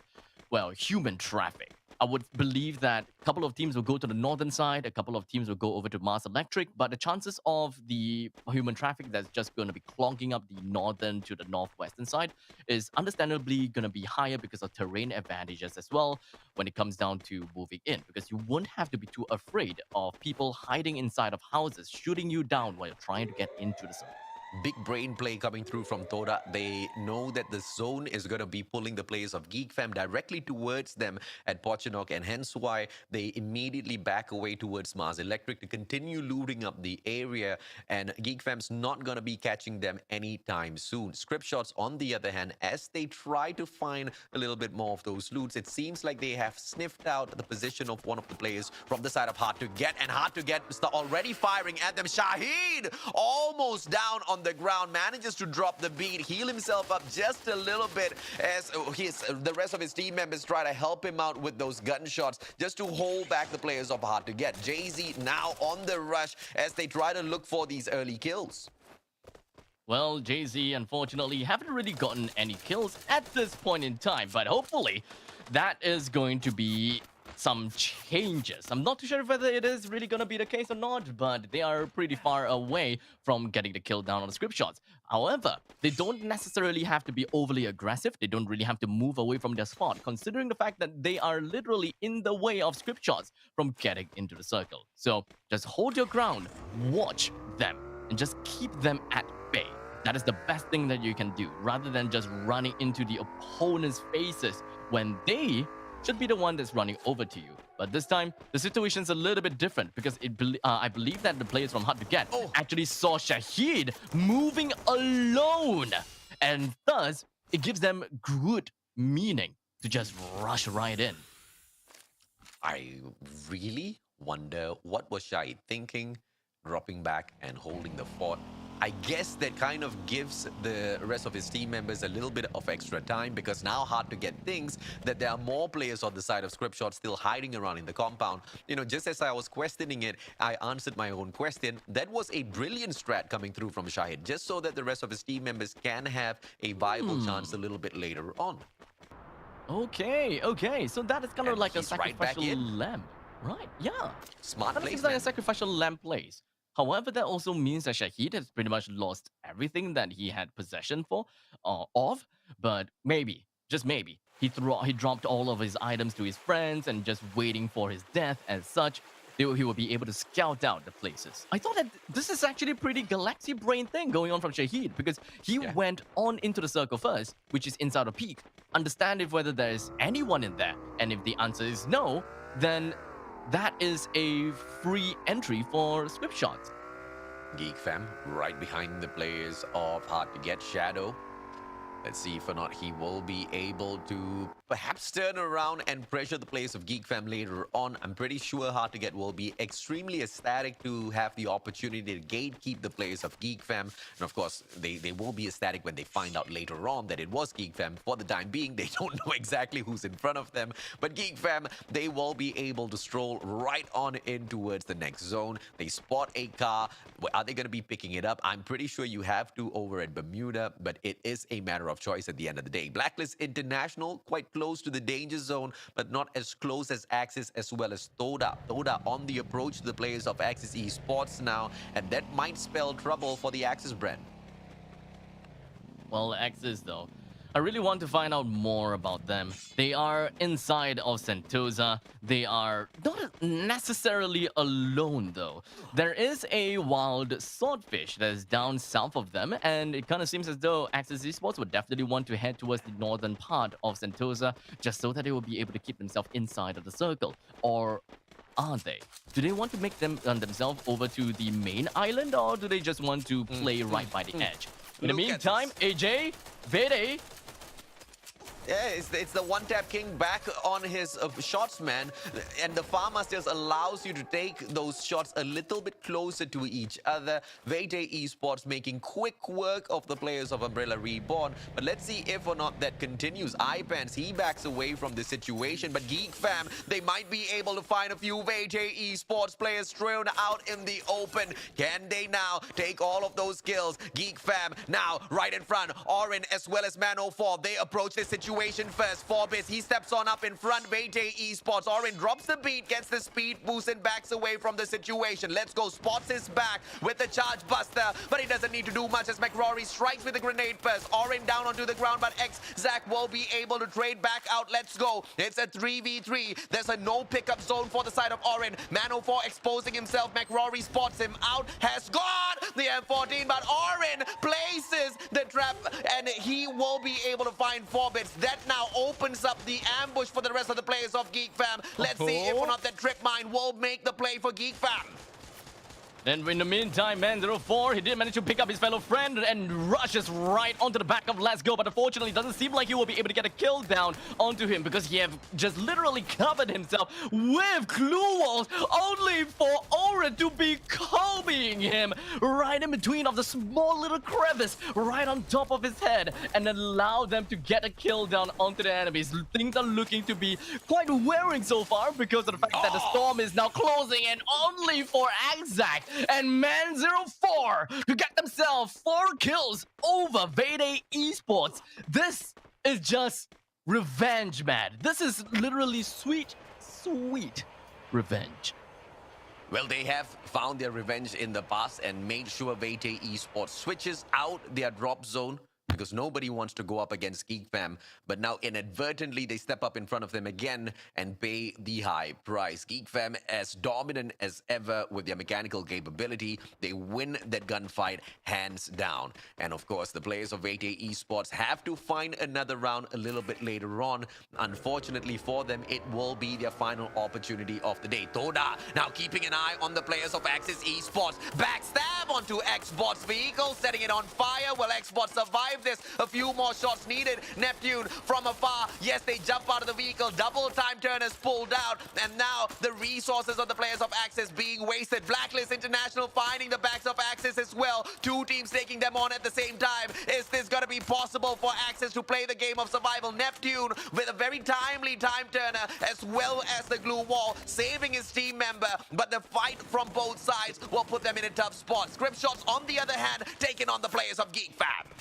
human traffic. I would believe that a couple of teams will go to the northern side, a couple of teams will go over to Mars Electric, but the chances of the human traffic that's just going to be clogging up the northern to the northwestern side is understandably going to be higher because of terrain advantages as well when it comes down to moving in, because you won't have to be too afraid of people hiding inside of houses, shooting you down while you're trying to get into the zone. Big brain play coming through from Toda. They know that the zone is going to be pulling the players of Geek Fam directly towards them at Pochinok, and hence why they immediately back away towards Mars Electric to continue looting up the area, and Geek Fam's not going to be catching them anytime soon. Script Shots, on the other hand, as they try to find a little bit more of those loots, it seems like they have sniffed out the position of one of the players from the side of Hard to Get, and Hard to Get is already firing at them. Shahid almost down on the ground, manages to drop the beat, heal himself up just a little bit as the rest of his team members try to help him out with those gunshots just to hold back the players of Hard to Get. Jay-Z now on the rush as they try to look for these early kills. Well, Jay-Z, unfortunately, haven't really gotten any kills at this point in time, but hopefully that is going to be some changes. I'm not too sure whether it is really going to be the case or not, but they are pretty far away from getting the kill down on the Script Shots. However, they don't necessarily have to be overly aggressive. They don't really have to move away from their spot, considering the fact that they are literally in the way of Script Shots from getting into the circle. So just hold your ground, watch them, and just keep them at bay. That is the best thing that you can do, rather than just running into the opponent's faces when they should be the one that's running over to you. But this time, the situation's a little bit different because I believe that the players from Hard to Get actually saw Shahid moving alone. And thus, it gives them good meaning to just rush right in. I really wonder what was Shahid thinking, dropping back and holding the fort. I guess that kind of gives the rest of his team members a little bit of extra time, because now Hard to Get thinks that there are more players on the side of Script Shot still hiding around in the compound. Just as I was questioning it, I answered my own question. That was a brilliant strat coming through from Shahid, just so that the rest of his team members can have a viable chance a little bit later on. Okay. So that is kind of like a sacrificial lamp. Right, yeah. Smart place. Seems like a sacrificial lamp place. However, that also means that Shahid has pretty much lost everything that he had possession of. But maybe, just maybe, he dropped all of his items to his friends and just waiting for his death as such. He will be able to scout out the places. I thought that this is actually a pretty galaxy brain thing going on from Shahid, because he went on into the circle first, which is inside a peak. Understand if whether there is anyone in there. And if the answer is no, then that is a free entry for Script Shots. Geek Fam right behind the players of Hard to Get. Shadow, let's see if or not he will be able to perhaps turn around and pressure the players of Geek Fam later on. I'm pretty sure Hard to Get will be extremely ecstatic to have the opportunity to gatekeep the players of Geek Fam. And of course, they will be ecstatic when they find out later on that it was Geek Fam. For the time being, they don't know exactly who's in front of them. But Geek Fam, they will be able to stroll right on in towards the next zone. They spot a car. Are they going to be picking it up? I'm pretty sure you have to over at Bermuda, but it is a matter of choice at the end of the day. Blacklist International, quite close to the danger zone, but not as close as Axis as well as Toda. Toda on the approach to the players of Axis Esports now, and that might spell trouble for the Axis brand. Well, Axis though, I really want to find out more about them. They are inside of Sentosa. They are not necessarily alone though. There is a wild swordfish that is down south of them, and it kind of seems as though Axis Esports would definitely want to head towards the northern part of Sentosa just so that they will be able to keep themselves inside of the circle. Or are they? Do they want to make themselves over to the main island, or do they just want to play right by the edge? In the meantime, AJ, Vede. Yeah, it's the one-tap king back on his shots, man. And the Farmasters allows you to take those shots a little bit closer to each other. Vete Esports making quick work of the players of Umbrella Reborn. But let's see if or not that continues. iPants, he backs away from the situation. But Geek Fam, they might be able to find a few Vete Esports players strewn out in the open. Can they now take all of those kills? Geek Fam now right in front. Orin as well as Man04, they approach this situation first. Forbis, he steps on up in front. Vete Esports. Orin drops the beat, gets the speed boost and backs away from the situation. Let's go. Spots his back with the charge buster, but he doesn't need to do much as McRory strikes with the grenade first. Orin down onto the ground, but Zach will be able to trade back out. Let's go. It's a 3v3. There's a no pickup zone for the side of Orin. Man04 exposing himself. McRory spots him out. Has got the M14, but Orin places the trap, and he will be able to find Forbits. That now opens up the ambush for the rest of the players of Geek Fam. Let's see if or not that trip mine will make the play for Geek Fam. Then in the meantime, Man04, he did manage to pick up his fellow friend and rushes right onto the back of Let's Go, but unfortunately it doesn't seem like he will be able to get a kill down onto him because he have just literally covered himself with clue walls, only for Orin to be combing him right in between of the small little crevice right on top of his head and allow them to get a kill down onto the enemies. Things are looking to be quite wearing so far because of the fact that the storm is now closing and only for Axac and Man04 to get themselves 4 kills over Vede Esports. This is just revenge, man. This is literally sweet, sweet revenge. Well, they have found their revenge in the past and made sure Vete Esports switches out their drop zone because nobody wants to go up against Geek Fam. But now inadvertently, they step up in front of them again and pay the high price. Geek Fam, as dominant as ever with their mechanical capability, they win that gunfight hands down. And of course, the players of Vete Esports have to find another round a little bit later on. Unfortunately for them, it will be their final opportunity of the day. Toda now keeping an eye on the players of Axis Esports. Backstab onto Xbot's vehicle, setting it on fire. Will Xbot survive this? A few more shots needed. Neptune from afar. Yes, they jump out of the vehicle. Double time turn is pulled out. And now the resources of the players of Axis being wasted. Blacklist International finding the backs of Axis as well. 2 teams taking them on at the same time. Is this going to be possible for Axis to play the game of survival? Neptune with a very timely time turner as well as the glue wall, saving his team member. But the fight from both sides will put them in a tough spot. Script shots, on the other hand, taking on the players of Geek Fam.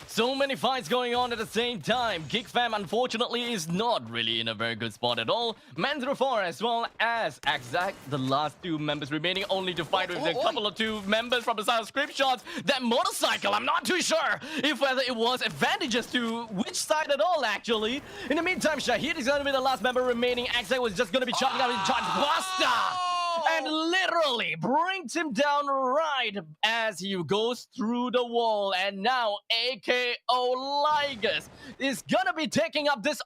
So many fights going on at the same time. Geek Fam, unfortunately, is not really in a very good spot at all. Man04 as well as Axac, the last 2 members remaining, only to fight with a couple of 2 members from the side of Script Shots. That motorcycle, I'm not too sure if whether it was advantageous to which side at all, actually. In the meantime, Shahid is going to be the last member remaining. Axac was just going to be charging out his charge buster and literally brings him down right as he goes through the wall. And now AKO Ligas is gonna be taking up this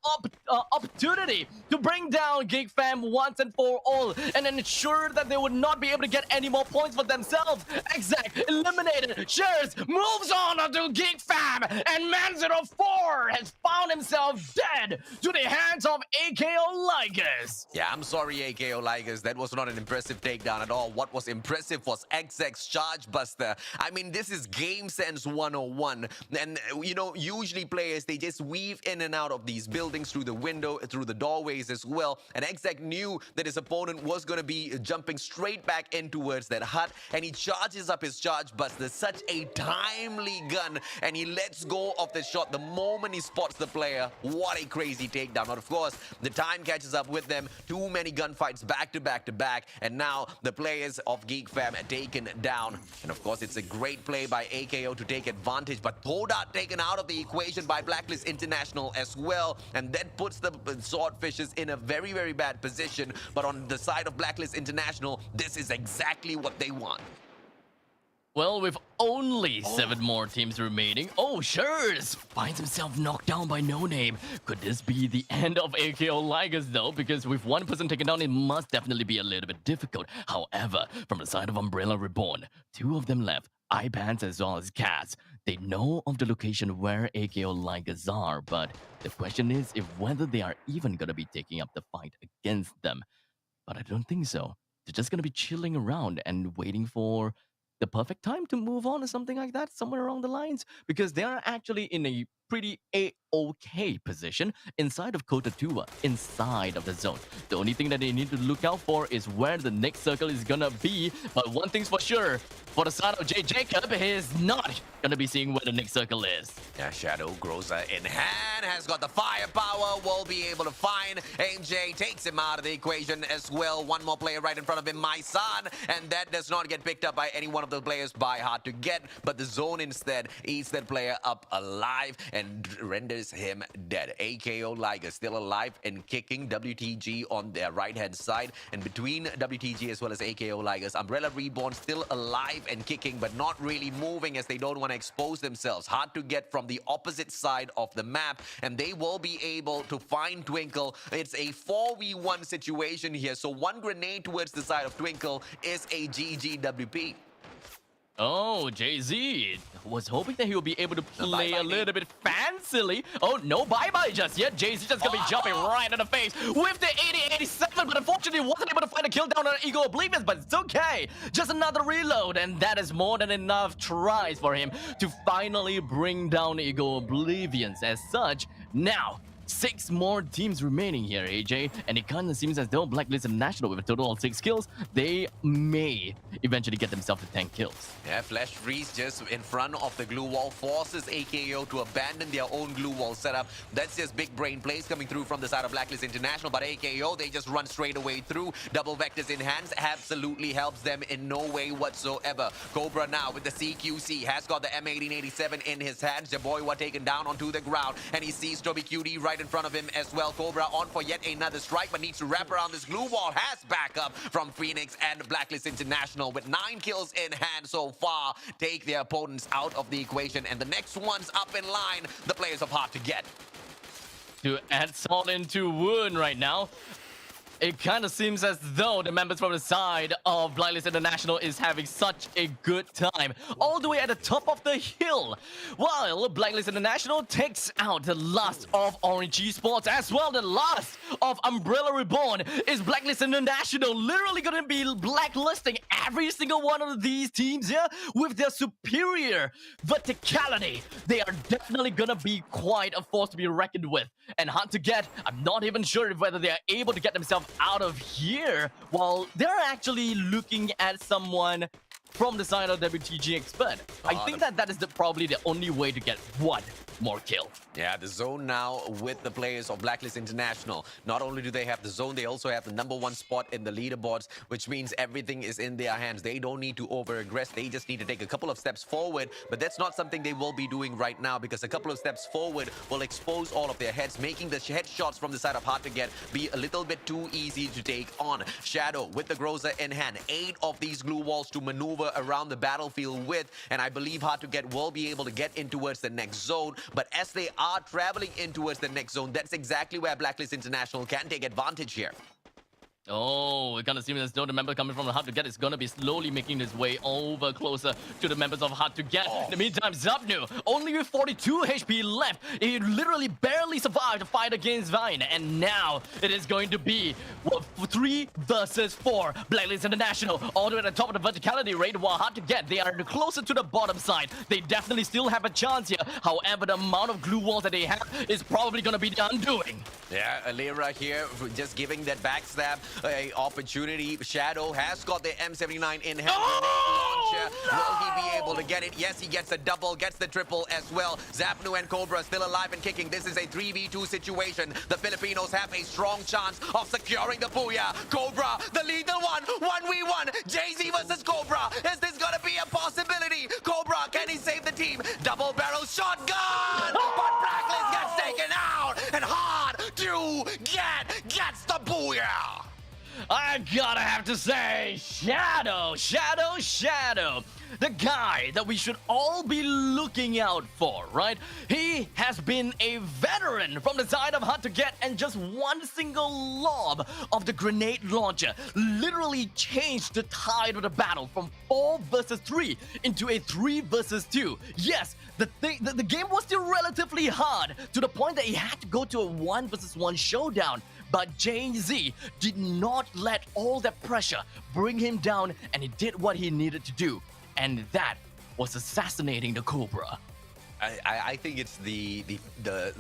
opportunity to bring down Geek Fam once and for all and ensure that they would not be able to get any more points for themselves. Exact eliminated. Shares moves on to Geek Fam, and Man04 has found himself dead to the hands of AKO Ligas. Yeah, I'm sorry, AKO Ligas. That was not an impressive impressive takedown at all. What was impressive was XX's Charge Buster. I mean, this is game sense 101. And, you know, usually players, they just weave in and out of these buildings through the window, through the doorways as well. And XX knew that his opponent was going to be jumping straight back in towards that hut. And he charges up his Charge Buster. Such a timely gun. And he lets go of the shot the moment he spots the player. What a crazy takedown. But of course, the time catches up with them. Too many gunfights back to back to back. And now the players of Geek Fam are taken down. And of course, it's a great play by AKO to take advantage. But Toda taken out of the equation by Blacklist International as well. And that puts the Swordfishes in a very, very bad position. But on the side of Blacklist International, this is exactly what they want. Well, with only 7 more teams remaining, Shurs finds himself knocked down by No Name. Could this be the end of AKO Ligers though? Because with one person taken down, it must definitely be a little bit difficult. However, from the side of Umbrella Reborn, 2 of them left, iPads as well as Cats. They know of the location where AKO Ligers are, but the question is if whether they are even going to be taking up the fight against them. But I don't think so. They're just going to be chilling around and waiting for the perfect time to move on or something like that, somewhere along the lines, because they are actually in a pretty A-OK position inside of Kota Tua, inside of the zone. The only thing that they need to look out for is where the next circle is gonna be, but one thing's for sure, for the side of Jay Jacob, he is not gonna be seeing where the next circle is. Yeah, Shadow Groza in hand, has got the firepower, will be able to find MJ, takes him out of the equation as well. One more player right in front of him, my son, and that does not get picked up by any one of the players by hard to get, but the zone instead eats that player up alive and renders him dead. AKO Liger still alive and kicking. WTG on their right-hand side, and between WTG as well as AKO Ligers, Umbrella Reborn still alive and kicking, but not really moving as they don't want to expose themselves. Hard to get from the opposite side of the map, and they will be able to find Twinkle. It's a 4v1 situation here, so one grenade towards the side of Twinkle is a GGWP. Jay-Z was hoping that he would be able to play a little bit fancily. No bye-bye just yet. Jay-Z just gonna be jumping right in the face with the 80-87, but unfortunately wasn't able to find a kill down on Ego Oblivious, but it's okay. Just another reload, and that is more than enough tries for him to finally bring down Ego Oblivions. As such, now 6 more teams remaining here, AJ, and it kind of seems as though Blacklist International, with a total of 6 kills, they may eventually get themselves to 10 kills. Yeah, Flash Freeze just in front of the glue wall forces AKO to abandon their own glue wall setup. That's just big brain plays coming through from the side of Blacklist International, but AKO, they just run straight away through. Double vectors in hands absolutely helps them in no way whatsoever. Cobra now with the CQC has got the M1887 in his hands. Jaboywa taken down onto the ground, and he sees Toby Cutie right in front of him as well. Cobra on for yet another strike, but needs to wrap around this glue wall. Has backup from Phoenix and Blacklist International with 9 kills in hand so far. Take their opponents out of the equation, and the next ones up in line, the players of Hard to Get. To add salt into wound right now, it kind of seems as though the members from the side of Blacklist International is having such a good time, all the way at the top of the hill, while Blacklist International takes out the last of Orange Esports, as well the last of Umbrella Reborn. Is Blacklist International literally going to be blacklisting every single one of these teams here with their superior verticality? They are definitely going to be quite a force to be reckoned with, and hard to get. I'm not even sure if whether they are able to get themselves out of here while they're actually looking at someone from the side of WTG Expert. I think that is probably the only way to get one more kill. Yeah, the zone now with the players of Blacklist International. Not only do they have the zone, they also have the #1 spot in the leaderboards, which means everything is in their hands. They don't need to over-aggress. They just need to take a couple of steps forward, but that's not something they will be doing right now, because a couple of steps forward will expose all of their heads, making the headshots from the side of Hard to Get be a little bit too easy to take on. Shadow with the Groza in hand. 8 of these glue walls to maneuver around the battlefield with, and I believe Hard to Get will be able to get in towards the next zone. But as they are traveling in towards the next zone, that's exactly where Blacklist International can take advantage here. Oh, it kind of seems as though the member coming from the Hard to Get is going to be slowly making his way over closer to the members of Hard to Get. In the meantime, Zapnu, only with 42 HP left. He literally barely survived the fight against Vine. And now it is going to be 3 versus 4. Blacklist International all the way at the top of the verticality rate, while Hard to Get, they are closer to the bottom side. They definitely still have a chance here. However, the amount of glue walls that they have is probably going to be the undoing. Yeah, Alira here just giving that backstab a opportunity. Shadow has got the M79 in hand. Launcher. Will he be able to get it? Yes, he gets a double, gets the triple as well. Zapnu and Cobra still alive and kicking. This is a 3v2 situation. The Filipinos have a strong chance of securing the booyah. Cobra, the lethal one, 1v1. Jay-Z versus Cobra. Is this gonna be a possibility? Cobra, can he save the team? Double barrel shotgun! But Blacklist gets taken out, and Hard to Get gets the booyah! I gotta have to say, Shadow. The guy that we should all be looking out for, right? He has been a veteran from the side of Hard to Get, and just one single lob of the grenade launcher literally changed the tide of the battle from 4 versus 3 into a 3 versus 2. Yes, the game was still relatively hard to the point that he had to go to a 1 versus 1 showdown. But Jay-Z did not let all that pressure bring him down, and he did what he needed to do. And that was assassinating the Cobra. I think it's the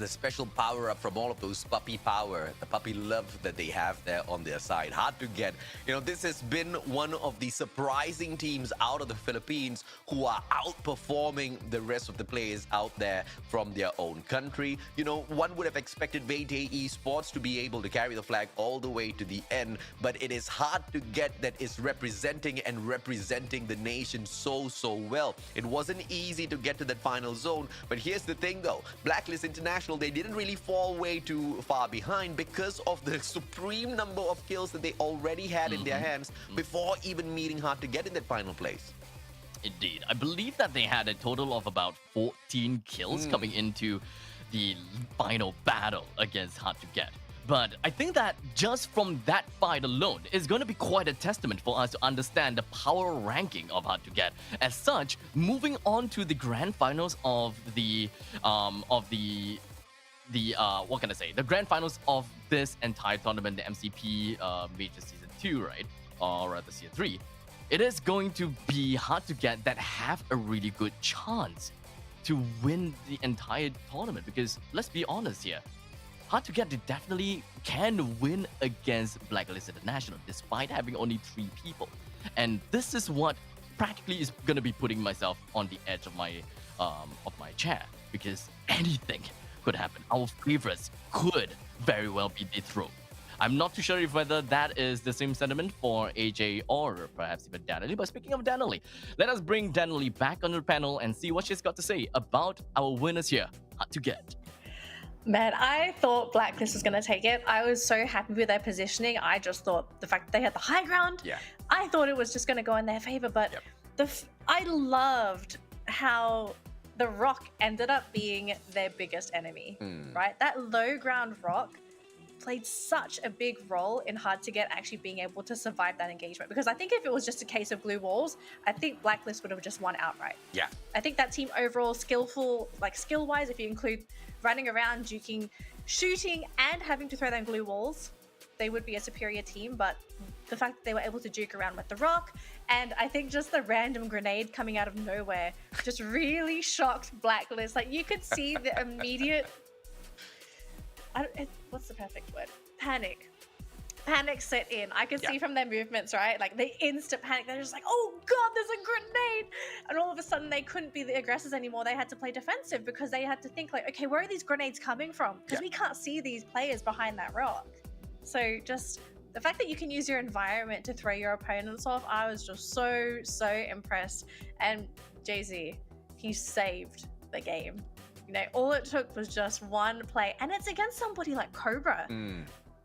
special power up from all of those puppy power, the puppy love that they have there on their side. Hard to Get. You know, this has been one of the surprising teams out of the Philippines who are outperforming the rest of the players out there from their own country. You know, one would have expected Vaytay Esports to be able to carry the flag all the way to the end, but it is Hard to Get that is representing the nation so well. It wasn't easy to get to that final zone. But here's the thing though, Blacklist International, they didn't really fall way too far behind because of the supreme number of kills that they already had in their hands before even meeting Hard to Get in that final place. Indeed. I believe that they had a total of about 14 kills coming into the final battle against Hard to Get. But I think that just from that fight alone is going to be quite a testament for us to understand the power ranking of Hard to Get. As such, moving on to the grand finals of the what can I say? The grand finals of this entire tournament, the MCP Major Season 2, right? Or rather Season 3. It is going to be Hard to Get that have a really good chance to win the entire tournament, because let's be honest here, Hard to Get, they definitely can win against Blacklist International despite having only 3 people. And this is what practically is going to be putting myself on the edge of my chair, because anything could happen. Our favorites could very well be dethroned. I'm not too sure if whether that is the same sentiment for AJ or perhaps even Danily. But speaking of Danily, let us bring Danily back on the panel and see what she's got to say about our winners here, Hard to Get. Man, I thought Blacklist was going to take it. I was so happy with their positioning. I just thought the fact that they had the high ground, I thought it was just going to go in their favor. But I loved how the rock ended up being their biggest enemy, right? That low ground rock played such a big role in Hard to Get actually being able to survive that engagement. Because I think if it was just a case of glue walls, I think Blacklist would have just won outright. Yeah. I think that team overall skill-wise, if you include running around, juking, shooting, and having to throw down glue walls, they would be a superior team. But the fact that they were able to juke around with the rock, and I think just the random grenade coming out of nowhere just really shocked Blacklist. Like, you could see the immediate... what's the perfect word? Panic set in. I could see from their movements, right? Like, the instant panic. They're just like, oh god, there's a grenade! And all of a sudden they couldn't be the aggressors anymore. They had to play defensive because they had to think like, okay, where are these grenades coming from? Because we can't see these players behind that rock. So just the fact that you can use your environment to throw your opponents off, I was just so impressed. And Jay-Z, he saved the game. You know, all it took was just one play, and it's against somebody like Cobra.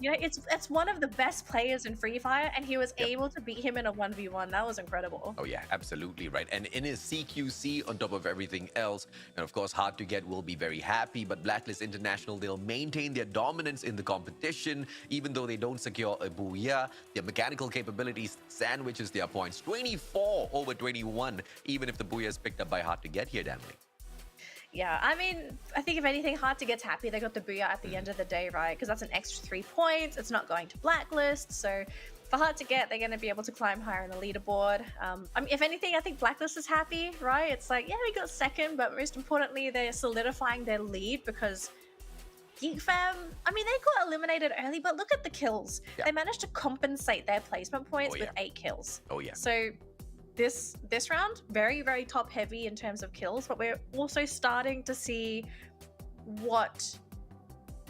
You know, it's one of the best players in Free Fire, and he was able to beat him in a 1v1. That was incredible. Oh yeah, absolutely right. And in his CQC on top of everything else, and of course Hard to Get will be very happy, but Blacklist International, they'll maintain their dominance in the competition, even though they don't secure a booyah. Their mechanical capabilities sandwiches their points 24 over 21, even if the booyah is picked up by Hard to Get here, Danley. Yeah, I mean, I think if anything, Hard to Get's happy they got the booyah at the end of the day, right? Because that's an extra 3 points. It's not going to Blacklist, so for Hard to Get, they're going to be able to climb higher in the leaderboard. I mean, if anything, I think Blacklist is happy, right? It's like, yeah, we got second, but most importantly, they're solidifying their lead because Geek Fam, I mean, they got eliminated early, but look at the kills. Yeah. They managed to compensate their placement points with 8 kills. Oh yeah. So this round, very, very top heavy in terms of kills, but we're also starting to see what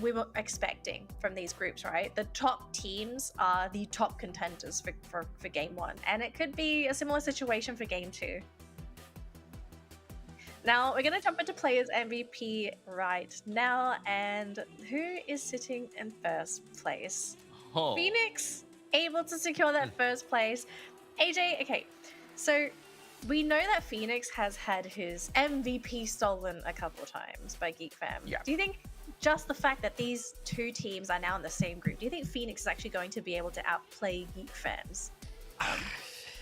we were expecting from these groups, right? The top teams are the top contenders for game 1, and it could be a similar situation for game 2. Now we're gonna jump into players MVP right now, and who is sitting in first place? Oh. Phoenix able to secure that first place. AJ, okay, so we know that Phoenix has had his MVP stolen a couple times by Geek Fam. Yeah. Do you think just the fact that these two teams are now in the same group, do you think Phoenix is actually going to be able to outplay Geek Fam's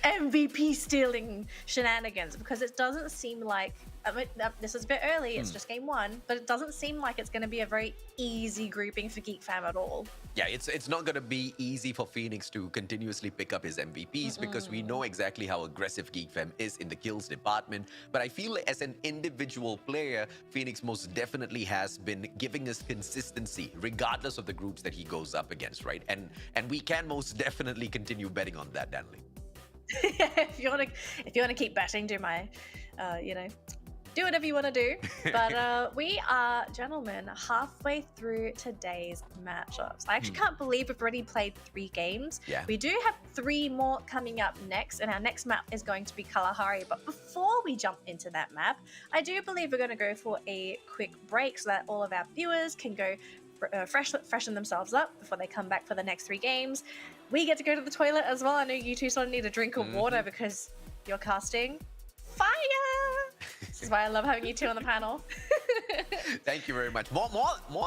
MVP stealing shenanigans? Because it doesn't seem like, I mean, this is a bit early, it's just game 1, but it doesn't seem like it's going to be a very easy grouping for Geek Fam at all. Yeah, it's not going to be easy for Phoenix to continuously pick up his MVPs because we know exactly how aggressive Geek Fam is in the kills department. But I feel like as an individual player, Phoenix most definitely has been giving us consistency regardless of the groups that he goes up against, right? And we can most definitely continue betting on that, Danley. if you want to keep betting, do my, do whatever you want to do. But we are, gentlemen, halfway through today's matchups. I actually can't believe we've already played 3 games. Yeah. We do have 3 more coming up next, and our next map is going to be Kalahari. But before we jump into that map, I do believe we're going to go for a quick break so that all of our viewers can go freshen themselves up before they come back for the next 3 games. We get to go to the toilet as well. I know you two sort of need a drink of water because you're casting fire. This is why I love having you two on the panel. Thank you very much. More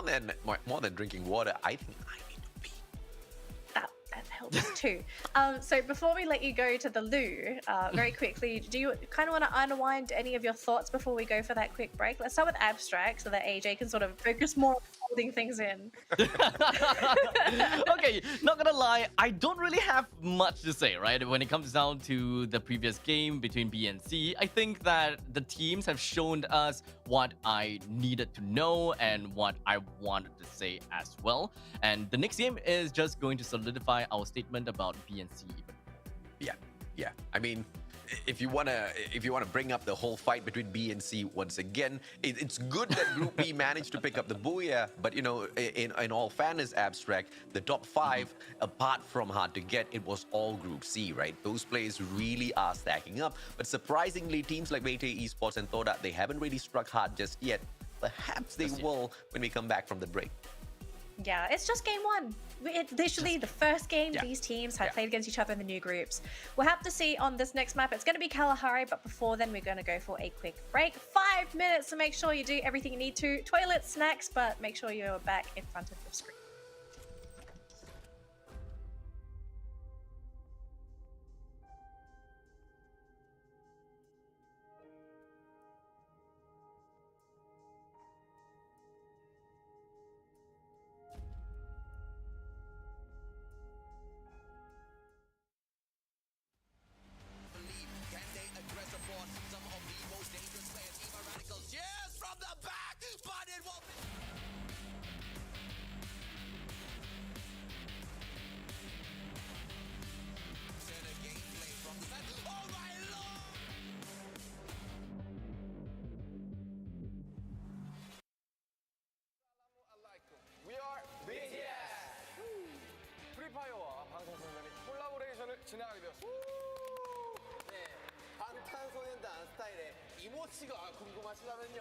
than drinking water, I think I need to pee. That helps too. So before we let you go to the loo, very quickly, do you kind of want to unwind any of your thoughts before we go for that quick break? Let's start with Abstract so that AJ can sort of focus more on holding things in. Okay, not gonna lie, I don't really have much to say, right? When it comes down to the previous game between B and C, I think that the teams have shown us what I needed to know and what I wanted to say as well. And the next game is just going to solidify our statement about B and C even more. Yeah. I mean, if you wanna bring up the whole fight between B and C once again, it's good that Group B managed to pick up the booyah, but you know, in all fairness, Abstract, the top 5, apart from Hard to Get, it was all Group C, right? Those players really are stacking up, but surprisingly, teams like Maytay Esports and Thoda, they haven't really struck hard just yet. Perhaps they will when we come back from the break. Yeah, it's just game 1. It's literally the first game Yeah. these teams had played against each other in the new groups. We'll have to see on this next map. It's going to be Kalahari, but before then, we're going to go for a quick break. 5 minutes to make sure you do everything you need to. Toilet, snacks, but make sure you're back in front of the screen. Can they address upon some of the most dangerous players? Eva Radicals, yes, from the back, but it will be... Center gameplay from the side. Oh my lord! We are BTS! 프리파이어와 방탄소년단이 콜라보레이션을 진행하게 되었습니다. 네, 방탄소년단 스타일의 이모치가 궁금하시다면요.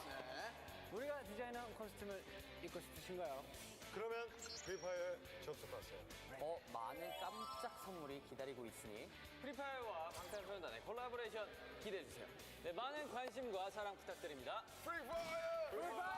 네. 우리가 디자인한 코스튬을 입고 싶으신가요? 그러면 프리파이어에 접속하세요. 많은 깜짝 선물이 기다리고 있으니 프리파이어와 방탄소년단의 콜라보레이션 기대해주세요. 네, 많은 관심과 사랑 부탁드립니다. 프리파이어! 프리파이어!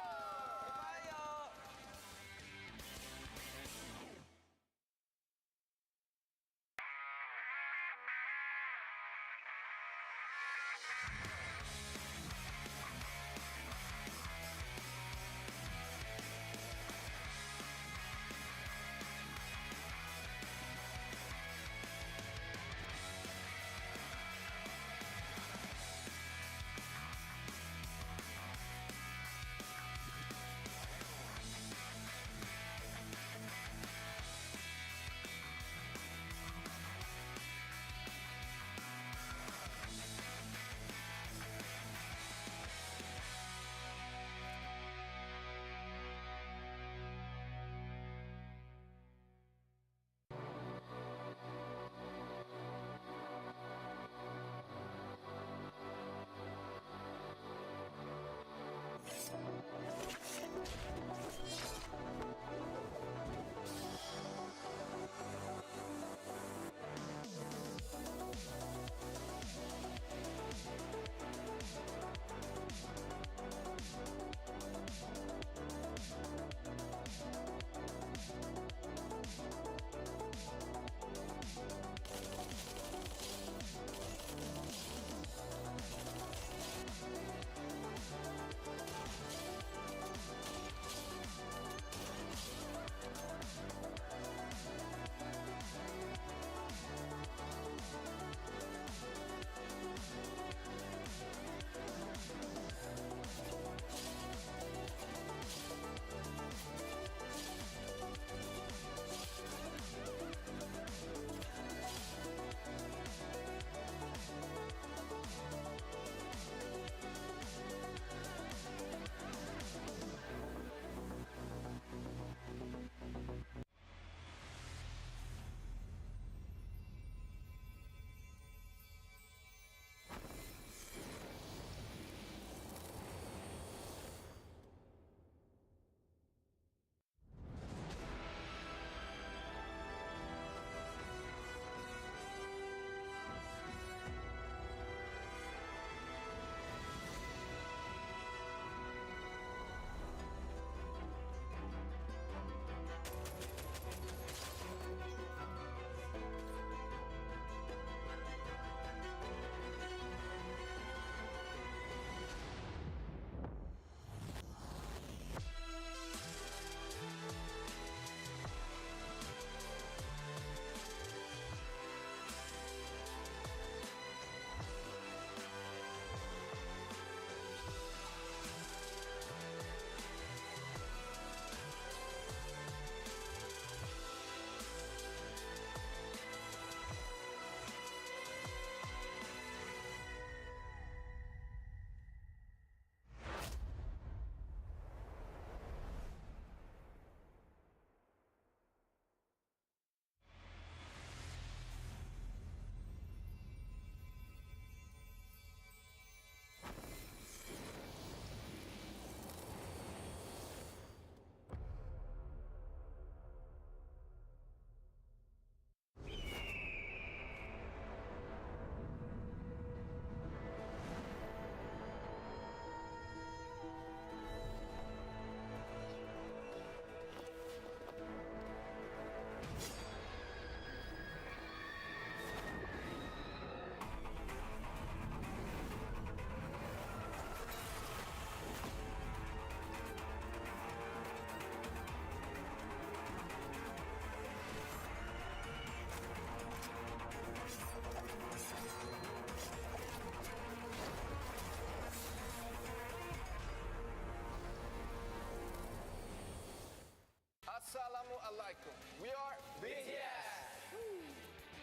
아살라무 알라이쿰. We are BTS.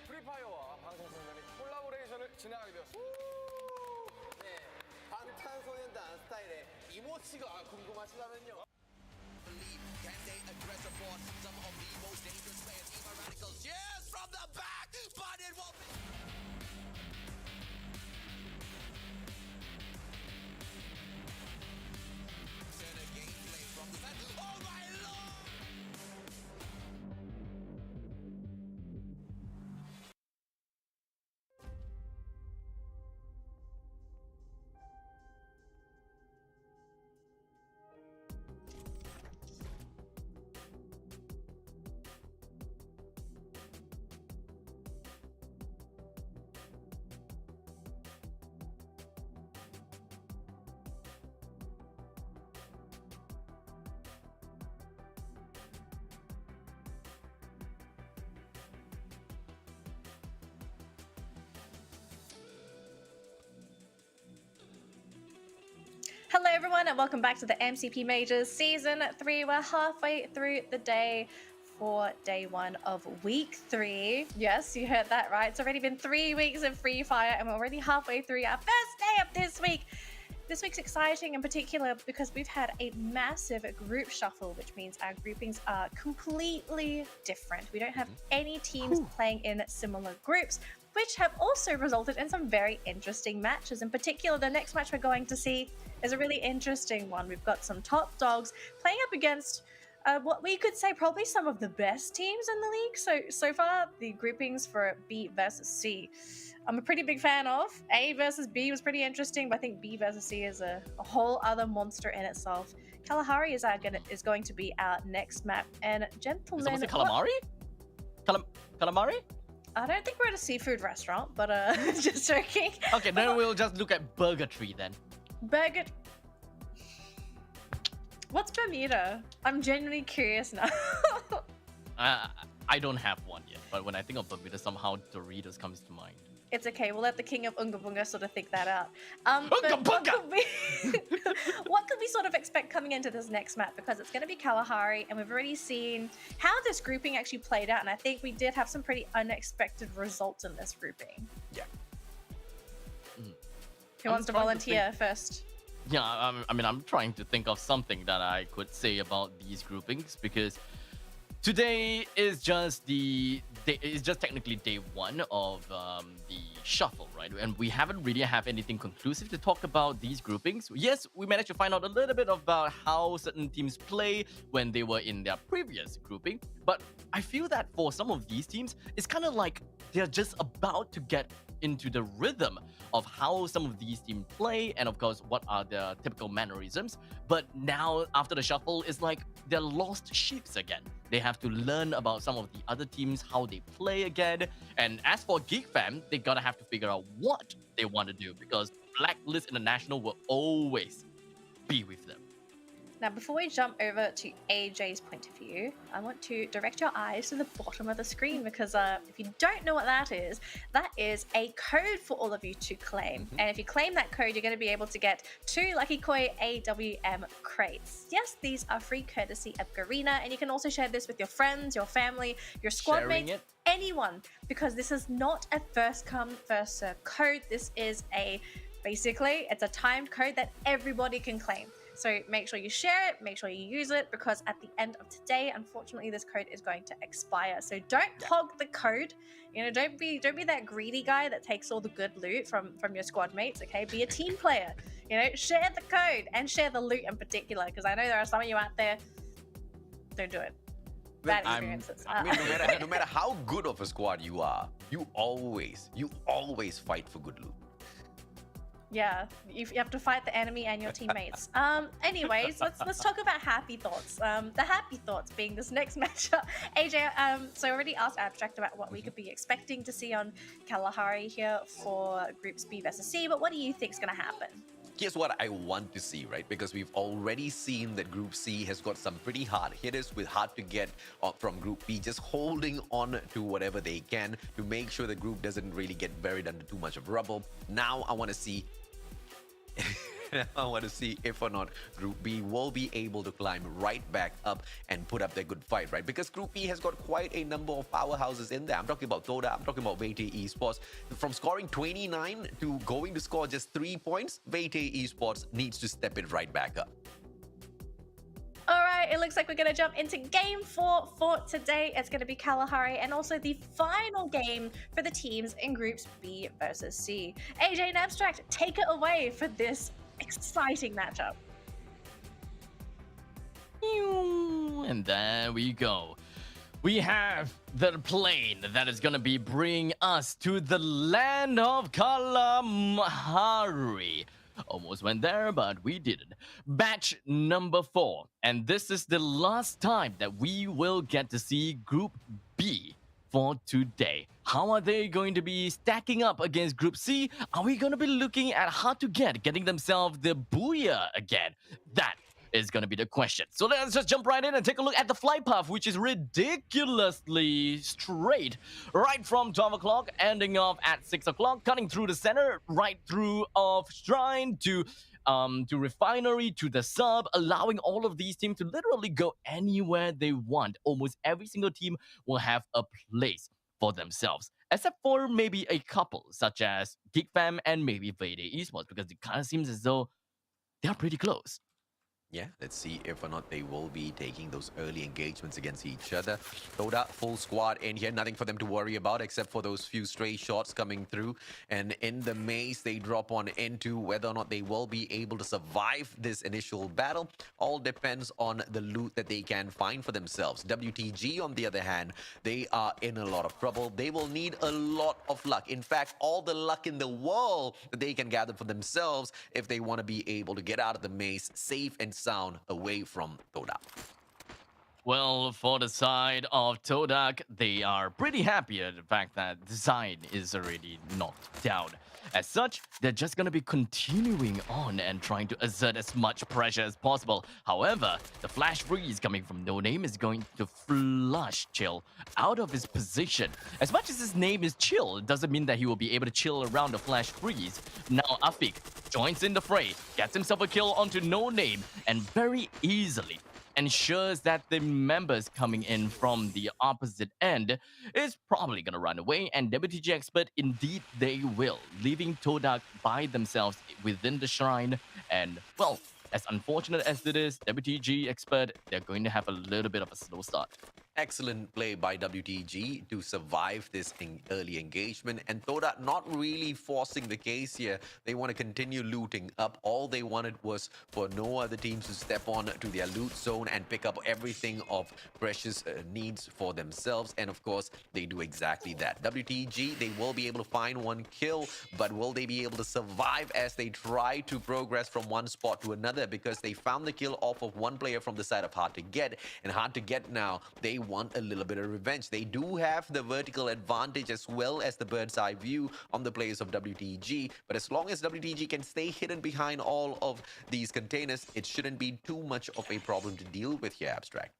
프리파이어와 방탄소년단이 콜라보레이션을 진행하게 되었습니다. 네, 방탄소년단 스타일의 이모치가 궁금하시다면요. Can they address or force some of the most dangerous players, even radicals? Yes, from the back, but it won't be. And a gameplay from the back. Oh my lord! Hello, everyone, and welcome back to the MCP Majors Season 3. We're halfway through the day for day 1 of week 3. Yes, you heard that right. It's already been 3 weeks of Free Fire, and we're already halfway through our first day of this week. This week's exciting in particular because we've had a massive group shuffle, which means our groupings are completely different. We don't have any teams playing in similar groups, which have also resulted in some very interesting matches. In particular, the next match we're going to see is a really interesting one. We've got some top dogs playing up against what we could say probably some of the best teams in the league. So far, the groupings for B versus C, I'm a pretty big fan of. A versus B was pretty interesting, but I think B versus C is a whole other monster in itself. Kalahari is going to be our next map. And gentlemen, Someone say calamari? Calamari? I don't think we're at a seafood restaurant, but just joking. Okay, then we'll just look at Burger Tree then. Burger. What's Bermuda? I'm genuinely curious now. I don't have one yet, but when I think of Bermuda, somehow Doritos comes to mind. It's okay. We'll let the king of Unga Bunga sort of think that out. Unga But Bunga! what could we sort of expect coming into this next map? Because it's going to be Kalahari, and we've already seen how this grouping actually played out, and I think we did have some pretty unexpected results in this grouping. Yeah. Who wants to volunteer first? Yeah, I mean, I'm trying to think of something that I could say about these groupings because today is just technically day 1 of the shuffle, right? And we haven't really have anything conclusive to talk about these groupings. Yes, we managed to find out a little bit about how certain teams play when they were in their previous grouping, but I feel that for some of these teams, it's kind of like they're just about to get into the rhythm of how some of these teams play and of course what are the typical mannerisms. But now after the shuffle, it's like they're lost sheep again. They have to learn about some of the other teams, how they play again. And as for Geek Fam, they gotta have to figure out what they want to do because Blacklist International will always be with them. Now, before we jump over to AJ's point of view, I want to direct your eyes to the bottom of the screen because if you don't know what that is a code for all of you to claim. And if you claim that code, you're going to be able to get 2 Lucky Koi AWM crates. Yes, these are free courtesy of Garena, and you can also share this with your friends, your family, your squad mates, anyone, because this is not a first come, first serve code. This is basically, it's a timed code that everybody can claim. So make sure you share it, make sure you use it, because at the end of today, unfortunately, this code is going to expire. So don't hog the code. You know, don't be that greedy guy that takes all the good loot from your squad mates. Okay, be a team player. You know, share the code and share the loot in particular, because I know there are some of you out there. Don't do it. Bad experiences. I mean, no matter how good of a squad you are, you always fight for good loot. Yeah, you have to fight the enemy and your teammates. Anyways, let's talk about happy thoughts. The happy thoughts being this next matchup. AJ, so I already asked Abstract about what we could be expecting to see on Kalahari here for groups B versus C, but what do you think is going to happen? Here's what I want to see, right? Because we've already seen that Group C has got some pretty hard hitters with hard to get from Group B, just holding on to whatever they can to make sure the group doesn't really get buried under too much of rubble. Now I want to see if or not Group B will be able to climb right back up and put up their good fight, right? Because Group B has got quite a number of powerhouses in there. I'm talking about Toda, I'm talking about Vete Esports. From scoring 29 to going to score just 3 points, Vete Esports needs to step it right back up. All right, it looks like we're going to jump into game 4 for today. It's going to be Kalahari and also the final game for the teams in groups B versus C. AJ and Abstract, take it away for this exciting matchup. And there we go. We have the plane that is going to be bringing us to the land of Kalahari. Almost went there, but we didn't. Batch number 4. And this is the last time that we will get to see Group B for today. How are they going to be stacking up against Group C? Are we going to be looking at how to getting themselves the Booyah again? That is going to be the question. So let's just jump right in and take a look at the flight path, which is ridiculously straight, right from 12 o'clock, ending off at 6 o'clock, cutting through the center, right through of Shrine to Refinery, to the sub, allowing all of these teams to literally go anywhere they want. Almost every single team will have a place for themselves, except for maybe a couple, such as GeekFam and maybe Vayday Esports, because it kind of seems as though they are pretty close. Yeah, let's see if or not they will be taking those early engagements against each other. Toda, full squad in here, nothing for them to worry about except for those few stray shots coming through. And in the maze, they drop on into whether or not they will be able to survive this initial battle. All depends on the loot that they can find for themselves. WTG, on the other hand, they are in a lot of trouble. They will need a lot of luck. In fact, all the luck in the world that they can gather for themselves if they want to be able to get out of the maze safe and sound away from Toda. Well, for the side of Todak, they are pretty happy at the fact that Design is already knocked down. As such, they're just going to be continuing on and trying to exert as much pressure as possible. However, the flash freeze coming from No Name is going to flush Chill out of his position. As much as his name is Chill, it doesn't mean that he will be able to chill around the flash freeze. Now Afik joins in the fray, gets himself a kill onto No Name, and very easily ensures that the members coming in from the opposite end is probably going to run away, and WTG Expert, indeed they will, leaving Todak by themselves within the shrine. And, well, as unfortunate as it is, WTG Expert, they're going to have a little bit of a slow start. Excellent play by WTG to survive this early engagement, and Toda not really forcing the case here. They want to continue looting up. All they wanted was for no other teams to step on to their loot zone and pick up everything of precious needs for themselves, and of course they do exactly that. WTG, they will be able to find one kill, but will they be able to survive as they try to progress from one spot to another, because they found the kill off of one player from the side of Hard to Get, and Hard to Get now, they want a little bit of revenge. They do have the vertical advantage as well as the bird's eye view on the players of WTG, but as long as WTG can stay hidden behind all of these containers, it shouldn't be too much of a problem to deal with here, Abstract.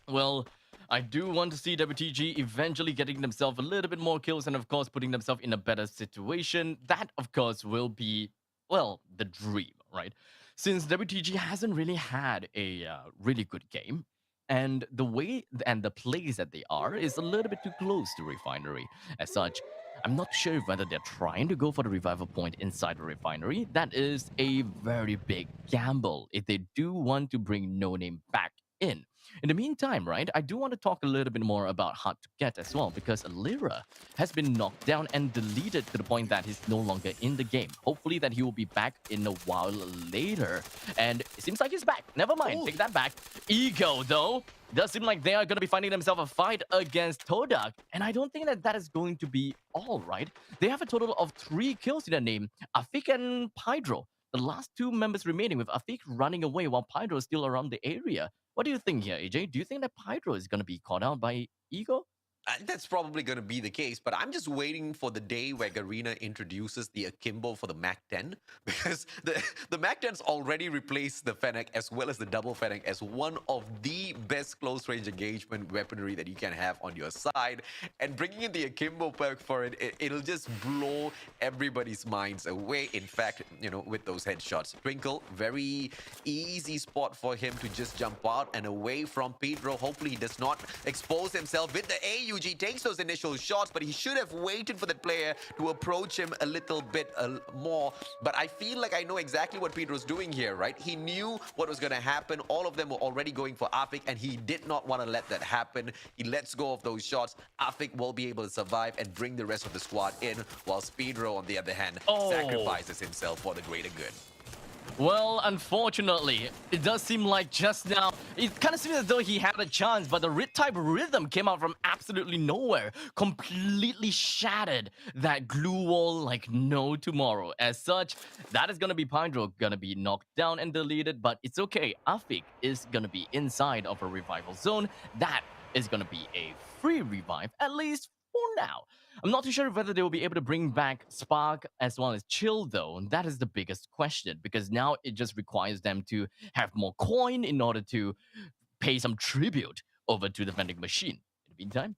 Well, I do want to see WTG eventually getting themselves a little bit more kills and, of course, putting themselves in a better situation. That, of course, will be, well, the dream, right? Since WTG hasn't really had a really good game, and the way and the place that they are is a little bit too close to Refinery. As such, I'm not sure whether they're trying to go for the revival point inside the Refinery. That is a very big gamble if they do want to bring No Name back in. In the meantime, right, I do want to talk a little bit more about Hard to Get as well, because Alira has been knocked down and deleted to the point that he's no longer in the game. Hopefully that he will be back in a while later. And it seems like he's back. Never mind, take that back. Ego, though, does seem like they are going to be finding themselves a fight against Todak. And I don't think that that is going to be all, right? They have a total of 3 kills in their name, Afik and Pydro. The last 2 members remaining, with Afik running away while Pydro is still around the area. What do you think here, AJ? Do you think that Pydro is going to be caught out by Ego? That's probably going to be the case, but I'm just waiting for the day where Garena introduces the Akimbo for the Mac 10, because the Mac 10's already replaced the Fennec as well as the double Fennec as one of the best close-range engagement weaponry that you can have on your side, and bringing in the Akimbo perk for it'll just blow everybody's minds away. In fact, you know, with those headshots, Twinkle, very easy spot for him to just jump out and away from Pedro. Hopefully he does not expose himself with the AUG, takes those initial shots, but he should have waited for the player to approach him a little bit more. But I feel like I know exactly what Pedro's doing here, right? He knew what was going to happen. All of them were already going for Afik, and he did not want to let that happen. He lets go of those shots. Afik will be able to survive and bring the rest of the squad in, while Pedro, on the other hand, sacrifices himself for the greater good. Well, unfortunately, it does seem like just now, it kind of seems as though he had a chance, but the type rhythm came out from absolutely nowhere, completely shattered that glue wall like no tomorrow. As such, that is going to be Pydro, going to be knocked down and deleted, but it's okay. Afik is going to be inside of a revival zone. That is going to be a free revive, at least for now. I'm not too sure whether they will be able to bring back Spark as well as Chill, though. And that is the biggest question, because now it just requires them to have more coin in order to pay some tribute over to the vending machine. In the meantime,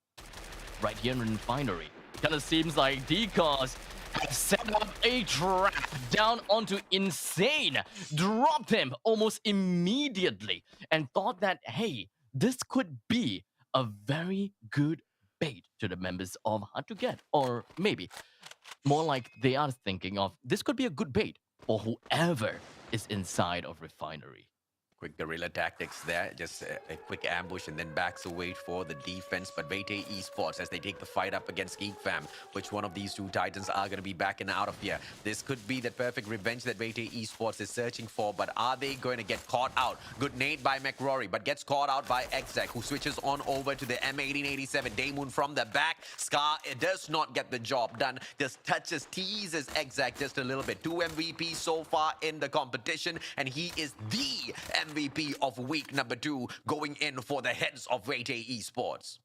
right here in Refinery, it kind of seems like Decos have set up a trap down onto Insane, dropped him almost immediately, and thought that, hey, this could be a very good bait to the members of Hard to Get. Or maybe more like they are thinking of this could be a good bait for whoever is inside of Refinery. Quick guerrilla tactics there, just a quick ambush and then backs away for the defense. But Vete Esports, as they take the fight up against Geek Fam, which one of these two titans are going to be backing out of here? This could be the perfect revenge that Vete Esports is searching for, but are they going to get caught out? Good nade by McRory, but gets caught out by Exec, who switches on over to the M1887. Daymoon from the back. Scar, it does not get the job done. Just touches, teases Exec just a little bit. 2 MVPs so far in the competition, and he is the MVP of week number 2, going in for the heads of Vete Esports.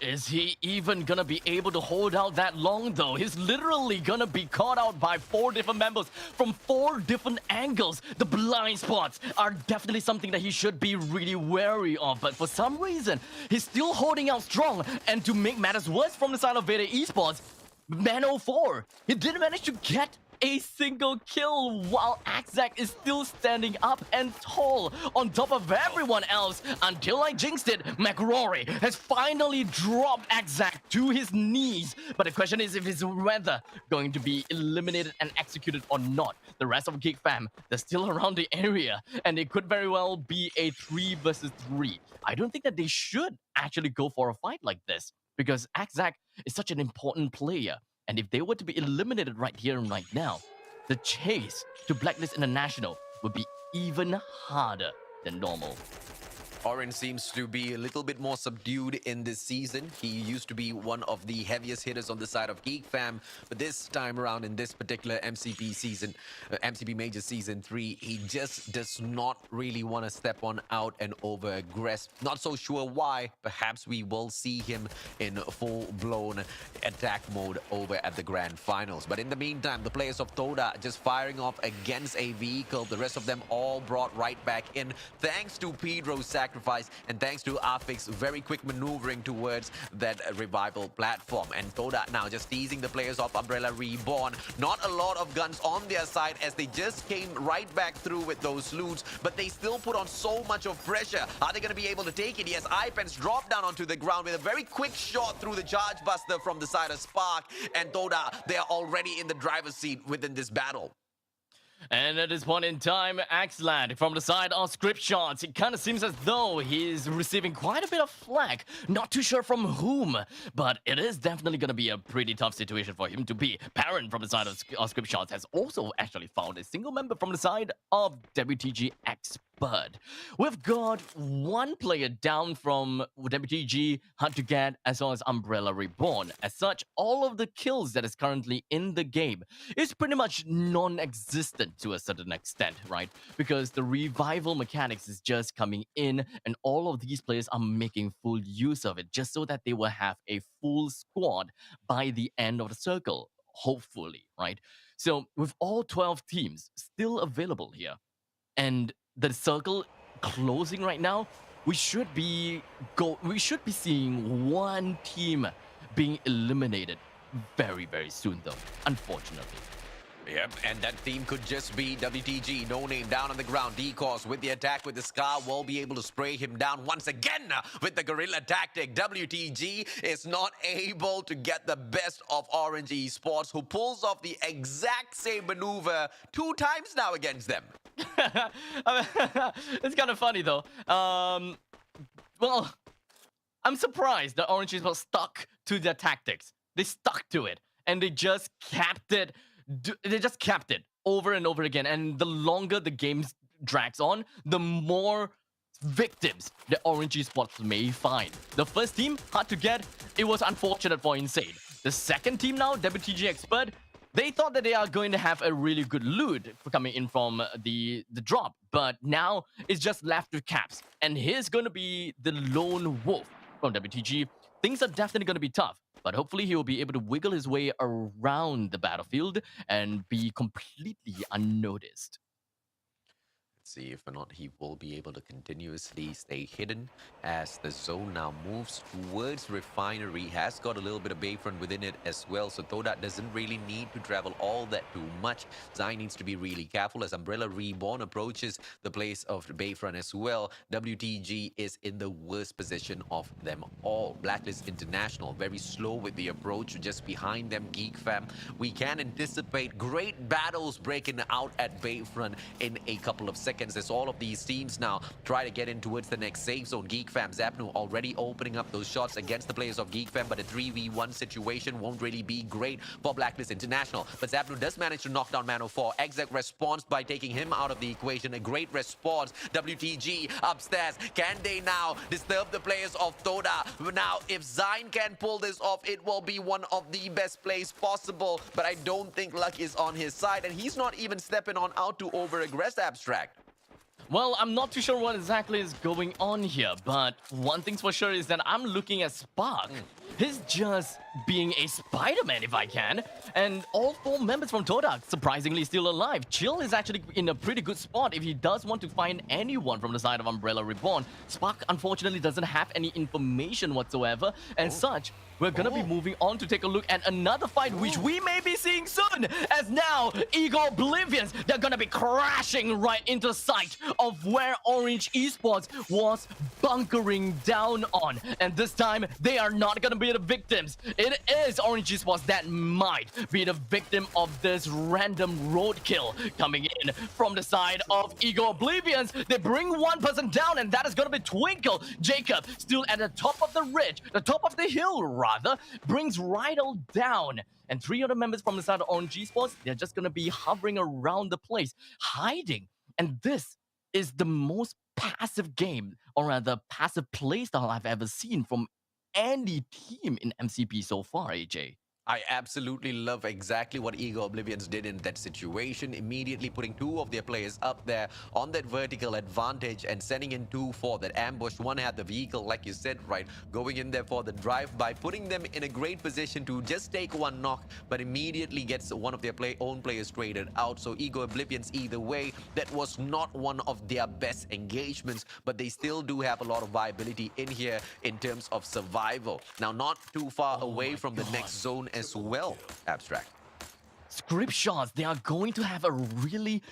Is he even gonna be able to hold out that long, though? He's literally gonna be caught out by 4 different members from 4 different angles. The blind spots are definitely something that he should be really wary of, but for some reason, he's still holding out strong. And to make matters worse from the side of Vete Esports, Man04, he didn't manage to get a single kill while Axac is still standing up and tall on top of everyone else. Until I jinxed it, McRory has finally dropped Axac to his knees. But the question is if his weather going to be eliminated and executed or not. The rest of Geek Fam, they're still around the area, and it could very well be a 3 versus 3. I don't think that they should actually go for a fight like this, because Axac is such an important player. And if they were to be eliminated right here and right now, the chase to Blacklist International would be even harder than normal. Orange seems to be a little bit more subdued in this season. He used to be one of the heaviest hitters on the side of Geek Fam, but this time around in this particular MCP season, MCP Major Season 3, he just does not really want to step on out and over-aggress. Not so sure why. Perhaps we will see him in full-blown attack mode over at the Grand Finals. But in the meantime, the players of Toda just firing off against a vehicle. The rest of them all brought right back in, thanks to Pedro's sacrifice and thanks to Afik's very quick maneuvering towards that revival platform. And Toda now just teasing the players of Umbrella Reborn. Not a lot of guns on their side as they just came right back through with those loots, but they still put on so much of pressure. Are they going to be able to take it? Yes, iPens drop down onto the ground with a very quick shot through the Charge Buster from the side of Spark, and Toda, they are already in the driver's seat within this battle. And at this point in time, Axland from the side of Script Shots, it kind of seems as though he's receiving quite a bit of flack. Not too sure from whom, but it is definitely going to be a pretty tough situation for him to be. Parent from the side of Script Shots has also actually found a single member from the side of WTG Expert. We've got 1 player down from WTG, Hard to Get, as well as Umbrella Reborn. As such, all of the kills that is currently in the game is pretty much non-existent to a certain extent, right? Because the revival mechanics is just coming in, and all of these players are making full use of it, just so that they will have a full squad by the end of the circle, hopefully, right? So with all 12 teams still available here, and the circle closing right now, we should be seeing 1 team being eliminated very, very soon, though, unfortunately. Yep, and that team could just be WTG. No name down on the ground. Decos with the attack with the Scar will be able to spray him down once again with the guerrilla tactic. WTG is not able to get the best of Orange Esports, who pulls off the exact same maneuver 2 times now against them. It's kind of funny, though. Well, I'm surprised that Orange Esports stuck to their tactics. They stuck to it, and they just kept it. They just kept it over and over again. And the longer the game drags on, the more victims the Orange Esports may find. The first team, Hard to Get, it was unfortunate for Insane. The second team now, WTG Expert, they thought that they are going to have a really good loot coming in from the drop. But now it's just left with Caps. And here's going to be the lone wolf from WTG. Things are definitely going to be tough. but hopefully he will be able to wiggle his way around the battlefield and be completely unnoticed. Let's see if or not he will be able to continuously stay hidden as the zone now moves towards Refinery. Has got a little bit of Bayfront within it as well, so Toda doesn't really need to travel all that too much. Zai needs to be really careful as Umbrella Reborn approaches the place of Bayfront as well. WTG is in the worst position of them all. Blacklist International very slow with the approach. Just behind them, Geek Fam. We can anticipate great battles breaking out at Bayfront in a couple of seconds as all of these teams now try to get in towards the next safe zone. Geek Fam, Zapnu already opening up those shots against the players of Geek Fam, but a 3v1 situation won't really be great for Blacklist International. But Zapnu does manage to knock down Mano 4. Exec responds by taking him out of the equation. A great response. WTG upstairs. Can they now disturb the players of Toda? Now, if Zain can pull this off, it will be one of the best plays possible. But I don't think luck is on his side, and he's not even stepping on out to over-aggress Abstract. Well, I'm not too sure what exactly is going on here, but one thing's for sure is that I'm looking at Spark. He's just being a Spider-Man if I can, and all 4 members from Todak surprisingly still alive. Chill is actually in a pretty good spot if he does want to find anyone from the side of Umbrella Reborn. Spark unfortunately doesn't have any information whatsoever, and such. We're gonna be moving on to take a look at another fight, which we may be seeing soon, as now Ego Oblivions, they're gonna be crashing right into sight of where Orange Esports was bunkering down on. And this time, they are not gonna be the victims. It is Orange Esports that might be the victim of this random roadkill coming in from the side of Ego Oblivions. They bring one person down, and that is gonna be Twinkle. Jacob, still at the top of the ridge, the top of the hill, rather, brings Rydell down. And 3 other members from the side of Orange Esports, they're just gonna be hovering around the place, hiding. And this is the most passive game, or rather passive playstyle I've ever seen from any team in MCP so far, AJ. I absolutely love exactly what Ego Oblivions did in that situation, immediately putting 2 of their players up there on that vertical advantage and sending in 2 for that ambush. One had the vehicle, like you said, right, going in there for the drive-by, putting them in a great position to just take 1 knock, but immediately gets one of their own players traded out. So Ego Oblivions, either way, that was not one of their best engagements, but they still do have a lot of viability in here in terms of survival. Now, not too far away from the next zone as well, Abstract. Script shots, they are going to have a really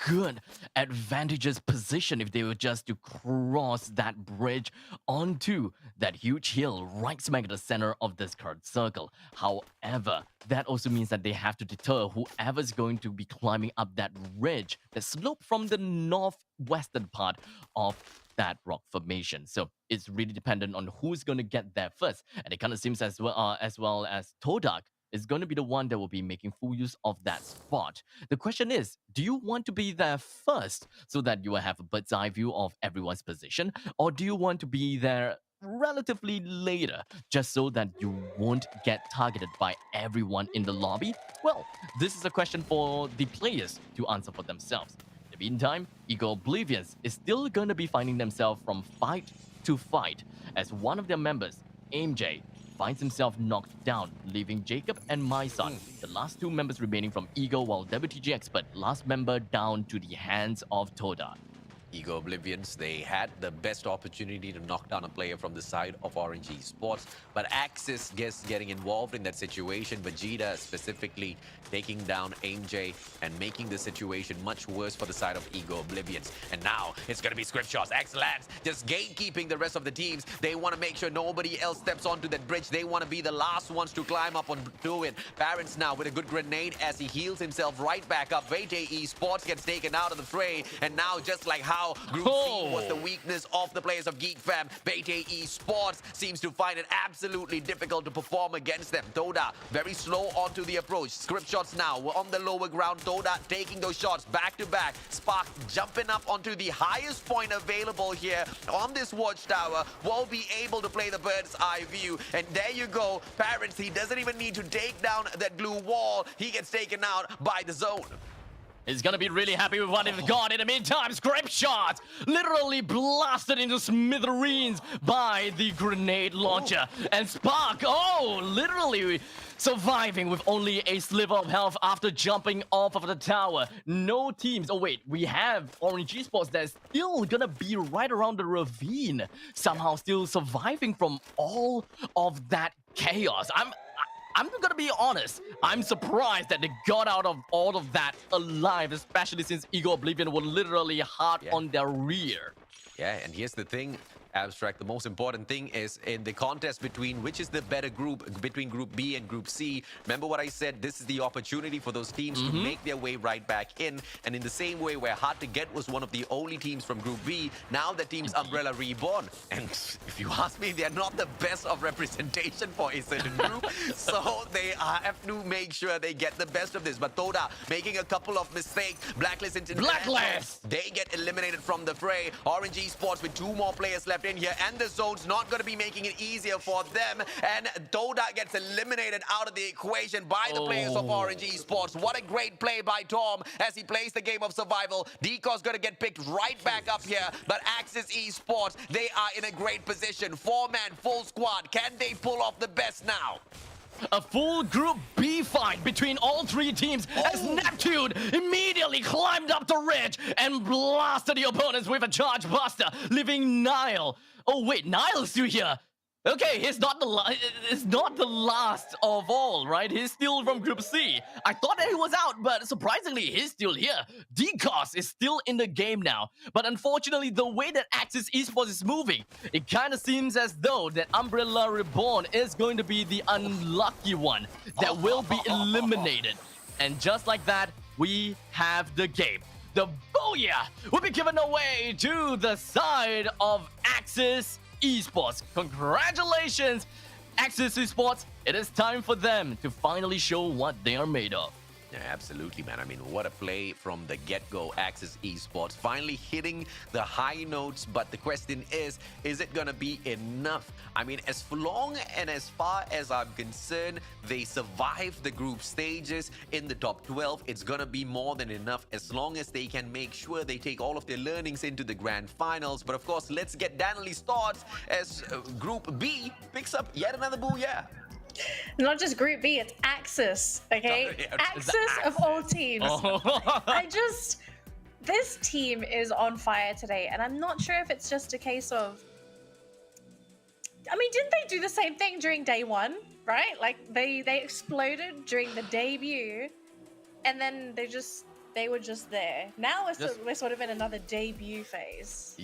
good advantageous position if they were just to cross that bridge onto that huge hill right smack at the center of this card circle. However, that also means that they have to deter whoever's going to be climbing up that ridge, the slope from the northwestern part of that rock formation. So it's really dependent on who's going to get there first. And it kind of seems as well as Todak is going to be the one that will be making full use of that spot. The question is, do you want to be there first so that you will have a bird's eye view of everyone's position? Or do you want to be there relatively later, just so that you won't get targeted by everyone in the lobby? Well, this is a question for the players to answer for themselves. In the meantime, Ego Oblivions is still going to be finding themselves from fight to fight, as one of their members, AimJ, finds himself knocked down, leaving Jacob and Myson, the last 2 members remaining from Ego, while WTG Expert, last member, down to the hands of Toda. Ego Oblivions, they had the best opportunity to knock down a player from the side of Orange Esports, but Axis getting involved in that situation. Vegeta specifically taking down AimJ and making the situation much worse for the side of Ego Oblivions. And now it's going to be Script Shots. Excellent, just gatekeeping the rest of the teams. They want to make sure nobody else steps onto that bridge. They want to be the last ones to climb up onto it. Parents now with a good grenade as he heals himself right back up. Vete Esports gets taken out of the fray, and now just like how Group C was the weakness of the players of Geek Fam, Bete Esports seems to find it absolutely difficult to perform against them. Toda very slow onto the approach. Script Shots now, we're on the lower ground. Toda taking those shots back to back. Spark jumping up onto the highest point available here on this watchtower. Will be able to play the bird's eye view. And there you go. Parents, he doesn't even need to take down that blue wall. He gets taken out by the zone. He's gonna be really happy with what he's got. In the meantime, Scrape Shot literally blasted into smithereens by the grenade launcher. And Spark, literally surviving with only a sliver of health after jumping off of the tower. No teams. Oh wait, we have Orange Esports that's still gonna be right around the ravine, somehow still surviving from all of that chaos. I'm gonna be honest, I'm surprised that they got out of all of that alive, especially since Ego Oblivion were literally hard on their rear. Yeah, and here's the thing, Abstract, the most important thing is in the contest between which is the better group, between Group B and Group C. Remember what I said, this is the opportunity for those teams to make their way right back in. And in the same way where Hard to Get was one of the only teams from Group B, now the team's Umbrella Reborn. And if you ask me, they're not the best of representation for a certain group. So they have to make sure they get the best of this. But Toda making a couple of mistakes. Blacklist into Blacklist! They get eliminated from the fray. Orange Esports with 2 more players left in here, and the zone's not going to be making it easier for them. And Toda gets eliminated out of the equation by the players of Orange Esports. What a great play by Tom as he plays the game of survival. Deco's going to get picked right back up here, but Axis Esports, they are in a great position. 4-man, full squad. Can they pull off the best now? A full Group B fight between all 3 teams as Neptune immediately climbed up the ridge and blasted the opponents with a charge buster, leaving Nile. Oh wait, Nile's still here. Okay, it's not the last of all, right? He's still from Group C. I thought that he was out, but surprisingly, he's still here. Decos is still in the game now. But unfortunately, the way that Axis Esports is moving, it kind of seems as though that Umbrella Reborn is going to be the unlucky one that will be eliminated. And just like that, we have the game. The Booyah will be given away to the side of Axis Esports. Congratulations, Axis Esports. It is time for them to finally show what they are made of. Yeah, absolutely, man. I mean, what a play from the get-go. Axis Esports finally hitting the high notes, but the question is it gonna be enough? I mean, as long and as far as I'm concerned, they survived the group stages in the top 12. It's gonna be more than enough as long as they can make sure they take all of their learnings into the grand finals. But of course, let's get Danley's thoughts as Group B picks up yet another booyah. Not just Group B, it's Axis, okay? Axis of all teams. This team is on fire today, and I'm not sure if it's just a case of, I mean, didn't they do the same thing during day 1, right? Like, they exploded during the debut, and then they were just there. Now we're sort of in another debut phase.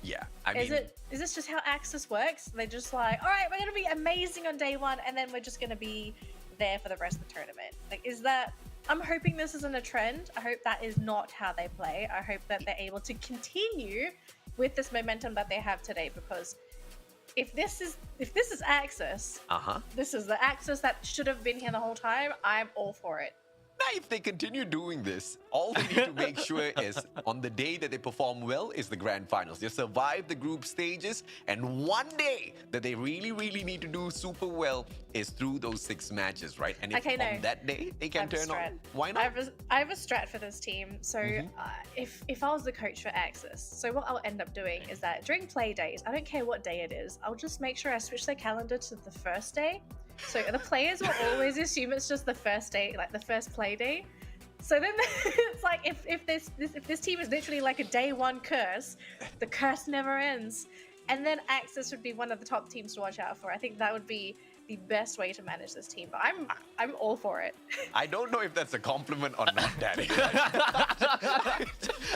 Yeah, I mean, is this just how Axis works? They're just like, all right, we're gonna be amazing on day 1, and then we're just gonna be there for the rest of the tournament. Like, is that? I'm hoping this isn't a trend. I hope that is not how they play. I hope that they're able to continue with this momentum that they have today. Because if this is Axis, this is the Axis that should have been here the whole time. I'm all for it. now if they continue doing this, all they need to make sure is on the day that they perform well is the grand finals. They survive the group stages, and one day that they really, really need to do super well is through those 6 matches, right? And if on that day they can turn on, why not? I have a strat for this team. So if I was the coach for Axis, so what I'll end up doing is that during play days, I don't care what day it is, I'll just make sure I switch their calendar to the first day. So the players will always assume it's just the first day, like the first play day. So then it's like if this team is literally like a day 1 curse, the curse never ends. And then Axis would be one of the top teams to watch out for. I think that would be the best way to manage this team. But I'm all for it. I don't know if that's a compliment or not, Daddy.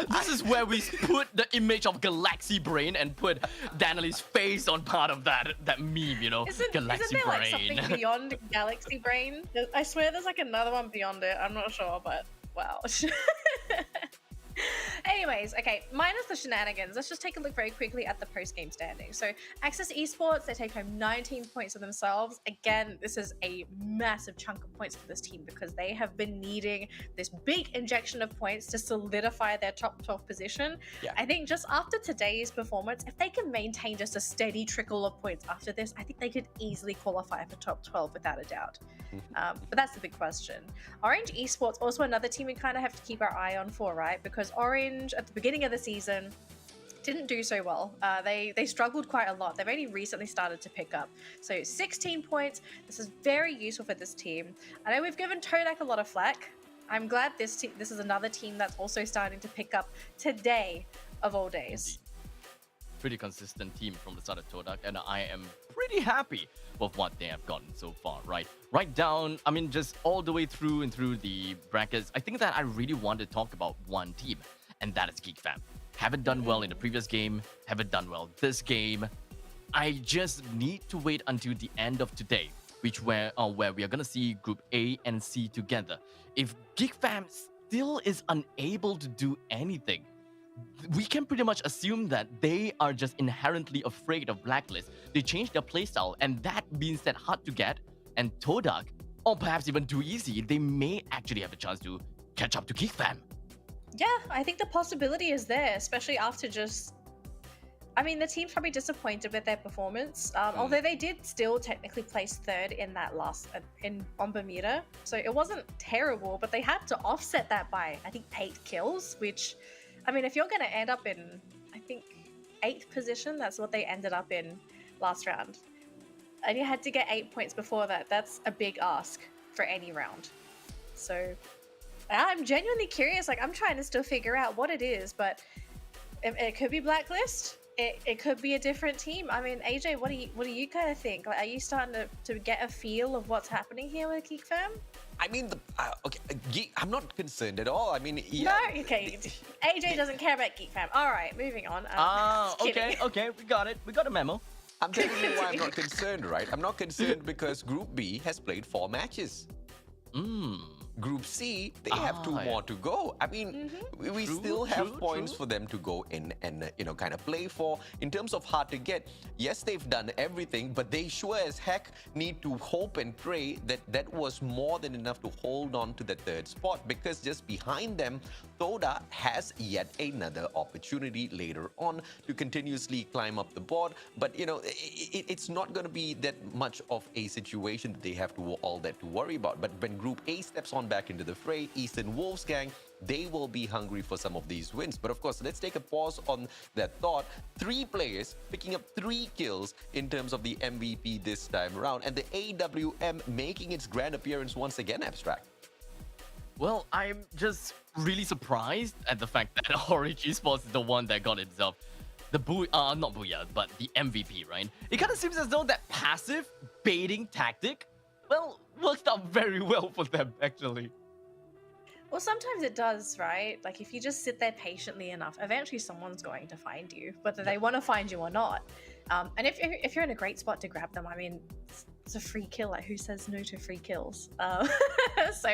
This is where we put the image of Galaxy Brain and put Danley's face on part of that meme, you know? Galaxy isn't there Brain. like something beyond Galaxy Brain? I swear there's like another one beyond it. I'm not sure, but wow. Hey, Anyways, okay, minus the shenanigans, let's just take a look very quickly at the post-game standings. So Access Esports, they take home 19 points for themselves. Again, this is a massive chunk of points for this team because they have been needing this big injection of points to solidify their top 12 position. Yeah. I think just after today's performance, if they can maintain just a steady trickle of points after this, I think they could easily qualify for top 12 without a doubt. But that's the big question. Orange Esports, also another team we kind of have to keep our eye on for, right? Because Orange, at the beginning of the season, didn't do so well. They struggled quite a lot. They've only recently started to pick up. So 16 points. This is very useful for this team. I know we've given Todak a lot of flack. I'm glad this is another team that's also starting to pick up today of all days. Pretty consistent team from the start of Todak, and I am pretty happy with what they have gotten so far, right? Right down, I mean, just all the way through and through the brackets. I think that I really want to talk about one team, and that is Geek Fam. Haven't done well in the previous game, haven't done well this game. I just need to wait until the end of today, where we are gonna see Group A and C together. If Geek Fam still is unable to do anything, we can pretty much assume that they are just inherently afraid of Blacklist. They changed their playstyle, and that means that hard to get, and Todak, or perhaps even too easy, they may actually have a chance to catch up to Geek Fam. Yeah, I think the possibility is there, especially after just... I mean, the team's probably disappointed with their performance, although they did still technically place third in that last on Bermuda. So it wasn't terrible, but they had to offset that by, I think, 8 kills, which... I mean, if you're going to end up in, I think, 8th position, that's what they ended up in last round. And you had to get 8 points before that. That's a big ask for any round. So I'm genuinely curious. Like, I'm trying to still figure out what it is, but it could be Blacklist. It could be a different team. I mean, AJ, what do you kind of think? Like, are you starting to get a feel of what's happening here with Geek Fam? I mean, I'm not concerned at all. I mean, yeah. No, okay. AJ doesn't care about Geek Fam. All right, moving on. Okay, we got it. We got a memo. I'm telling you why I'm not concerned, right? I'm not concerned because Group B has played 4 matches. Group C, they have 2 more to go. I mean, we still have points for them to go in and, kind of play for. In terms of hard to get, yes, they've done everything, but they sure as heck need to hope and pray that that was more than enough to hold on to the 3rd spot, because just behind them, Toda has yet another opportunity later on to continuously climb up the board. But, it's not going to be that much of a situation that they have to all that to worry about. But when Group A steps on back into the fray, Eastern Wolves gang, they will be hungry for some of these wins. But of course, let's take a pause on that thought. 3 players picking up 3 kills in terms of the MVP this time around, and the AWM making its grand appearance once again, Abstract. Well, I'm just really surprised at the fact that Orange Esports is the one that got himself the not booyah, but the MVP, right? It kind of seems as though that passive baiting tactic, well, worked out very well for them, actually. Well, sometimes it does, right? Like, if you just sit there patiently enough, eventually someone's going to find you, whether they want to find you or not. And if you're in a great spot to grab them, I mean, it's a free kill. Like, who says no to free kills? So,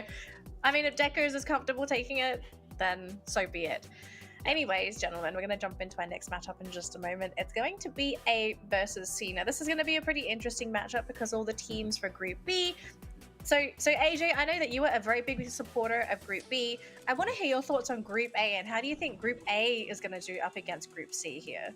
I mean, if Deco is as comfortable taking it, then so be it. Anyways, gentlemen, we're going to jump into our next matchup in just a moment. It's going to be A versus C. Now, this is going to be a pretty interesting matchup because all the teams for Group B. So AJ, I know that you were a very big supporter of Group B. I want to hear your thoughts on Group A, and how do you think Group A is going to do up against Group C here?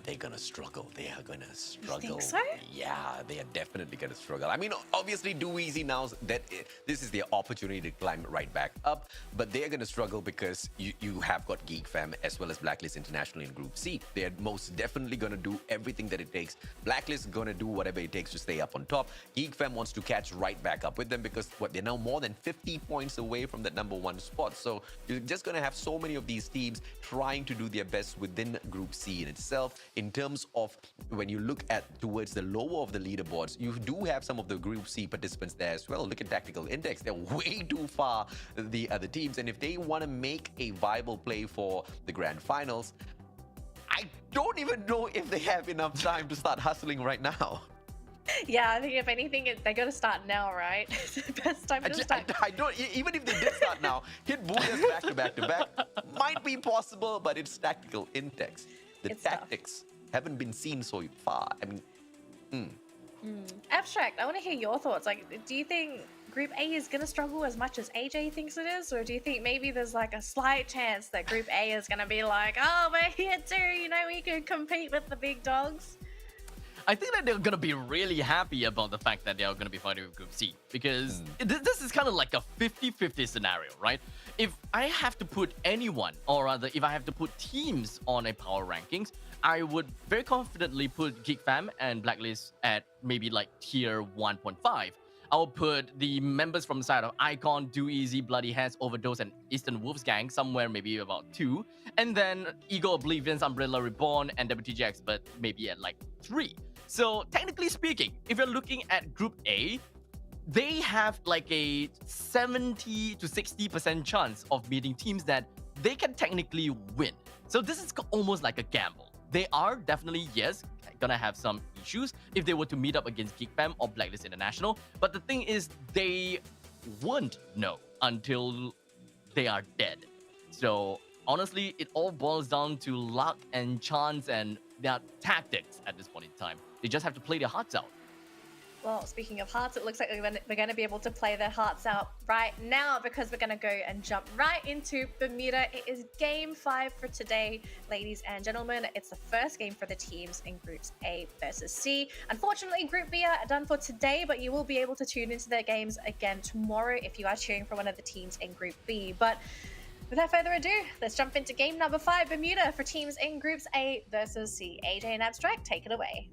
They're gonna struggle. They are gonna struggle. You think so? Yeah, they are definitely gonna struggle. I mean, obviously, Do Easy now that this is their opportunity to climb right back up, but they are gonna struggle because you have got Geek Fam as well as Blacklist International in Group C. They are most definitely gonna do everything that it takes. Blacklist is gonna do whatever it takes to stay up on top. Geek Fam wants to catch right back up with them because they're now more than 50 points away from that #1 spot. So you're just gonna have so many of these teams trying to do their best within Group C in itself. In terms of when you look at towards the lower of the leaderboards, you do have some of the Group C participants there as well. Look at Tactical Index. They're way too far the other teams. And if they want to make a viable play for the grand finals, I don't even know if they have enough time to start hustling right now. Yeah, I think if anything, they got to start now, right? It's the best time to start. I don't. Even if they did start now, hit Booyahs back to back might be possible, but it's tactical index. The It's tough. tactics haven't been seen so far. I mean, Abstract, I want to hear your thoughts. Like, do you think Group A is going to struggle as much as AJ thinks it is? Or do you think maybe there's like a slight chance that Group A is going to be like, oh, we're here too, you know, we can compete with the big dogs? I think that they're gonna be really happy about the fact that they are gonna be fighting with Group C, because this is kind of like a 50-50 scenario, right? If I have to put anyone, or rather, if I have to put teams on a power rankings, I would very confidently put Geek Fam and Blacklist at maybe like tier 1.5. I'll put the members from the side of Icon, Do Easy, Bloody Hands, Overdose, and Eastern Wolves Gang somewhere maybe about 2. And then Ego Oblivions, Umbrella Reborn, and WTG Expert maybe at like 3. So technically speaking, if you're looking at Group A, they have like a 70 to 60% chance of beating teams that they can technically win. So this is almost like a gamble. They are definitely, yes, gonna have some issues if they were to meet up against Geek Fam or Blacklist International. But the thing is, they won't know until they are dead. So honestly, it all boils down to luck and chance and their tactics at this point in time. They just have to play their hearts out. Well, speaking of hearts, it looks like we're going to be able to play their hearts out right now, because we're going to go and jump right into Bermuda. It is game 5 for today, ladies and gentlemen. It's the first game for the teams in Groups A versus C. Unfortunately, Group B are done for today, but you will be able to tune into their games again tomorrow if you are cheering for one of the teams in Group B. But without further ado, let's jump into game number 5, Bermuda, for teams in Groups A versus C. AJ and Abstract, take it away.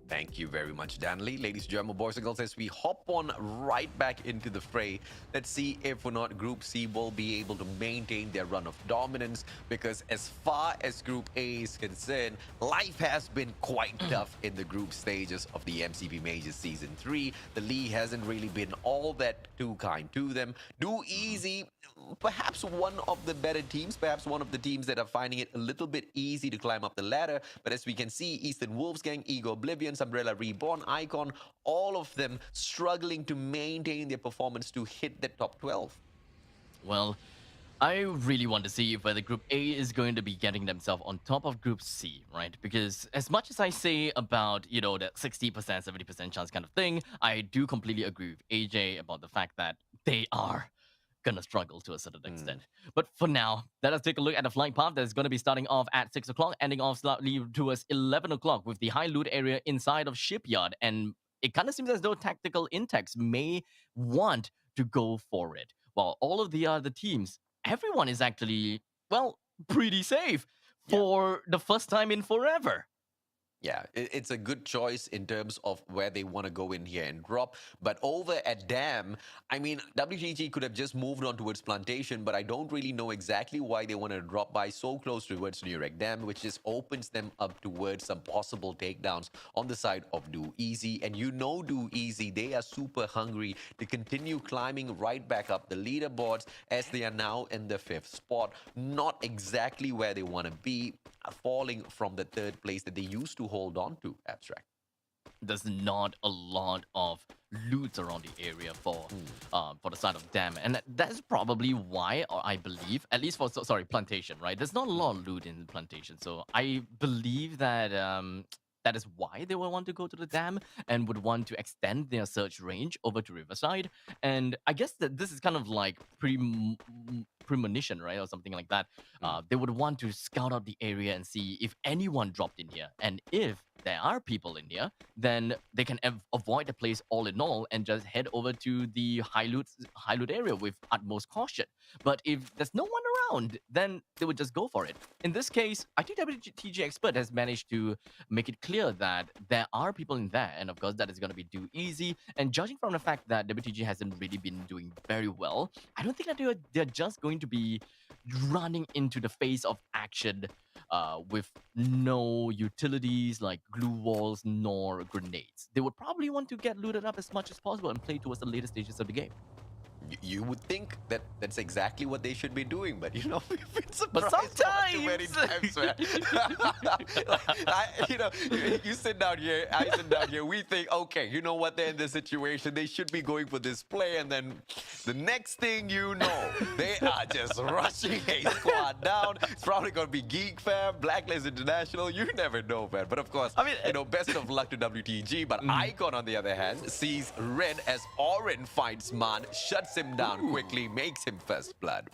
thank you very much, Danley. Ladies and gentlemen, boys and girls, as we hop on right back into the fray, let's see if or not Group C will be able to maintain their run of dominance, because as far as Group A is concerned, life has been quite tough in the group stages of the MCP Major Season 3. The league hasn't really been all that too kind to them. Do Easy, perhaps one of the better teams, perhaps one of the teams that are finding it a little bit easy to climb up the ladder. But as we can see, Eastern Wolves Gang, Ego Oblivions, Umbrella Reborn, Icon, all of them struggling to maintain their performance to hit the top 12. Well, I really want to see whether Group A is going to be getting themselves on top of Group C, right? Because as much as I say about, you know, that 60%, 70% chance kind of thing, I do completely agree with AJ about the fact that they are gonna struggle to a certain extent. But for now, let us take a look at the flying path that's gonna be starting off at 6 o'clock, ending off slightly towards 11 o'clock with the high loot area inside of Shipyard. And it kind of seems as though Tactical Intex may want to go for it. While all of the other teams, everyone is actually, well, pretty safe for the first time in forever. Yeah, it's a good choice in terms of where they want to go in here and drop. But over at Dam, I mean, WTG could have just moved on towards Plantation, but I don't really know exactly why they want to drop by so close towards Nurek Dam, which just opens them up towards some possible takedowns on the side of Do Easy. And you know Do Easy, they are super hungry to continue climbing right back up the leaderboards, as they are now in the 5th spot. Not exactly where they want to be, falling from the 3rd place that they used to hold on to, Abstract. There's not a lot of loot around the area for the side of Dam, and that's probably why, or I believe, at least for Plantation, right? There's not a lot of loot in Plantation, so I believe that that is why they will want to go to the Dam and would want to extend their search range over to Riverside. And I guess that this is kind of like premonition, right, or something like that. They would want to scout out the area and see if anyone dropped in here, and if there are people in here, then they can avoid the place all in all and just head over to the high loot area with utmost caution. But if there's no one around, then they would just go for it. In this case, I think WTG Expert has managed to make it clear that there are people in there, and of course that is going to be Do Easy. And judging from the fact that WTG hasn't really been doing very well, I don't think that they're just going to be running into the face of action with no utilities like glue walls nor grenades. They would probably want to get looted up as much as possible and play towards the later stages of the game. You would think that that's exactly what they should be doing, but you know, we've been But surprised far too many sometimes- times, man. You know, you sit down here, I sit down here, we think, okay, you know what, they're in this situation, they should be going for this play, and then the next thing you know, they are just rushing a squad down. It's probably going to be Geek Fam, Blacklist International, you never know, man. But of course, I mean, you know, best of luck to WTG, but Icon, on the other hand, sees red as Orin finds Man, shuts him down quickly, makes him first blood.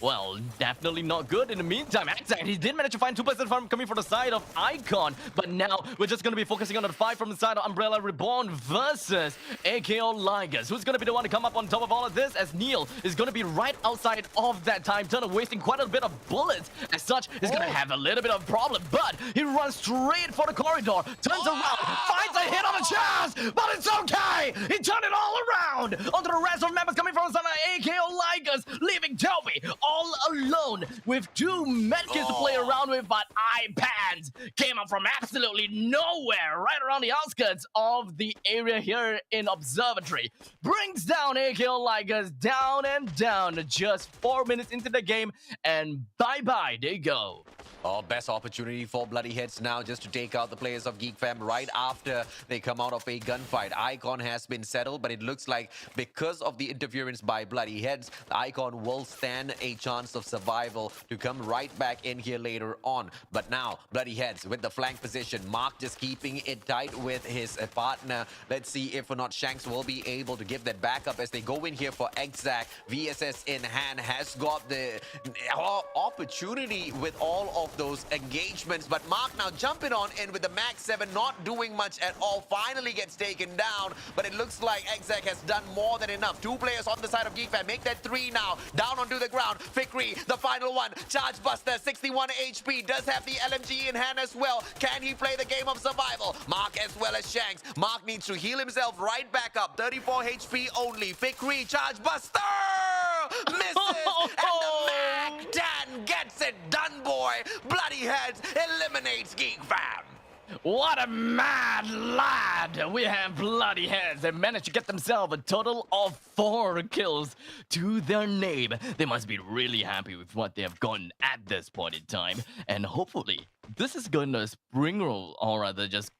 Well, definitely not good. In the meantime, Exact, he did manage to find 2% farm coming from the side of Icon, but now we're just going to be focusing on the fight from the side of Umbrella Reborn versus AKO Ligers. Who's going to be the one to come up on top of all of this, as Neil is going to be right outside of that time tunnel, wasting quite a bit of bullets. As such, he's going to have a little bit of problem, but he runs straight for the corridor, turns around, finds a hit on the chest, but it's okay! He turned it all around onto the rest of members coming from the side of AKO Ligers, leaving Toby all alone with 2 medkits to play around with, but iPads came up from absolutely nowhere, right around the outskirts of the area here in Observatory. Brings down AKO Ligers down and down, just 4 minutes into the game, and bye-bye, they go. Oh, best opportunity for Bloody Heads now just to take out the players of Geek Fam right after they come out of a gunfight. Icon has been settled, but it looks like because of the interference by Bloody Heads, the Icon will stand a chance of survival to come right back in here later on. But now, Bloody Heads with the flank position. Mark just keeping it tight with his partner. Let's see if or not Shanks will be able to give that backup as they go in here for Exact. VSS in hand has got the opportunity with all of those engagements, but Mark now jumping on in with the Max 7, not doing much at all, finally gets taken down, but it looks like Exec has done more than enough. 2 players on the side of Geek Fam, make that 3 now, down onto the ground. Fikri, the final one, Charge Buster, 61 HP, does have the LMG in hand as well. Can he play the game of survival? Mark as well as Shanks. Mark needs to heal himself right back up, 34 HP only. Fikri, Charge Buster! Misses, and the Mac 10 gets it done, boy. Bloody Heads eliminates Geek Fam. What a mad lad! We have Bloody Heads. They managed to get themselves a total of 4 kills to their name. They must be really happy with what they have gotten at this point in time. And hopefully, this is going to springroll, or rather just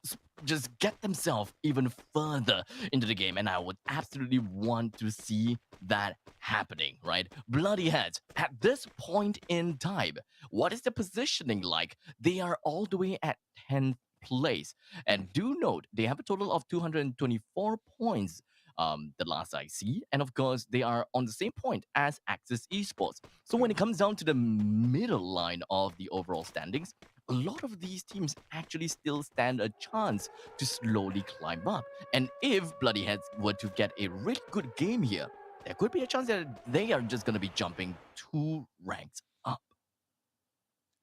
get themselves even further into the game. And I would absolutely want to see that happening, right? Bloody Heads, at this point in time, what is the positioning like? They are all the way at 10th place. And do note, they have a total of 224 points, the last I see. And of course, they are on the same point as Axis Esports. So when it comes down to the middle line of the overall standings, a lot of these teams actually still stand a chance to slowly climb up. And if Bloody Heads were to get a really good game here, there could be a chance that they are just going to be jumping 2 ranks up.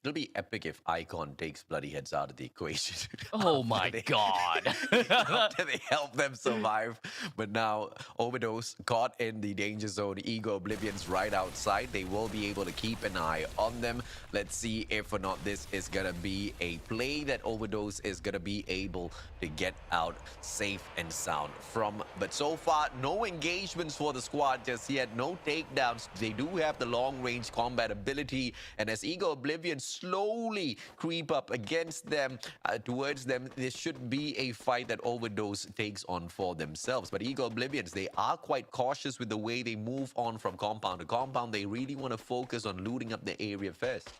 It'll be epic if Icon takes Bloody Heads out of the equation. Oh my god. After they help them survive. But now, Overdose caught in the danger zone. Ego Oblivion's right outside. They will be able to keep an eye on them. Let's see if or not this is going to be a play that Overdose is going to be able to get out safe and sound from. But so far, no engagements for the squad just yet. No takedowns. They do have the long-range combat ability. And as Ego Oblivion slowly creep up against them, towards them, this should be a fight that Overdose takes on for themselves. But Ego Oblivions, they are quite cautious with the way they move on from compound to compound. They really want to focus on looting up the area first.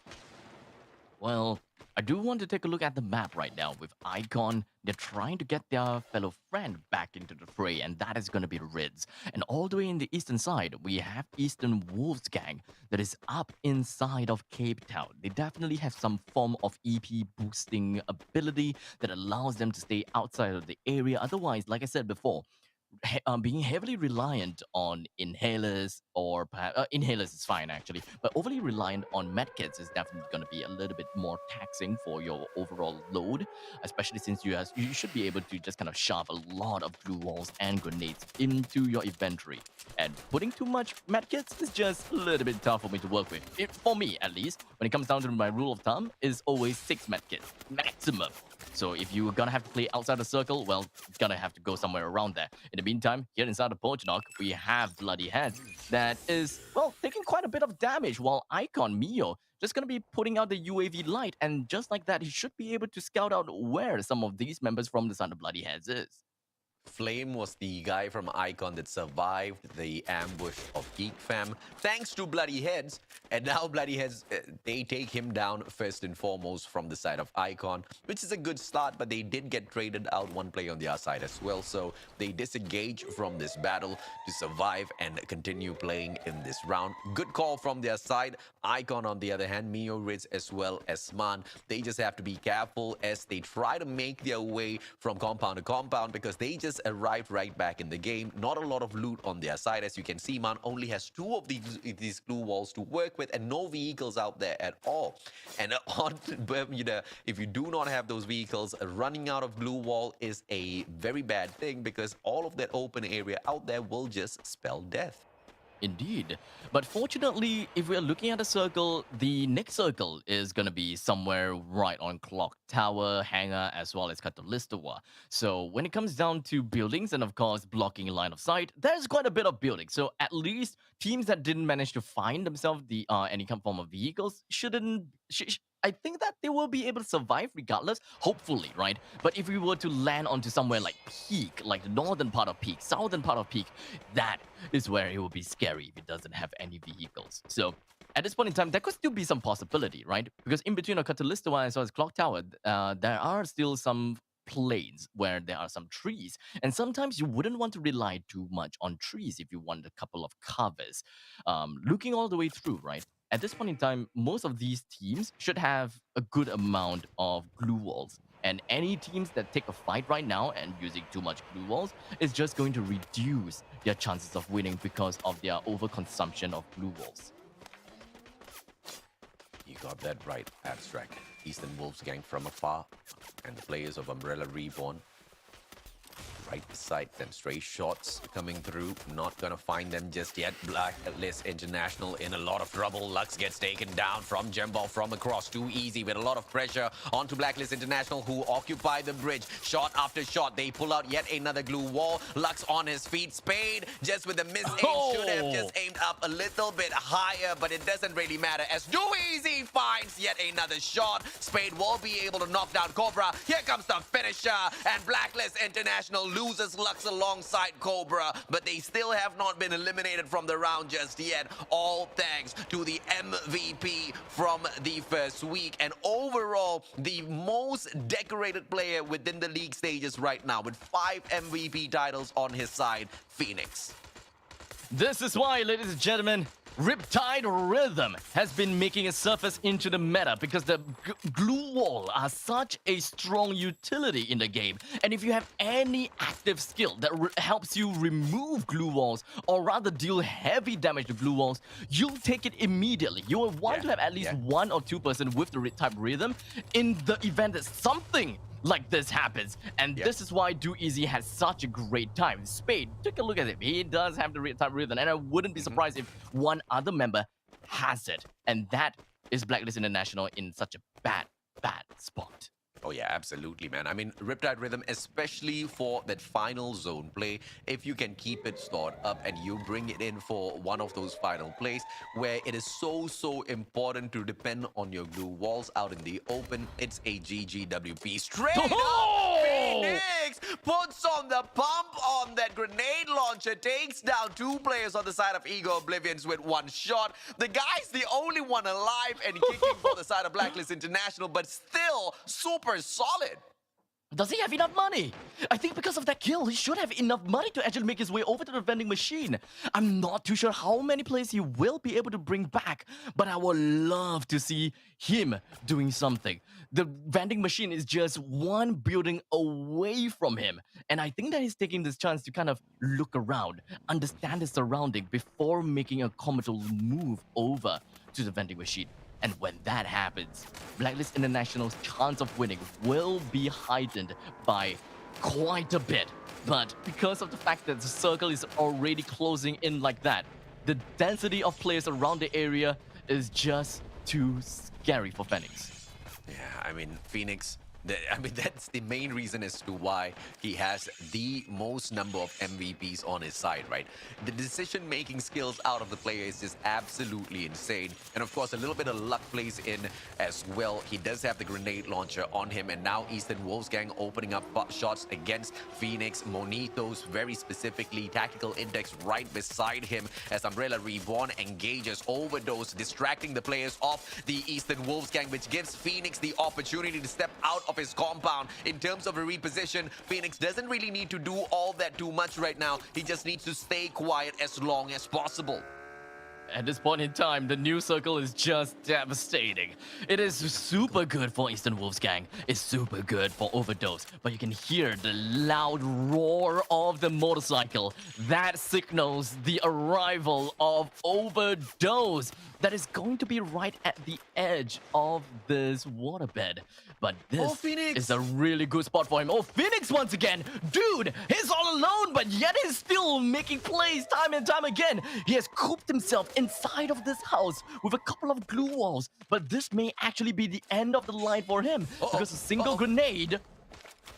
Well, I do want to take a look at the map right now with Icon. They're trying to get their fellow friend back into the fray, and that is going to be Rids. And all the way in the eastern side, we have Eastern Wolves Gang that is up inside of Cape Town. They definitely have some form of EP boosting ability that allows them to stay outside of the area. Otherwise, like I said before, being heavily reliant on inhalers, or perhaps inhalers is fine actually, but overly reliant on medkits is definitely going to be a little bit more taxing for your overall load, especially since you should be able to just kind of shove a lot of glue walls and grenades into your inventory. And putting too much medkits is just a little bit tough for me to work with. For me, at least, when it comes down to my rule of thumb, is always 6 medkits maximum. So if you're gonna have to play outside the circle, well, gonna have to go somewhere around there. In the meantime, here inside the Portnock, we have Bloody Heads that is, well, taking quite a bit of damage, while Icon Mio just gonna be putting out the UAV light, and just like that, he should be able to scout out where some of these members from the Son of Bloody Heads is. Flame was the guy from Icon that survived the ambush of Geek Fam, thanks to Bloody Heads. And now Bloody Heads, they take him down first and foremost from the side of Icon, which is a good start, but they did get traded out one player on their side as well. So they disengage from this battle to survive and continue playing in this round. Good call from their side. Icon, on the other hand, Mio, Riz, as well as Sman, they just have to be careful as they try to make their way from compound to compound, because they just arrived right back in the game. Not a lot of loot on their side. As you can see, Man only has 2 of these glue walls to work with and no vehicles out there at all. And on Bermuda, if you do not have those vehicles, running out of glue wall is a very bad thing, because all of that open area out there will just spell death. Indeed. But fortunately, if we're looking at a circle, the next circle is going to be somewhere right on Clock Tower, Hangar, as well as Katolistawa. So when it comes down to buildings and, of course, blocking line of sight, there's quite a bit of building. So at least teams that didn't manage to find themselves any form of vehicles shouldn't... I think that they will be able to survive regardless, hopefully, right? But if we were to land onto somewhere like Peak, like the northern part of Peak, southern part of Peak, that is where it will be scary if it doesn't have any vehicles. So at this point in time, there could still be some possibility, right? Because in between Katolistawa as well as Clock Tower, there are still some plains where there are some trees, and sometimes you wouldn't want to rely too much on trees if you want a couple of covers. Looking all the way through, right? At this point in time, most of these teams should have a good amount of glue walls. And any teams that take a fight right now and using too much glue walls is just going to reduce their chances of winning because of their overconsumption of glue walls. You got that right, Abstract. Eastern Wolves gang from afar, and the players of Umbrella Reborn right beside them. Stray shots coming through. Not gonna find them just yet. Blacklist International in a lot of trouble. Lux gets taken down from Jembal from across. Too easy with a lot of pressure onto Blacklist International, who occupy the bridge. Shot after shot. They pull out yet another glue wall. Lux on his feet. Spade just with a miss aim. Should have just aimed up a little bit higher, but it doesn't really matter as Too Easy finds yet another shot. Spade will be able to knock down Cobra. Here comes the finisher, and Blacklist International loses Lux alongside Cobra, but they still have not been eliminated from the round just yet. All thanks to the MVP from the first week, and overall the most decorated player within the league stages right now with 5 MVP titles on his side, Phoenix. This is why, ladies and gentlemen, Riptide Rhythm has been making a surface into the meta, because the glue wall are such a strong utility in the game. And if you have any active skill that helps you remove glue walls, or rather deal heavy damage to glue walls, you'll take it immediately. You will want to have at least 1 or 2 person with the Riptide Rhythm in the event that something like this happens. And this is why Do Easy has such a great time. Spade, take a look at him. He does have the type rhythm, and I wouldn't be surprised if one other member has it. And that is Blacklist International in such a bad spot. Oh yeah, absolutely, man. I mean, Riptide Rhythm, especially for that final zone play, if you can keep it stored up and you bring it in for one of those final plays where it is so important to depend on your glue walls out in the open, it's a GGWP. Straight up, Phoenix puts on the pump on that grenade launcher, takes down 2 players on the side of Ego Oblivions with 1 shot. The guy's the only one alive and kicking for the side of Blacklist International, but still super solid. Does he have enough money? I think because of that kill, he should have enough money to actually make his way over to the vending machine. I'm not too sure how many players he will be able to bring back, but I would love to see him doing something. The vending machine is just 1 building away from him, and I think that he's taking this chance to kind of look around, understand his surrounding before making a comical move over to the vending machine. And when that happens, Blacklist International's chance of winning will be heightened by quite a bit. But because of the fact that the circle is already closing in like that, the density of players around the area is just too scary for Phoenix. Yeah, I mean, Phoenix, I mean, that's the main reason as to why he has the most number of MVPs on his side, right? The decision-making skills out of the player is just absolutely insane. And of course, a little bit of luck plays in as well. He does have the grenade launcher on him, and now Eastern Wolfgang opening up shots against Phoenix. Monitos, very specifically, Tactical Index right beside him as Umbrella Reborn engages Overdose, distracting the players off the Eastern Wolfgang, which gives Phoenix the opportunity to step out of his compound. In terms of a reposition, Phoenix doesn't really need to do all that too much right now. He just needs to stay quiet as long as possible. At this point in time, the new circle is just devastating. It is super good for Eastern Wolfgang. It's super good for Overdose. But you can hear the loud roar of the motorcycle. That signals the arrival of Overdose. That is going to be right at the edge of this waterbed. But this Phoenix! is a really good spot for him. Oh, Phoenix once again! Dude, he's all alone, but yet he's still making plays time and time again. He has cooped himself inside of this house with a couple of glue walls. But this may actually be the end of the line for him. Because a single grenade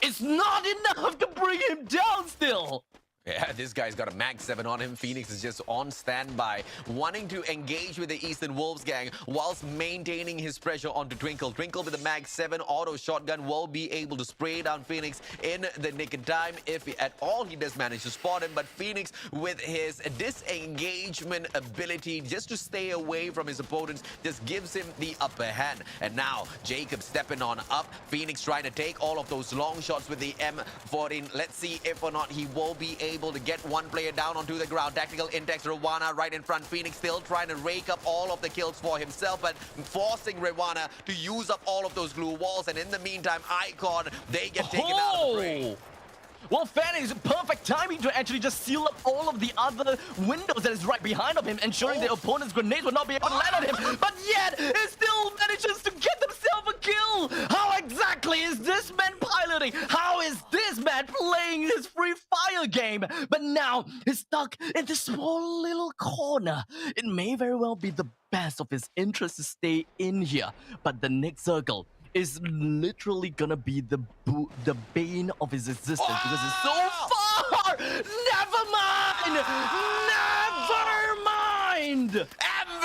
is not enough to bring him down still. Yeah, this guy's got a Mag 7 on him. Phoenix is just on standby, wanting to engage with the Eastern Wolfgang whilst maintaining his pressure onto Twinkle. Twinkle with the Mag 7 auto shotgun will be able to spray down Phoenix in the nick of time if at all he does manage to spot him. But Phoenix, with his disengagement ability just to stay away from his opponents, just gives him the upper hand. And now Jacob stepping on up. Phoenix trying to take all of those long shots with the M14. Let's see if or not he will be able to get one player down onto the ground. Tactical Index, Rwana right in front. Phoenix still trying to rake up all of the kills for himself, but forcing Rwana to use up all of those glue walls. And in the meantime, Icon, they get taken out of the fray. Well, Phoenix, perfect timing to actually just seal up all of the other windows that is right behind of him, ensuring the opponent's grenades will not be able to land on him. But yet, he still manages to get himself a kill. How exactly is this man piloting? How is this man playing his free fire game? But now, he's stuck in this small little corner. It may very well be the best of his interest to stay in here. But the next circle is literally gonna be the bane of his existence because it's so far! Never mind! Never mind!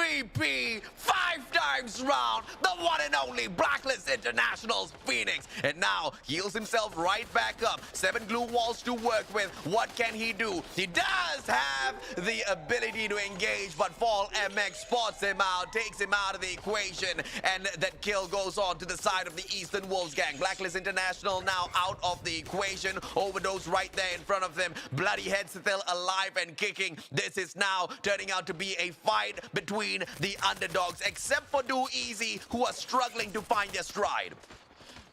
MVP 5 times round, the one and only Blacklist International's Phoenix. And now heals himself right back up. 7 glue walls to work with. What can he do? He does have the ability to engage, but Fall MX spots him out, takes him out of the equation, and that kill goes on to the side of the Eastern Wolfgang. Blacklist International now out of the equation. Overdose right there in front of them. Bloody Head still alive and kicking. This is now turning out to be a fight between the underdogs, except for Do Easy, who are struggling to find their stride.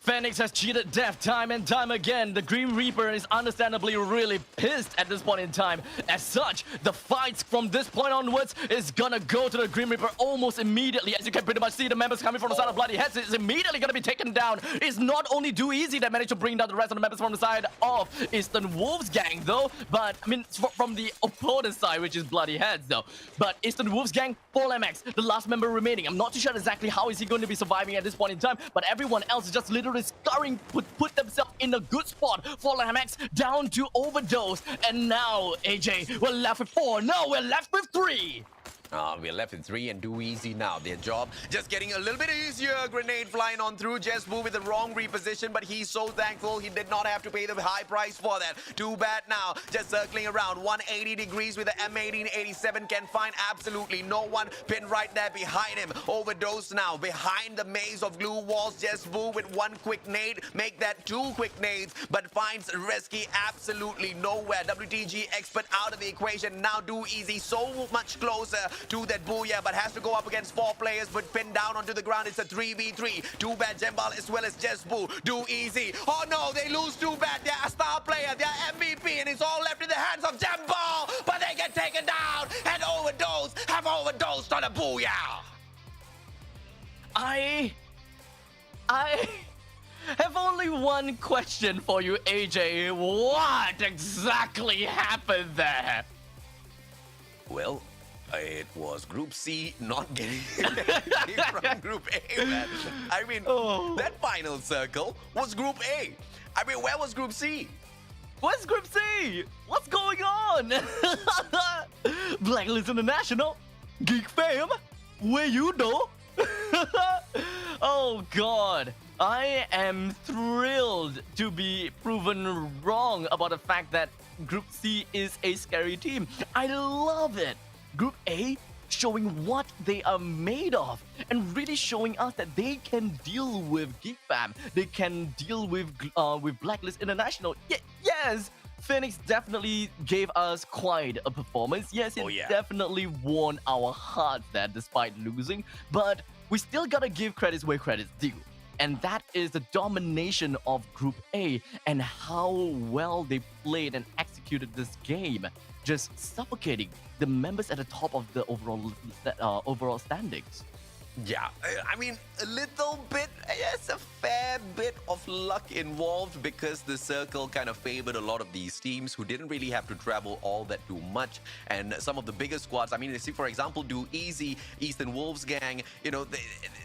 Phoenix has cheated death time and time again. The Grim Reaper is understandably really pissed at this point in time. As such, the fights from this point onwards is gonna go to the Grim Reaper almost immediately. As you can pretty much see, the members coming from the side of Bloody Heads is immediately gonna be taken down. It's not only Do Easy that managed to bring down the rest of the members from the side of Eastern Wolves Gang, though. But, I mean, from the opponent's side, which is Bloody Heads, though. But Eastern Wolves Gang, Paul MX, the last member remaining. I'm not too sure exactly how is he going to be surviving at this point in time, but everyone else is just literally scurrying, put themselves in a good spot. Fallen MX down to Overdose, and now AJ, we're left with 4. No, we're left with 3. We're left with 3 and Do Easy now. Their job just getting a little bit easier. Grenade flying on through. Jesbu with the wrong reposition, but he's so thankful he did not have to pay the high price for that. Too bad now. Just circling around 180 degrees with the M1887. Can find absolutely no one. Pinned right there behind him. Overdose now behind the maze of glue walls. Jesbu with 1 quick nade. Make that 2 quick nades, but finds Risky absolutely nowhere. WTG expert out of the equation. Now Do Easy so much closer to that booyah, but has to go up against 4 players, but pinned down onto the ground. It's a 3v3. Too bad Jembal as well as Jesbu. Do Easy. Oh no, they lose. Too bad. They're a star player. They're MVP, and it's all left in the hands of Jembal, but they get taken down and Overdose have overdosed on a booyah. I have only one question for you, AJ. What exactly happened there? Well, It was Group C not getting anything from Group A, man. I mean, that final circle was Group A. I mean, where was Group C? What's Group C? What's going on? Blacklist International, Geek Fam, where you know? Oh God, I am thrilled to be proven wrong about the fact that Group C is a scary team. I love it. Group A showing what they are made of and really showing us that they can deal with Geek Fam. They can deal with Blacklist International. Yes, Phoenix definitely gave us quite a performance. Yes, it definitely won our hearts there despite losing, but we still gotta give credits where credit's due. And that is the domination of Group A and how well they played and executed this game, just suffocating the members at the top of the overall standings. Yeah, I mean, a little bit, yes, a fair bit of luck involved because the circle kind of favored a lot of these teams who didn't really have to travel all that too much. And some of the bigger squads, I mean, you see, for example, Do Easy, Eastern Wolves gang, you know,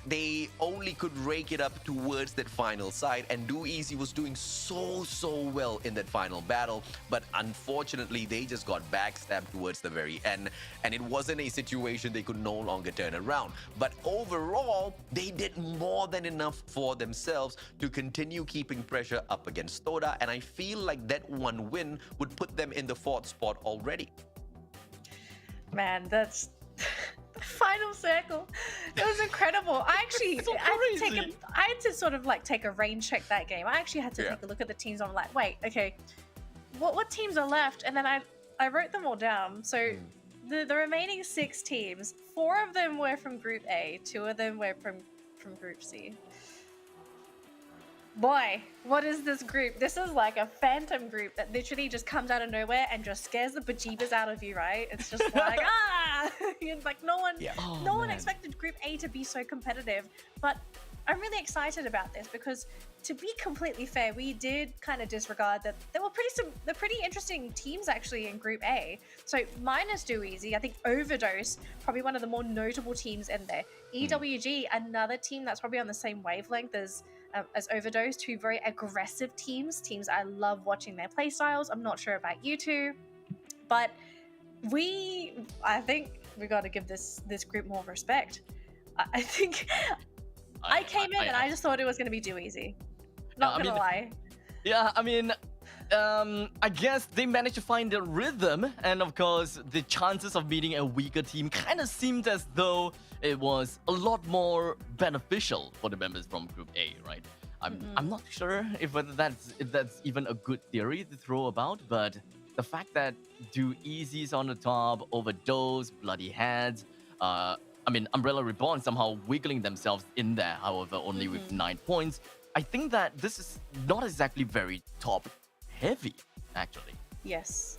they only could rake it up towards that final side. And Do Easy was doing so well in that final battle. But unfortunately, they just got backstabbed towards the very end. And it wasn't a situation they could no longer turn around. But overall, they did more than enough for themselves to continue keeping pressure up against Toda, and I feel like that one win would put them in the 4th spot already. Man, that's the final circle. It was incredible. I actually So I had to sort of like take a rain check that game. I actually had to take a look at the teams. I'm like, wait, okay, what teams are left? And then I wrote them all down. So the remaining 6 teams, 4 of them were from Group A, 2 of them were from Group C. Boy, what is this group? This is like a phantom group that literally just comes out of nowhere and just scares the bejeebers out of you, right? It's just like, It's like no one expected Group A to be so competitive. But I'm really excited about this because, to be completely fair, we did kind of disregard that there were pretty interesting teams actually in Group A. So minus Do Easy, I think Overdose, probably one of the more notable teams in there. EWG, another team that's probably on the same wavelength as Overdose, 2 very aggressive teams I love watching their play styles. I'm not sure about you two, but I think we got to give this group more respect. I think I came in and I just thought it was going to be Do Easy. Not gonna lie. Yeah, I mean, I guess they managed to find their rhythm, and of course, the chances of meeting a weaker team kind of seemed as though it was a lot more beneficial for the members from Group A, right? I'm not sure if that's even a good theory to throw about, but the fact that Do Easy's on the top, Overdose, Bloody Heads, I mean, Umbrella Reborn somehow wiggling themselves in there, however, only with 9 points. I think that this is not exactly very top heavy, actually. Yes.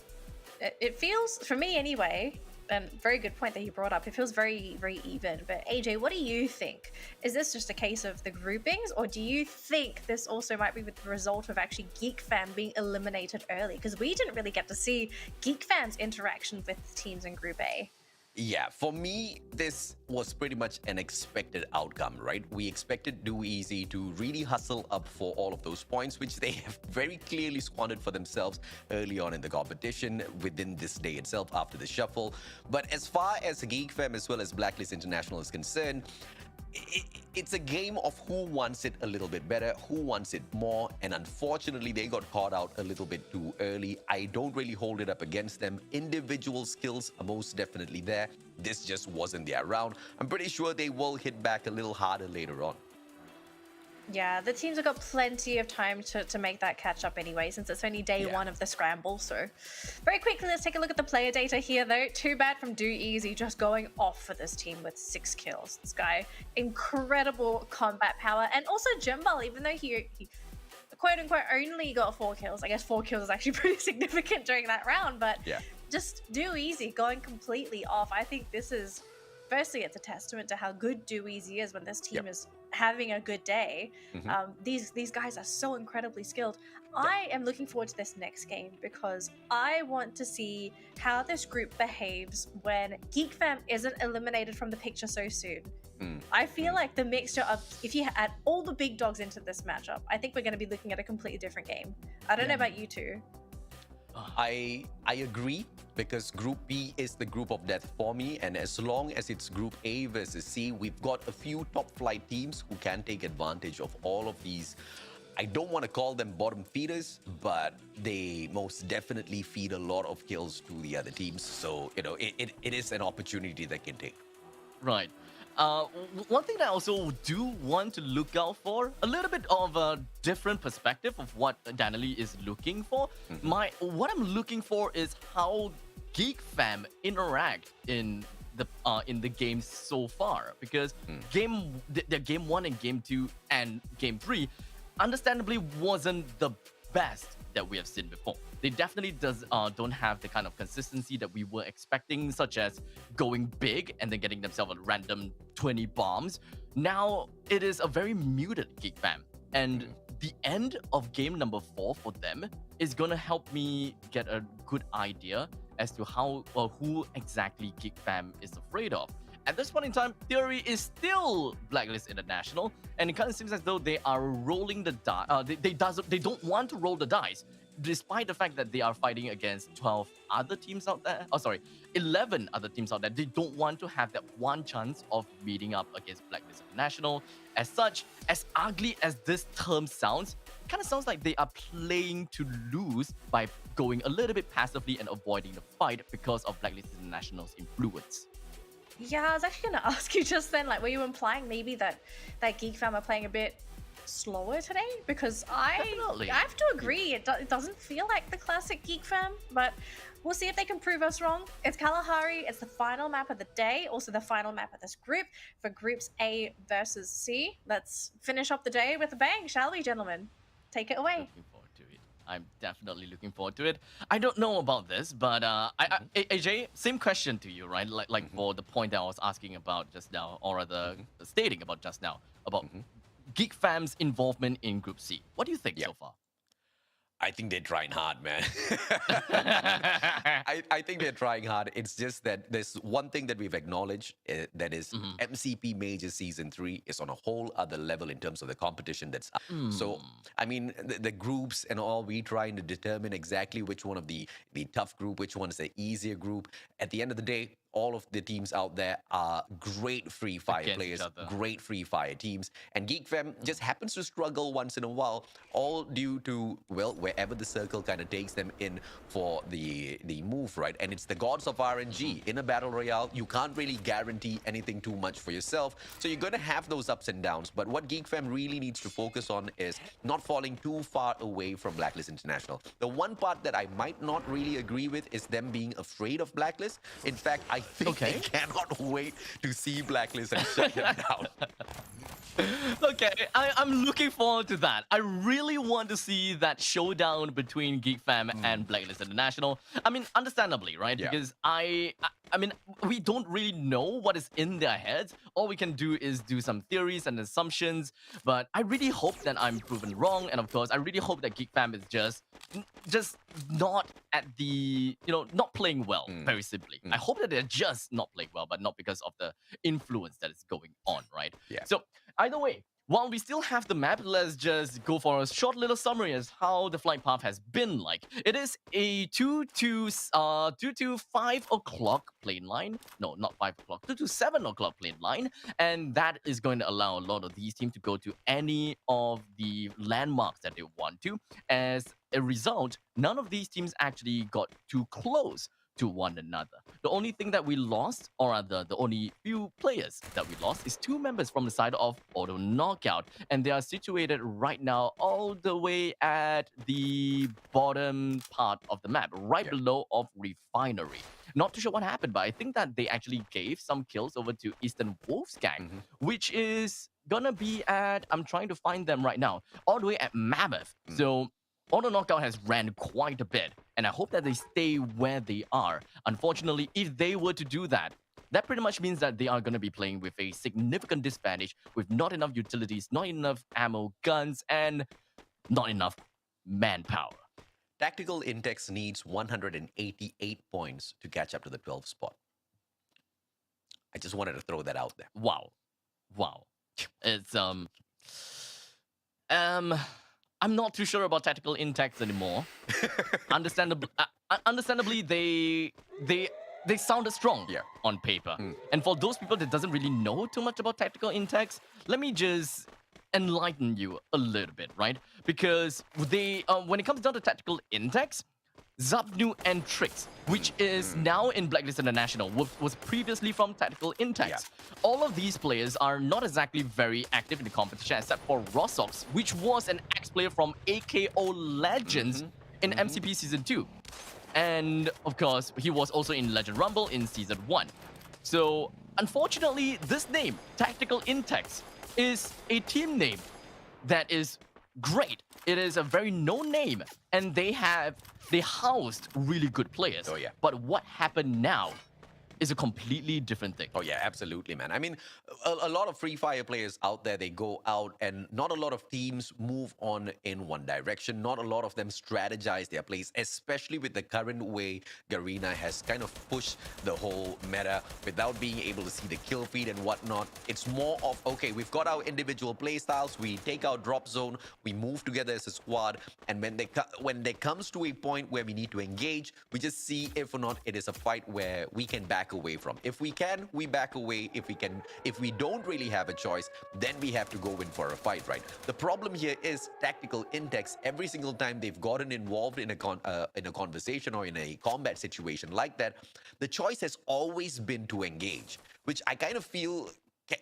It feels, for me anyway, and very good point that you brought up, it feels very, very even. But AJ, what do you think? Is this just a case of the groupings, or do you think this also might be with the result of actually Geek Fam being eliminated early? Because we didn't really get to see Geek Fam's interaction with teams in Group A. Yeah, for me, this was pretty much an expected outcome, right? We expected Do Easy to really hustle up for all of those points, which they have very clearly squandered for themselves early on in the competition within this day itself after the shuffle. But as far as Geek Fam as well as Blacklist International is concerned, it's a game of who wants it a little bit better, who wants it more, and unfortunately they got caught out a little bit too early. I don't really hold it up against them. Individual skills are most definitely there. This just wasn't their round. I'm pretty sure they will hit back a little harder later on. Yeah, the teams have got plenty of time to make that catch up anyway, since it's only day 1 of the scramble. So very quickly, let's take a look at the player data here though. Too bad from Do Easy, just going off for this team with 6 kills. This guy, incredible combat power. And also Jimbal, even though he quote unquote only got 4 kills. I guess 4 kills is actually pretty significant during that round, but just Do Easy going completely off. I think this is firstly, it's a testament to how good Dewey's is when this team is having a good day. These guys are so incredibly skilled. I am looking forward to this next game because I want to see how this group behaves when Geek Fam isn't eliminated from the picture so soon. I feel like the mixture of, if you add all the big dogs into this matchup, I think we're going to be looking at a completely different game. I don't know about you two. I agree, because Group B is the group of death for me, and as long as it's Group A versus C, we've got a few top flight teams who can take advantage of all of these. I don't want to call them bottom feeders, but they most definitely feed a lot of kills to the other teams. So, you know, it is an opportunity they can take. Right. One thing that I also do want to look out for, a little bit of a different perspective of what Danily is looking for. What I'm looking for is how Geek Fam interact in the games so far, because the game 1 and game 2 and game 3 understandably wasn't the best that we have seen before. They definitely don't have the kind of consistency that we were expecting, such as going big and then getting themselves a random 20 bombs. Now it is a very muted Geek Fam, and the end of game number 4 for them is gonna help me get a good idea as to how or who exactly Geek Fam is afraid of. At this point in time, Theory is still Blacklist International, and it kind of seems as though they are rolling the dice. They don't want to roll the dice, despite the fact that they are fighting against 12 other teams out there. 11 other teams out there. They don't want to have that one chance of meeting up against Blacklist International. As such, as ugly as this term sounds, it kind of sounds like they are playing to lose by going a little bit passively and avoiding the fight because of Blacklist International's influence. Yeah, I was actually going to ask you just then, like, were you implying maybe that Geek Fam are playing a bit slower today? Because I have to agree, it doesn't feel like the classic Geek Fam, but we'll see if they can prove us wrong. It's Kalahari, it's the final map of the day, also the final map of this group for Groups A versus C. Let's finish off the day with a bang, shall we, gentlemen? Take it away. Looking forward to it. I'm definitely looking forward to it. I don't know about this, but AJ, same question to you, right? Like for the point that I was asking about just now, or rather stating about just now, about Geek Fam's involvement in Group C. What do you think so far? I think they're trying hard, man. I think they're trying hard. It's just that there's one thing that we've acknowledged, that is MCP Major Season 3 is on a whole other level in terms of the competition that's up. So, I mean, the groups and all, we trying to determine exactly which one of the tough group, which one is the easier group. At the end of the day, all of the teams out there are great Free Fire players, great Free Fire teams. And Geek Fam just happens to struggle once in a while, all due to, well, wherever the circle kind of takes them in for the move, right? And it's the gods of RNG. In a Battle Royale, you can't really guarantee anything too much for yourself. So you're going to have those ups and downs. But what Geek Fam really needs to focus on is not falling too far away from Blacklist International. The one part that I might not really agree with is them being afraid of Blacklist. In fact, I think they cannot wait to see Blacklist and shut them down. Okay, I'm looking forward to that. I really want to see that showdown between Geek Fam and Blacklist International. I mean, understandably, right? Yeah. Because I mean, we don't really know what is in their heads. All we can do is do some theories and assumptions. But I really hope that I'm proven wrong. And of course, I really hope that Geek Fam is just not at the, not playing well, very simply. I hope that they're just not playing well, but not because of the influence that is going on, right? Yeah. So either way, while we still have the map, let's just go for a short little summary as how the flight path has been like. It is a 2 to 5 o'clock plane line. No, not 5 o'clock. 2 to 7 o'clock plane line. And that is going to allow a lot of these teams to go to any of the landmarks that they want to. As a result, none of these teams actually got too close to one another. The only thing that we lost, or rather the only few players that we lost, is 2 members from the side of Auto Knockout, and they are situated right now all the way at the bottom part of the map, right below of Refinery. Not too sure what happened, but I think that they actually gave some kills over to Eastern Wolves Gang, which is gonna be at, I'm trying to find them right now, all the way at Mammoth. So Auto Knockout has ran quite a bit, and I hope that they stay where they are. Unfortunately, if they were to do that, that pretty much means that they are going to be playing with a significant disadvantage, with not enough utilities, not enough ammo, guns, and not enough manpower. Tactical Intex needs 188 points to catch up to the 12th spot. I just wanted to throw that out there. Wow. It's I'm not too sure about tactical intakes anymore. Understandably, they sounded strong on paper. And for those people that doesn't really know too much about tactical intakes, let me just enlighten you a little bit, right? Because they when it comes down to tactical intakes, Zapnu and Trix, which is now in Blacklist International, was previously from Tactical Intex. Yeah. All of these players are not exactly very active in the competition, except for Rossox, which was an ex-player from AKO Legends in MCP Season 2. And, of course, he was also in Legend Rumble in Season 1. So, unfortunately, this name, Tactical Intex, is a team name that is great. It is a very known name, and they housed really good players. Oh, yeah. But what happened now is a completely different thing. Oh, yeah, absolutely, man. I mean, a lot of Free Fire players out there, they go out and not a lot of teams move on in one direction. Not a lot of them strategize their plays, especially with the current way Garena has kind of pushed the whole meta without being able to see the kill feed and whatnot. It's more of, okay, we've got our individual play styles. We take our drop zone. We move together as a squad. And when there comes to a point where we need to engage, we just see if or not it is a fight where we can back away from. If we can, we back away. If we don't really have a choice, then we have to go in for a fight, right? The problem here is Tactical Intex. Every single time they've gotten involved in a conversation or in a combat situation like that, the choice has always been to engage, which I kind of feel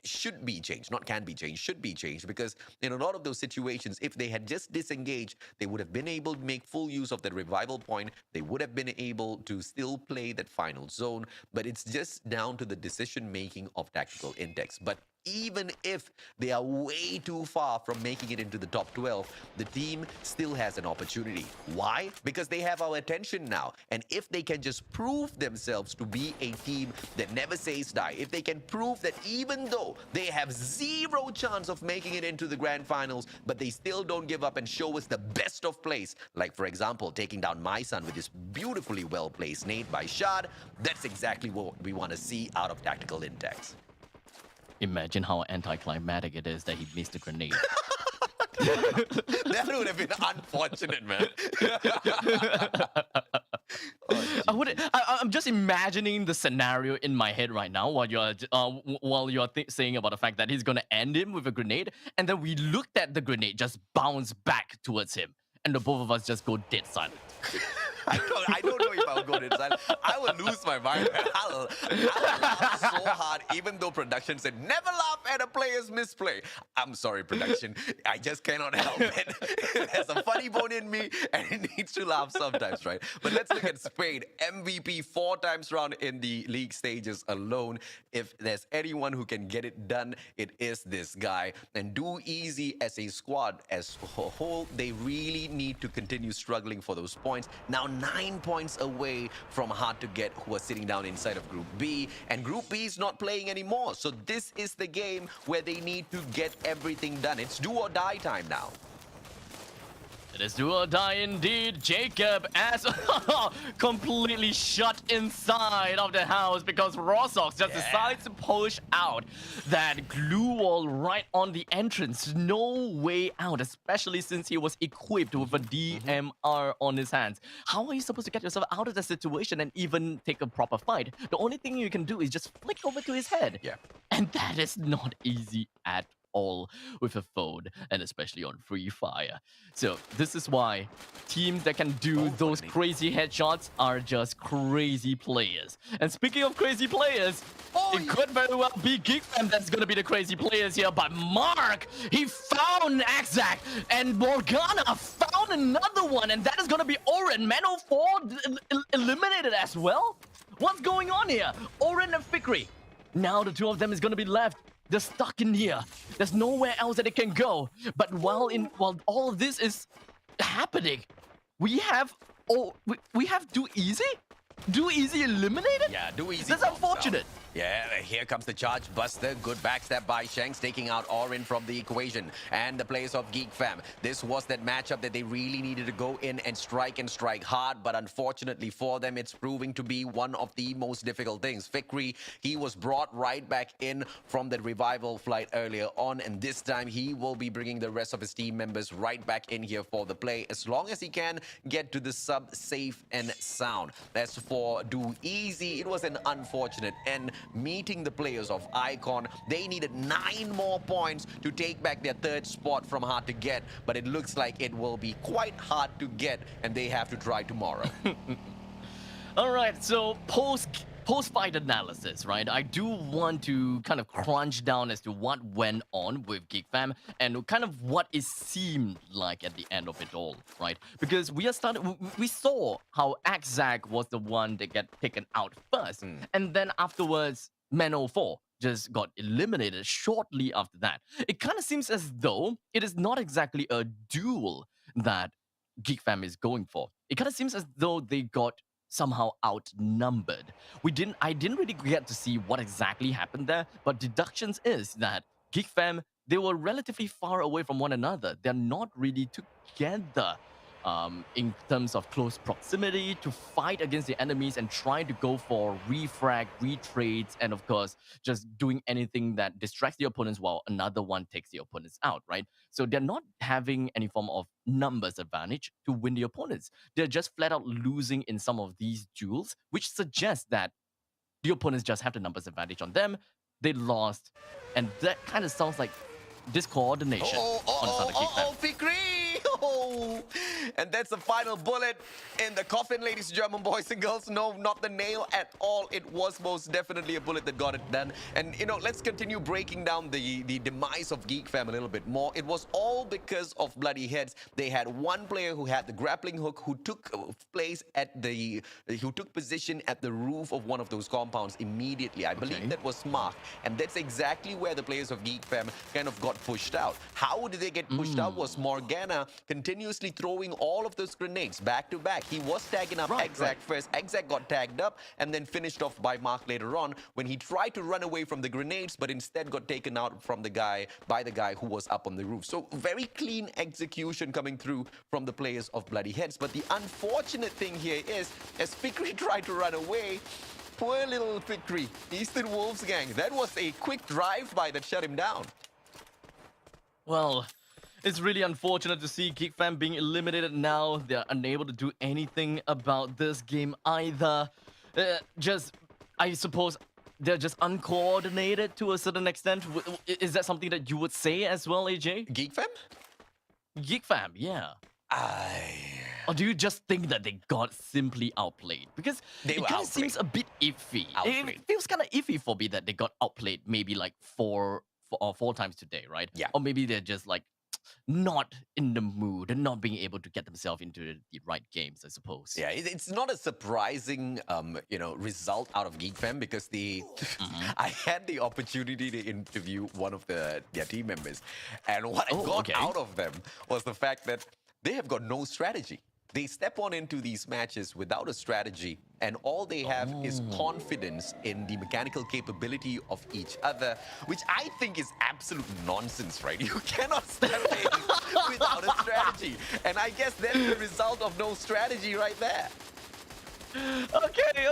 should be changed, not can be changed, should be changed, because in a lot of those situations, if they had just disengaged, they would have been able to make full use of that revival point. They would have been able to still play that final zone, but it's just down to the decision making of Tactical Intex. But even if they are way too far from making it into the top 12, the team still has an opportunity. Why? Because they have our attention now. And if they can just prove themselves to be a team that never says die, if they can prove that even though they have zero chance of making it into the grand finals, but they still don't give up and show us the best of plays, like for example, taking down my son with this beautifully well-placed nade by Shad, that's exactly what we want to see out of Tactical Intex. Imagine how anticlimactic it is that he missed the grenade. That would have been unfortunate, man. I'm just imagining the scenario in my head right now while you're saying about the fact that he's gonna end him with a grenade, and then we looked at the grenade just bounce back towards him, and the both of us just go dead silent. I don't know if I'll go inside. I will lose my mind, man. I'll laugh so hard, even though production said never laugh at a player's misplay. I'm sorry, production. I just cannot help it. It has a funny bone in me, and it needs to laugh sometimes, right? But let's look at Spade. MVP 4 times round in the league stages alone. If there's anyone who can get it done, it is this guy. And Do Easy as a squad, as a whole, they really need to continue struggling for those points. Now 9 points away from hard to get, who are sitting down inside of Group B, and Group B is not playing anymore. So this is the game where they need to get everything done. It's do or die time now. It is do or die indeed. Jacob as completely shut inside of the house because Rossox just decides to push out that glue wall right on the entrance. No way out, especially since he was equipped with a DMR on his hands. How are you supposed to get yourself out of the situation and even take a proper fight? The only thing you can do is just flick over to his head. Yeah. And that is not easy at all with a phone, and especially on Free Fire. So this is why teams that can do those crazy headshots are just crazy players. And speaking of crazy players, it could very well be Geekfam that's gonna be the crazy players here, but Mark, he found Axac, and Morgana found another one, and that is gonna be Oren. Mano4 eliminated as well? What's going on here? Oren and Fikri. Now the two of them is gonna be left. They're stuck in here. There's nowhere else that they can go. But while all of this is happening, we have Do Easy? Do Easy eliminated? Yeah, Do Easy. That's unfortunate. Yeah, here comes the charge buster. Good backstab by Shanks, taking out Orin from the equation. And the players of Geek Fam. This was that matchup that they really needed to go in and strike hard. But unfortunately for them, it's proving to be one of the most difficult things. Fikri, he was brought right back in from the revival flight earlier on. And this time he will be bringing the rest of his team members right back in here for the play. As long as he can get to the sub safe and sound. As for Do Easy, it was an unfortunate end. Meeting the players of Icon, they needed 9 more points to take back their 3rd spot from hard to get, but it looks like it will be quite hard to get and they have to try tomorrow. All right, so post-fight analysis, right? I do want to kind of crunch down as to what went on with Geek Fam and kind of what it seemed like at the end of it all, right? Because we saw how Axzag was the one that got taken out first, and then afterwards, Man04 just got eliminated shortly after that. It kind of seems as though it is not exactly a duel that Geek Fam is going for. It kind of seems as though they got somehow outnumbered. I didn't really get to see what exactly happened there, but deductions is that Geek Fam, they were relatively far away from one another. They're not really together in terms of close proximity to fight against the enemies and try to go for refrag, retrades, and of course, just doing anything that distracts the opponents while another one takes the opponents out, right? So they're not having any form of numbers advantage to win the opponents. They're just flat out losing in some of these duels, which suggests that the opponents just have the numbers advantage on them. They lost, and that kind of sounds like discoordination on the side of Geek Fam. Fikri! Oh, and that's the final bullet in the coffin, ladies and gentlemen, boys and girls. No, not the nail at all. It was most definitely a bullet that got it done. And, you know, let's continue breaking down the demise of Geek Fam a little bit more. It was all because of bloody heads. They had one player who had the grappling hook who took position at the roof of one of those compounds immediately. I believe that was Mark. And that's exactly where the players of Geek Fam kind of got pushed out. How did they get pushed out was Morgana continuously throwing all of those grenades back to back. He was tagging up Axzag first. Axzag got tagged up and then finished off by Mark later on when he tried to run away from the grenades, but instead got taken out from the guy who was up on the roof. So very clean execution coming through from the players of Bloody Heads. But the unfortunate thing here is, as Fikri tried to run away, poor little Fikri, Eastern Wolves gang, that was a quick drive-by that shut him down. Well, it's really unfortunate to see Geek Fam being eliminated now. They're unable to do anything about this game either. I suppose they're just uncoordinated to a certain extent. Is that something that you would say as well, AJ? Geek Fam? Geek Fam, yeah. Or do you just think that they got simply outplayed? Because it kind of seems a bit iffy. It feels kind of iffy for me that they got outplayed maybe like four times today, right? Yeah. Or maybe they're just like not in the mood and not being able to get themselves into the right games, I suppose. Yeah, it's not a surprising, result out of Geek Fam because I had the opportunity to interview one of their team members, and what I got out of them was the fact that they have got no strategy. They step on into these matches without a strategy, and all they have is confidence in the mechanical capability of each other, which I think is absolute nonsense, right? You cannot step in without a strategy. And I guess that's the result of no strategy right there.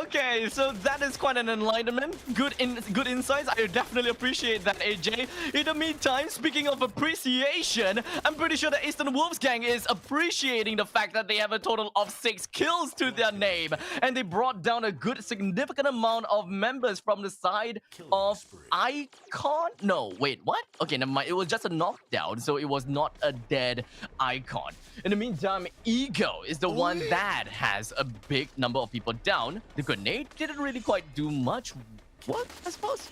Okay, so that is quite an enlightenment. Good insights. I definitely appreciate that, AJ. In the meantime, speaking of appreciation, I'm pretty sure the Eastern Wolves gang is appreciating the fact that they have a total of 6 kills to their name, and they brought down a good significant amount of members from the side of Icon. No, wait, what? Okay, never mind. It was just a knockdown, so it was not a dead Icon. In the meantime, Ego is the one that has a big number of people down. The grenade didn't really quite do much. What? I suppose.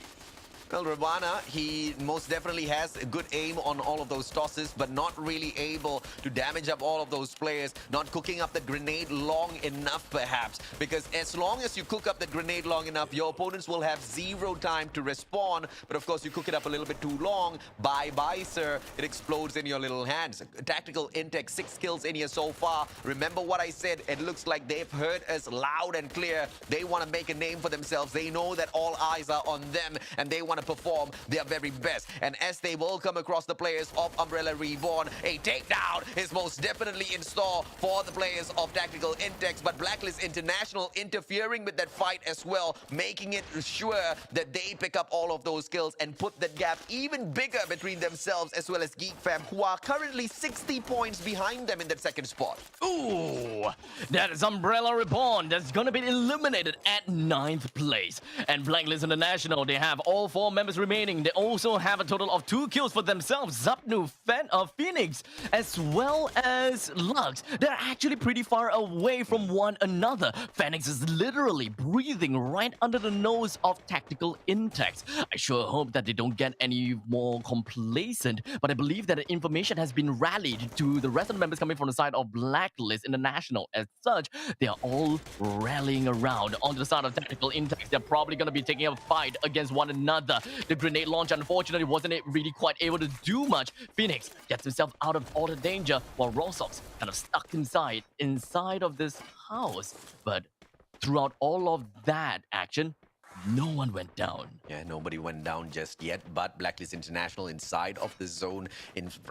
Well, Ravana, he most definitely has a good aim on all of those tosses, but not really able to damage up all of those players, not cooking up the grenade long enough perhaps, because as long as you cook up the grenade long enough, your opponents will have zero time to respawn, but of course you cook it up a little bit too long, bye-bye sir, it explodes in your little hands. Tactical Intech, 6 kills in here so far. Remember what I said, it looks like they've heard us loud and clear. They want to make a name for themselves. They know that all eyes are on them and they want to perform their very best. And as they will come across the players of Umbrella Reborn, a takedown is most definitely in store for the players of Tactical Intex, but Blacklist International interfering with that fight as well, making it sure that they pick up all of those kills and put that gap even bigger between themselves as well as Geek Fam, who are currently 60 points behind them in that second spot. Ooh, that is Umbrella Reborn that's gonna be eliminated at 9th place. And Blacklist International, they have all 4 members remaining. They also have a total of 2 kills for themselves. Zapnu, Phoenix, as well as Lux. They're actually pretty far away from one another. Phoenix is literally breathing right under the nose of Tactical Intex. I sure hope that they don't get any more complacent, but I believe that the information has been rallied to the rest of the members coming from the side of Blacklist International. As such, they are all rallying around onto the side of Tactical Intex. They're probably going to be taking a fight against one another. The grenade launch, unfortunately, wasn't really quite able to do much. Phoenix gets himself out of all the danger, while Rosox kind of stuck inside of this house. But throughout all of that action, no one went down. Yeah, nobody went down just yet, but Blacklist International inside of the zone,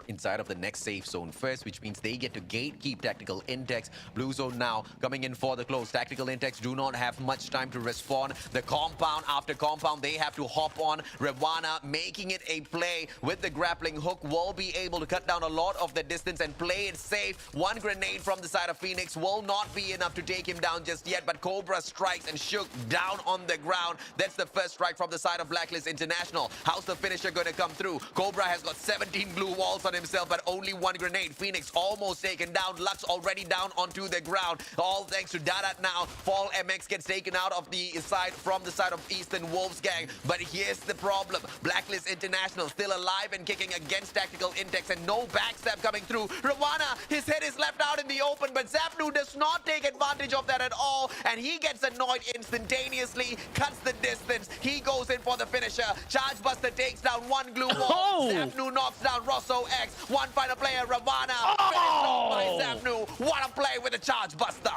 inside of the next safe zone first, which means they get to gatekeep Tactical Intex. Blue zone now coming in for the close. Tactical Intex do not have much time to respawn. The compound after compound, they have to hop on. Ravana making it a play with the grappling hook will be able to cut down a lot of the distance and play it safe. One grenade from the side of Phoenix will not be enough to take him down just yet, but Cobra strikes and shook down on the ground. That's the first strike from the side of Blacklist International. How's the finisher going to come through? Cobra has got 17 blue walls on himself, but only 1 grenade. Phoenix almost taken down. Lux already down onto the ground. All thanks to Dadat now. Fall MX gets taken out of the side from the side of Eastern Wolves gang. But here's the problem. Blacklist International still alive and kicking against Tactical Intex and no backstab coming through. Rawana, his head is left out in the open, but Zapnu does not take advantage of that at all, and he gets annoyed instantaneously, cuts the distance. He goes in for the finisher. Charge Buster takes down 1 glue wall. Oh! Zapnu knocks down Rosso X. One final player, Ravana. Finished off by Zapnu. What a play with the Charge Buster.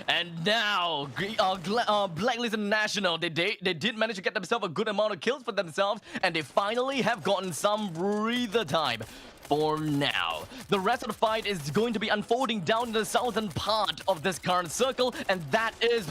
And now, Blacklist International, they did manage to get themselves a good amount of kills for themselves, and they finally have gotten some breather time. For now, the rest of the fight is going to be unfolding down in the southern part of this current circle, and that is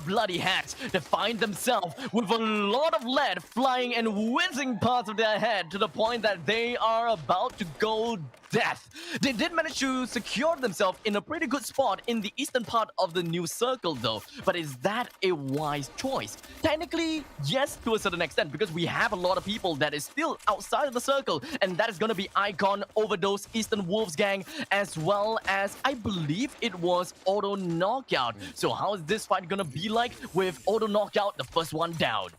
Bloody Hats. They find themselves with a lot of lead flying and whizzing parts of their head to the point that they are about to go death. They did manage to secure themselves in a pretty good spot in the eastern part of the new circle though, but is that a wise choice? Technically, yes, to a certain extent, because we have a lot of people that is still outside of the circle, and that is going to be Icon, Overdose, Eastern Wolves gang, as well as I believe it was Auto Knockout. So how is this fight going to be like with Auto Knockout, the first one down?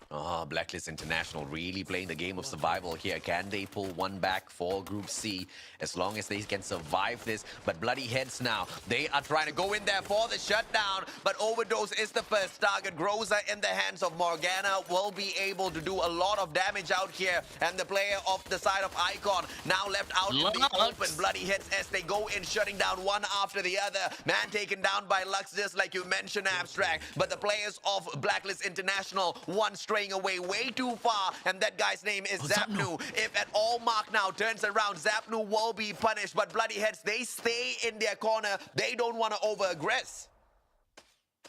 Blacklist International really playing the game of survival here. Can they pull one back for Group C? As long as they can survive this, but Bloody Heads now, they are trying to go in there for the shutdown, but Overdose is the first target. Groza in the hands of Morgana will be able to do a lot of damage out here, and the player of the side of Icon now left out in the open. Bloody Heads as they go in, shutting down one after the other. Man taken down by Lux, just like you mentioned, Abstract, but the players of Blacklist International, one straying away way too far, and that guy's name is Zapnu. If at all Mark now turns around, Zapnu will be punished, but Bloody Heads, they stay in their corner. They don't want to over-aggress.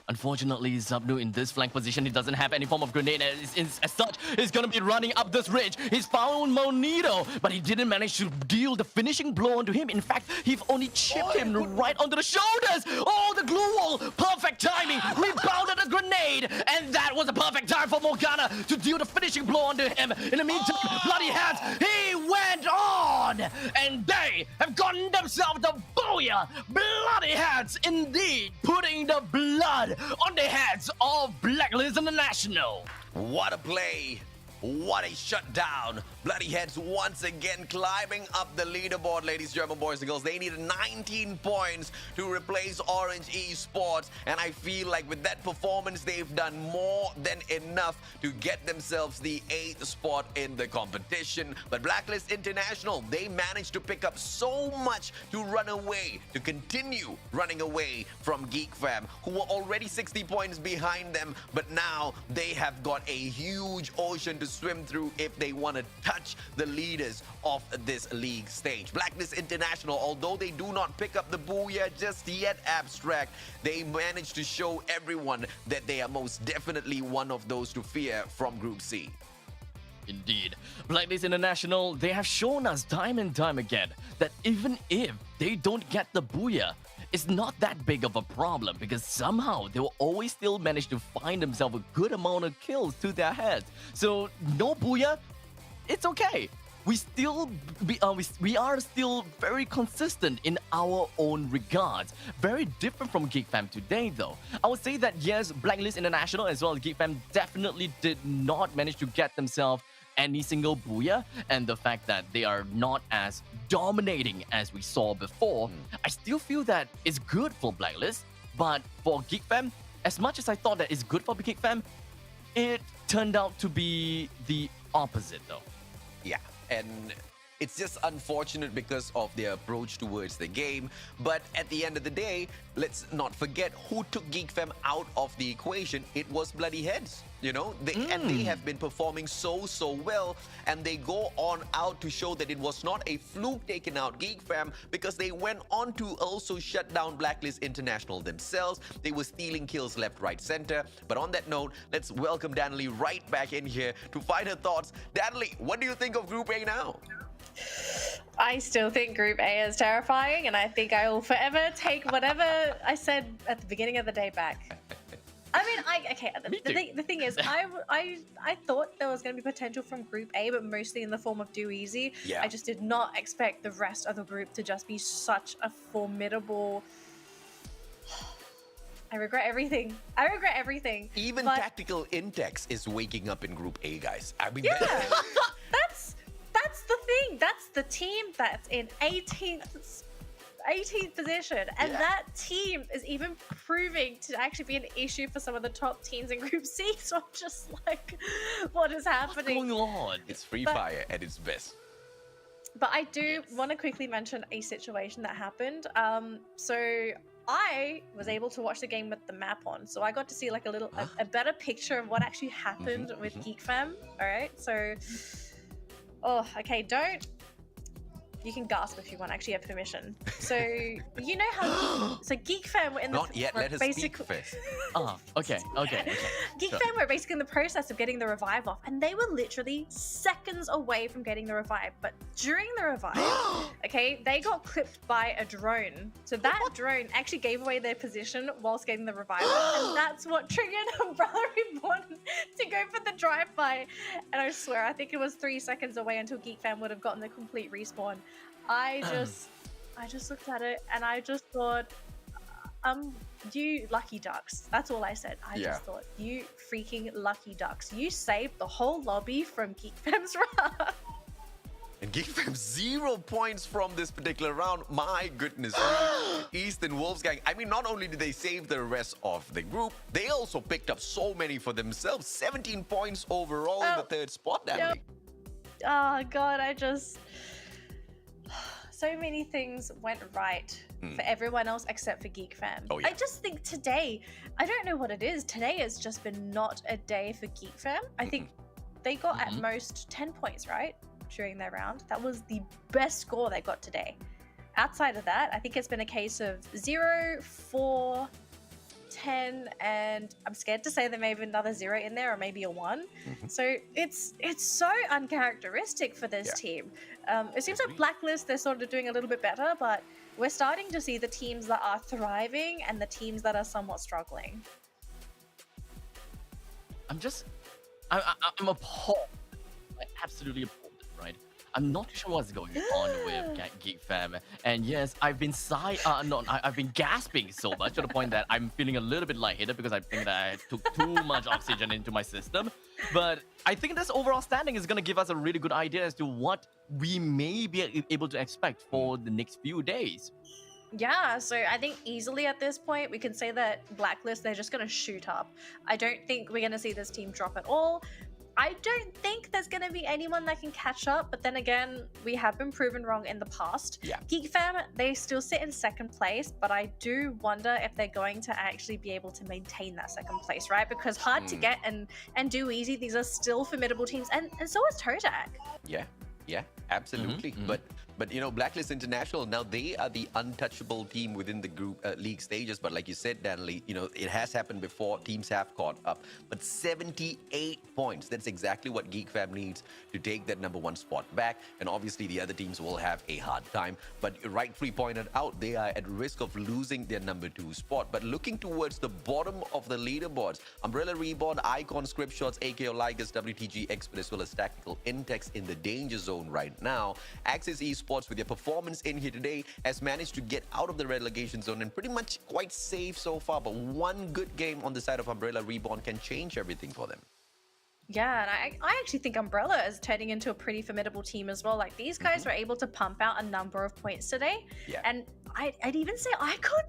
Unfortunately, Zapnu in this flank position, he doesn't have any form of grenade, as such, he's gonna be running up this ridge. He's found Monito, but he didn't manage to deal the finishing blow onto him. In fact, he only chipped him right onto the shoulders. Oh, the glue wall, perfect timing, rebounded a grenade, and that was a perfect time for Morgana to deal the finishing blow onto him. In the meantime, Bloody Hats, he went on, and they have gotten themselves the booyah. Bloody Hats, indeed, putting the blood on the heads of Blacklist International. What a play. What a shutdown. Bloody Heads once again climbing up the leaderboard, ladies and gentlemen, boys and girls. They needed 19 points to replace Orange Esports. And I feel like with that performance, they've done more than enough to get themselves the 8th spot in the competition. But Blacklist International, they managed to pick up so much to run away, to continue running away from Geek Fam, who were already 60 points behind them. But now they have got a huge ocean to swim through if they want to touch the leaders of this league stage. Blacklist International, although they do not pick up the booyah just yet, Abstract, they managed to show everyone that they are most definitely one of those to fear from Group C. Indeed. Blacklist International, they have shown us time and time again that even if they don't get the booyah, it's not that big of a problem because somehow they will always still manage to find themselves a good amount of kills to their heads. So no booyah, it's okay. We are still very consistent in our own regards. Very different from Geek Fam today though. I would say that yes, Blacklist International as well as Geek Fam definitely did not manage to get themselves any single booyah, and the fact that they are not as dominating as we saw before, I still feel that it's good for Blacklist. But for Geek Fam, as much as I thought that it's good for Geek Fam, it turned out to be the opposite though. Yeah, and it's just unfortunate because of their approach towards the game. But at the end of the day, let's not forget who took Geek Fam out of the equation. It was Bloody Heads. You know, and they have been performing so well, and they go on out to show that it was not a fluke taking out Geek Fam because they went on to also shut down Blacklist International themselves. They were stealing kills left, right, center. But on that note, let's welcome Danley right back in here to find her thoughts. Danley, what do you think of Group A now? I still think Group A is terrifying, and I think I will forever take whatever I said at the beginning of the day back. I mean, the thing is, I thought there was going to be potential from Group A, but mostly in the form of Do Easy. Yeah. I just did not expect the rest of the group to just be such a formidable... I regret everything. Even but... Tactical Intex is waking up in Group A, guys. I mean, yeah, that's the thing. That's the team that's in 18th position, and that team is even proving to actually be an issue for some of the top teams in Group C. So I'm just like, what is happening? What's going on? It's Free Fire at its best. But I do want to quickly mention a situation that happened. So I was able to watch the game with the map on, so I got to see like a better picture of what actually happened with Geek Fam. All right, so you can gasp if you want. I actually have permission. So you know how Geek Fam were in the Not yet. Let us speak first. Okay. Geek Fam were basically in the process of getting the revive off, and they were literally seconds away from getting the revive. But during the revive, they got clipped by a drone. So that drone actually gave away their position whilst getting the revive off, and that's what triggered Umbrella Reborn to go for the drive-by. And I swear, I think it was 3 seconds away until Geek Fam would have gotten the complete respawn. I just looked at it and I just thought, you lucky ducks. That's all I said. I just thought, you freaking lucky ducks. You saved the whole lobby from Geek Fam's wrath. And Geek Fam 0 points from this particular round. My goodness. Eastern Wolfsgang. I mean, not only did they save the rest of the group, they also picked up so many for themselves. 17 points overall in the 3rd spot, that week. Oh God, so many things went right for everyone else except for Geek Fam. Oh, yeah. I just think today, I don't know what it is. Today has just been not a day for Geek Fam. I think they got at most 10 points, right? During their round. That was the best score they got today. Outside of that, I think it's been a case of 0, 4, 10, and I'm scared to say there may have been another 0 in there, or maybe a 1. So it's so uncharacteristic for this team. It seems like Blacklist, they're sort of doing a little bit better, but we're starting to see the teams that are thriving and the teams that are somewhat struggling. I'm appalled. Like, absolutely appalled, right? I'm not too sure what's going on with Geek Fam. And yes, I've been I've been gasping so much to the point that I'm feeling a little bit lightheaded because I think that I took too much oxygen into my system. But I think this overall standing is going to give us a really good idea as to what we may be able to expect for the next few days. Yeah, so I think easily at this point we can say that Blacklist, they're just going to shoot up. I don't think we're going to see this team drop at all. I don't think there's going to be anyone that can catch up, but then again, we have been proven wrong in the past. Yeah. Geek Fam, they still sit in second place, but I do wonder if they're going to actually be able to maintain that second place, right? Because hard to get and do easy, these are still formidable teams, and so is Tojak. Yeah, absolutely. But you know, Blacklist International, now they are the untouchable team within the group league stages. But like you said, Danley, you know, it has happened before. Teams have caught up. But 78 points, that's exactly what Geek Fam needs to take that #1 spot back. And obviously the other teams will have a hard time. But rightfully pointed out, they are at risk of losing their #2 spot. But looking towards the bottom of the leaderboards, Umbrella Reborn, Icon, Script Shots, AKO Ligas, WTG Expert, as well as Tactical Intex in the danger zone right now. Axis Esports, with their performance in here today, has managed to get out of the relegation zone and pretty much quite safe so far. But one good game on the side of Umbrella Reborn can change everything for them. Yeah, and I actually think Umbrella is turning into a pretty formidable team as well. Like, these guys were able to pump out a number of points today. Yeah. And I'd even say Icon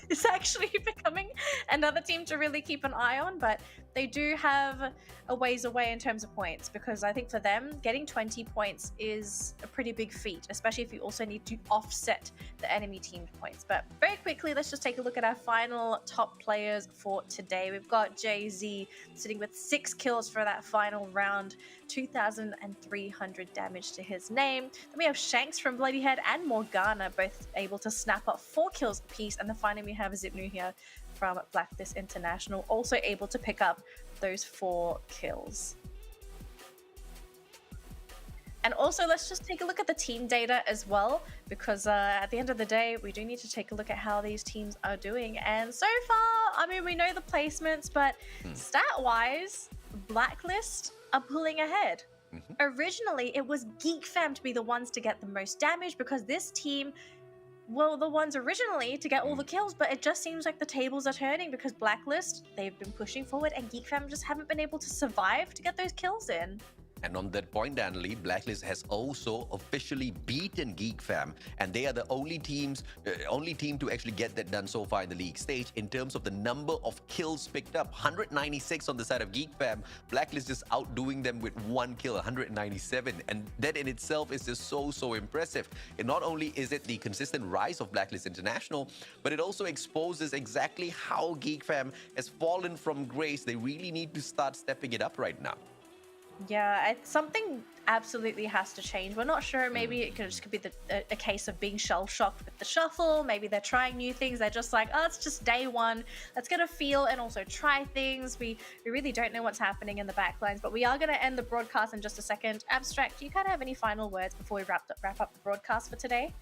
is actually becoming another team to really keep an eye on, but they do have a ways away in terms of points, because I think for them, getting 20 points is a pretty big feat, especially if you also need to offset the enemy team's points. But very quickly, let's just take a look at our final top players for today. We've got Jay-Z sitting with 6 kills for that final round, 2,300 damage to his name. Then we have Shanks from Bloody Head and Morgana, both able to snap up 4 kills apiece. And then finally we have Zipnu here from Blacklist International, also able to pick up those 4 kills. And also, let's just take a look at the team data as well, because at the end of the day, we do need to take a look at how these teams are doing. And so far, I mean, we know the placements, but stat-wise, Blacklist are pulling ahead. Originally, it was Geek Fam to be the ones to get the most damage, because this team were the ones originally to get all the kills, but it just seems like the tables are turning, because Blacklist, they've been pushing forward, and Geek Fam just haven't been able to survive to get those kills in. And on that point, Danley, Blacklist has also officially beaten Geek Fam, and they are the only team to actually get that done so far in the league stage in terms of the number of kills picked up. 196 on the side of Geek Fam. Blacklist is outdoing them with 1 kill, 197, and that in itself is just so impressive. And not only is it the consistent rise of Blacklist International, but it also exposes exactly how Geek Fam has fallen from grace. They really need to start stepping it up right now. Yeah, something absolutely has to change. We're not sure. Maybe it could be a case of being shell-shocked with the shuffle. Maybe they're trying new things. They're just like, oh, it's just day one. Let's get a feel and also try things. We really don't know what's happening in the backlines, but we are going to end the broadcast in just a second. Abstract, do you kind of have any final words before we wrap up the broadcast for today?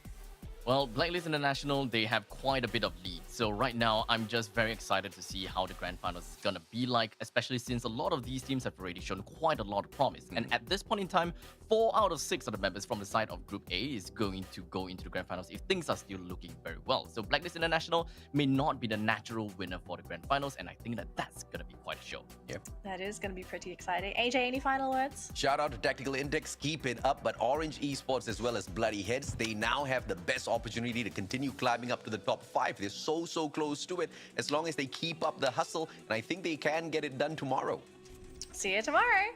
Well, Blacklist International, they have quite a bit of lead. So right now, I'm just very excited to see how the grand finals is going to be like, especially since a lot of these teams have already shown quite a lot of promise. And at this point in time, 4 out of 6 of the members from the side of Group A is going to go into the grand finals if things are still looking very well. So Blacklist International may not be the natural winner for the grand finals, and I think that that's going to be quite a show. Yep. That is going to be pretty exciting. AJ, any final words? Shout out to Tactical Index, keep it up. But Orange Esports as well as Bloody Heads, they now have the best opportunity to continue climbing up to the top 5. They're so close to it, as long as they keep up the hustle, and I think they can get it done tomorrow. See you tomorrow.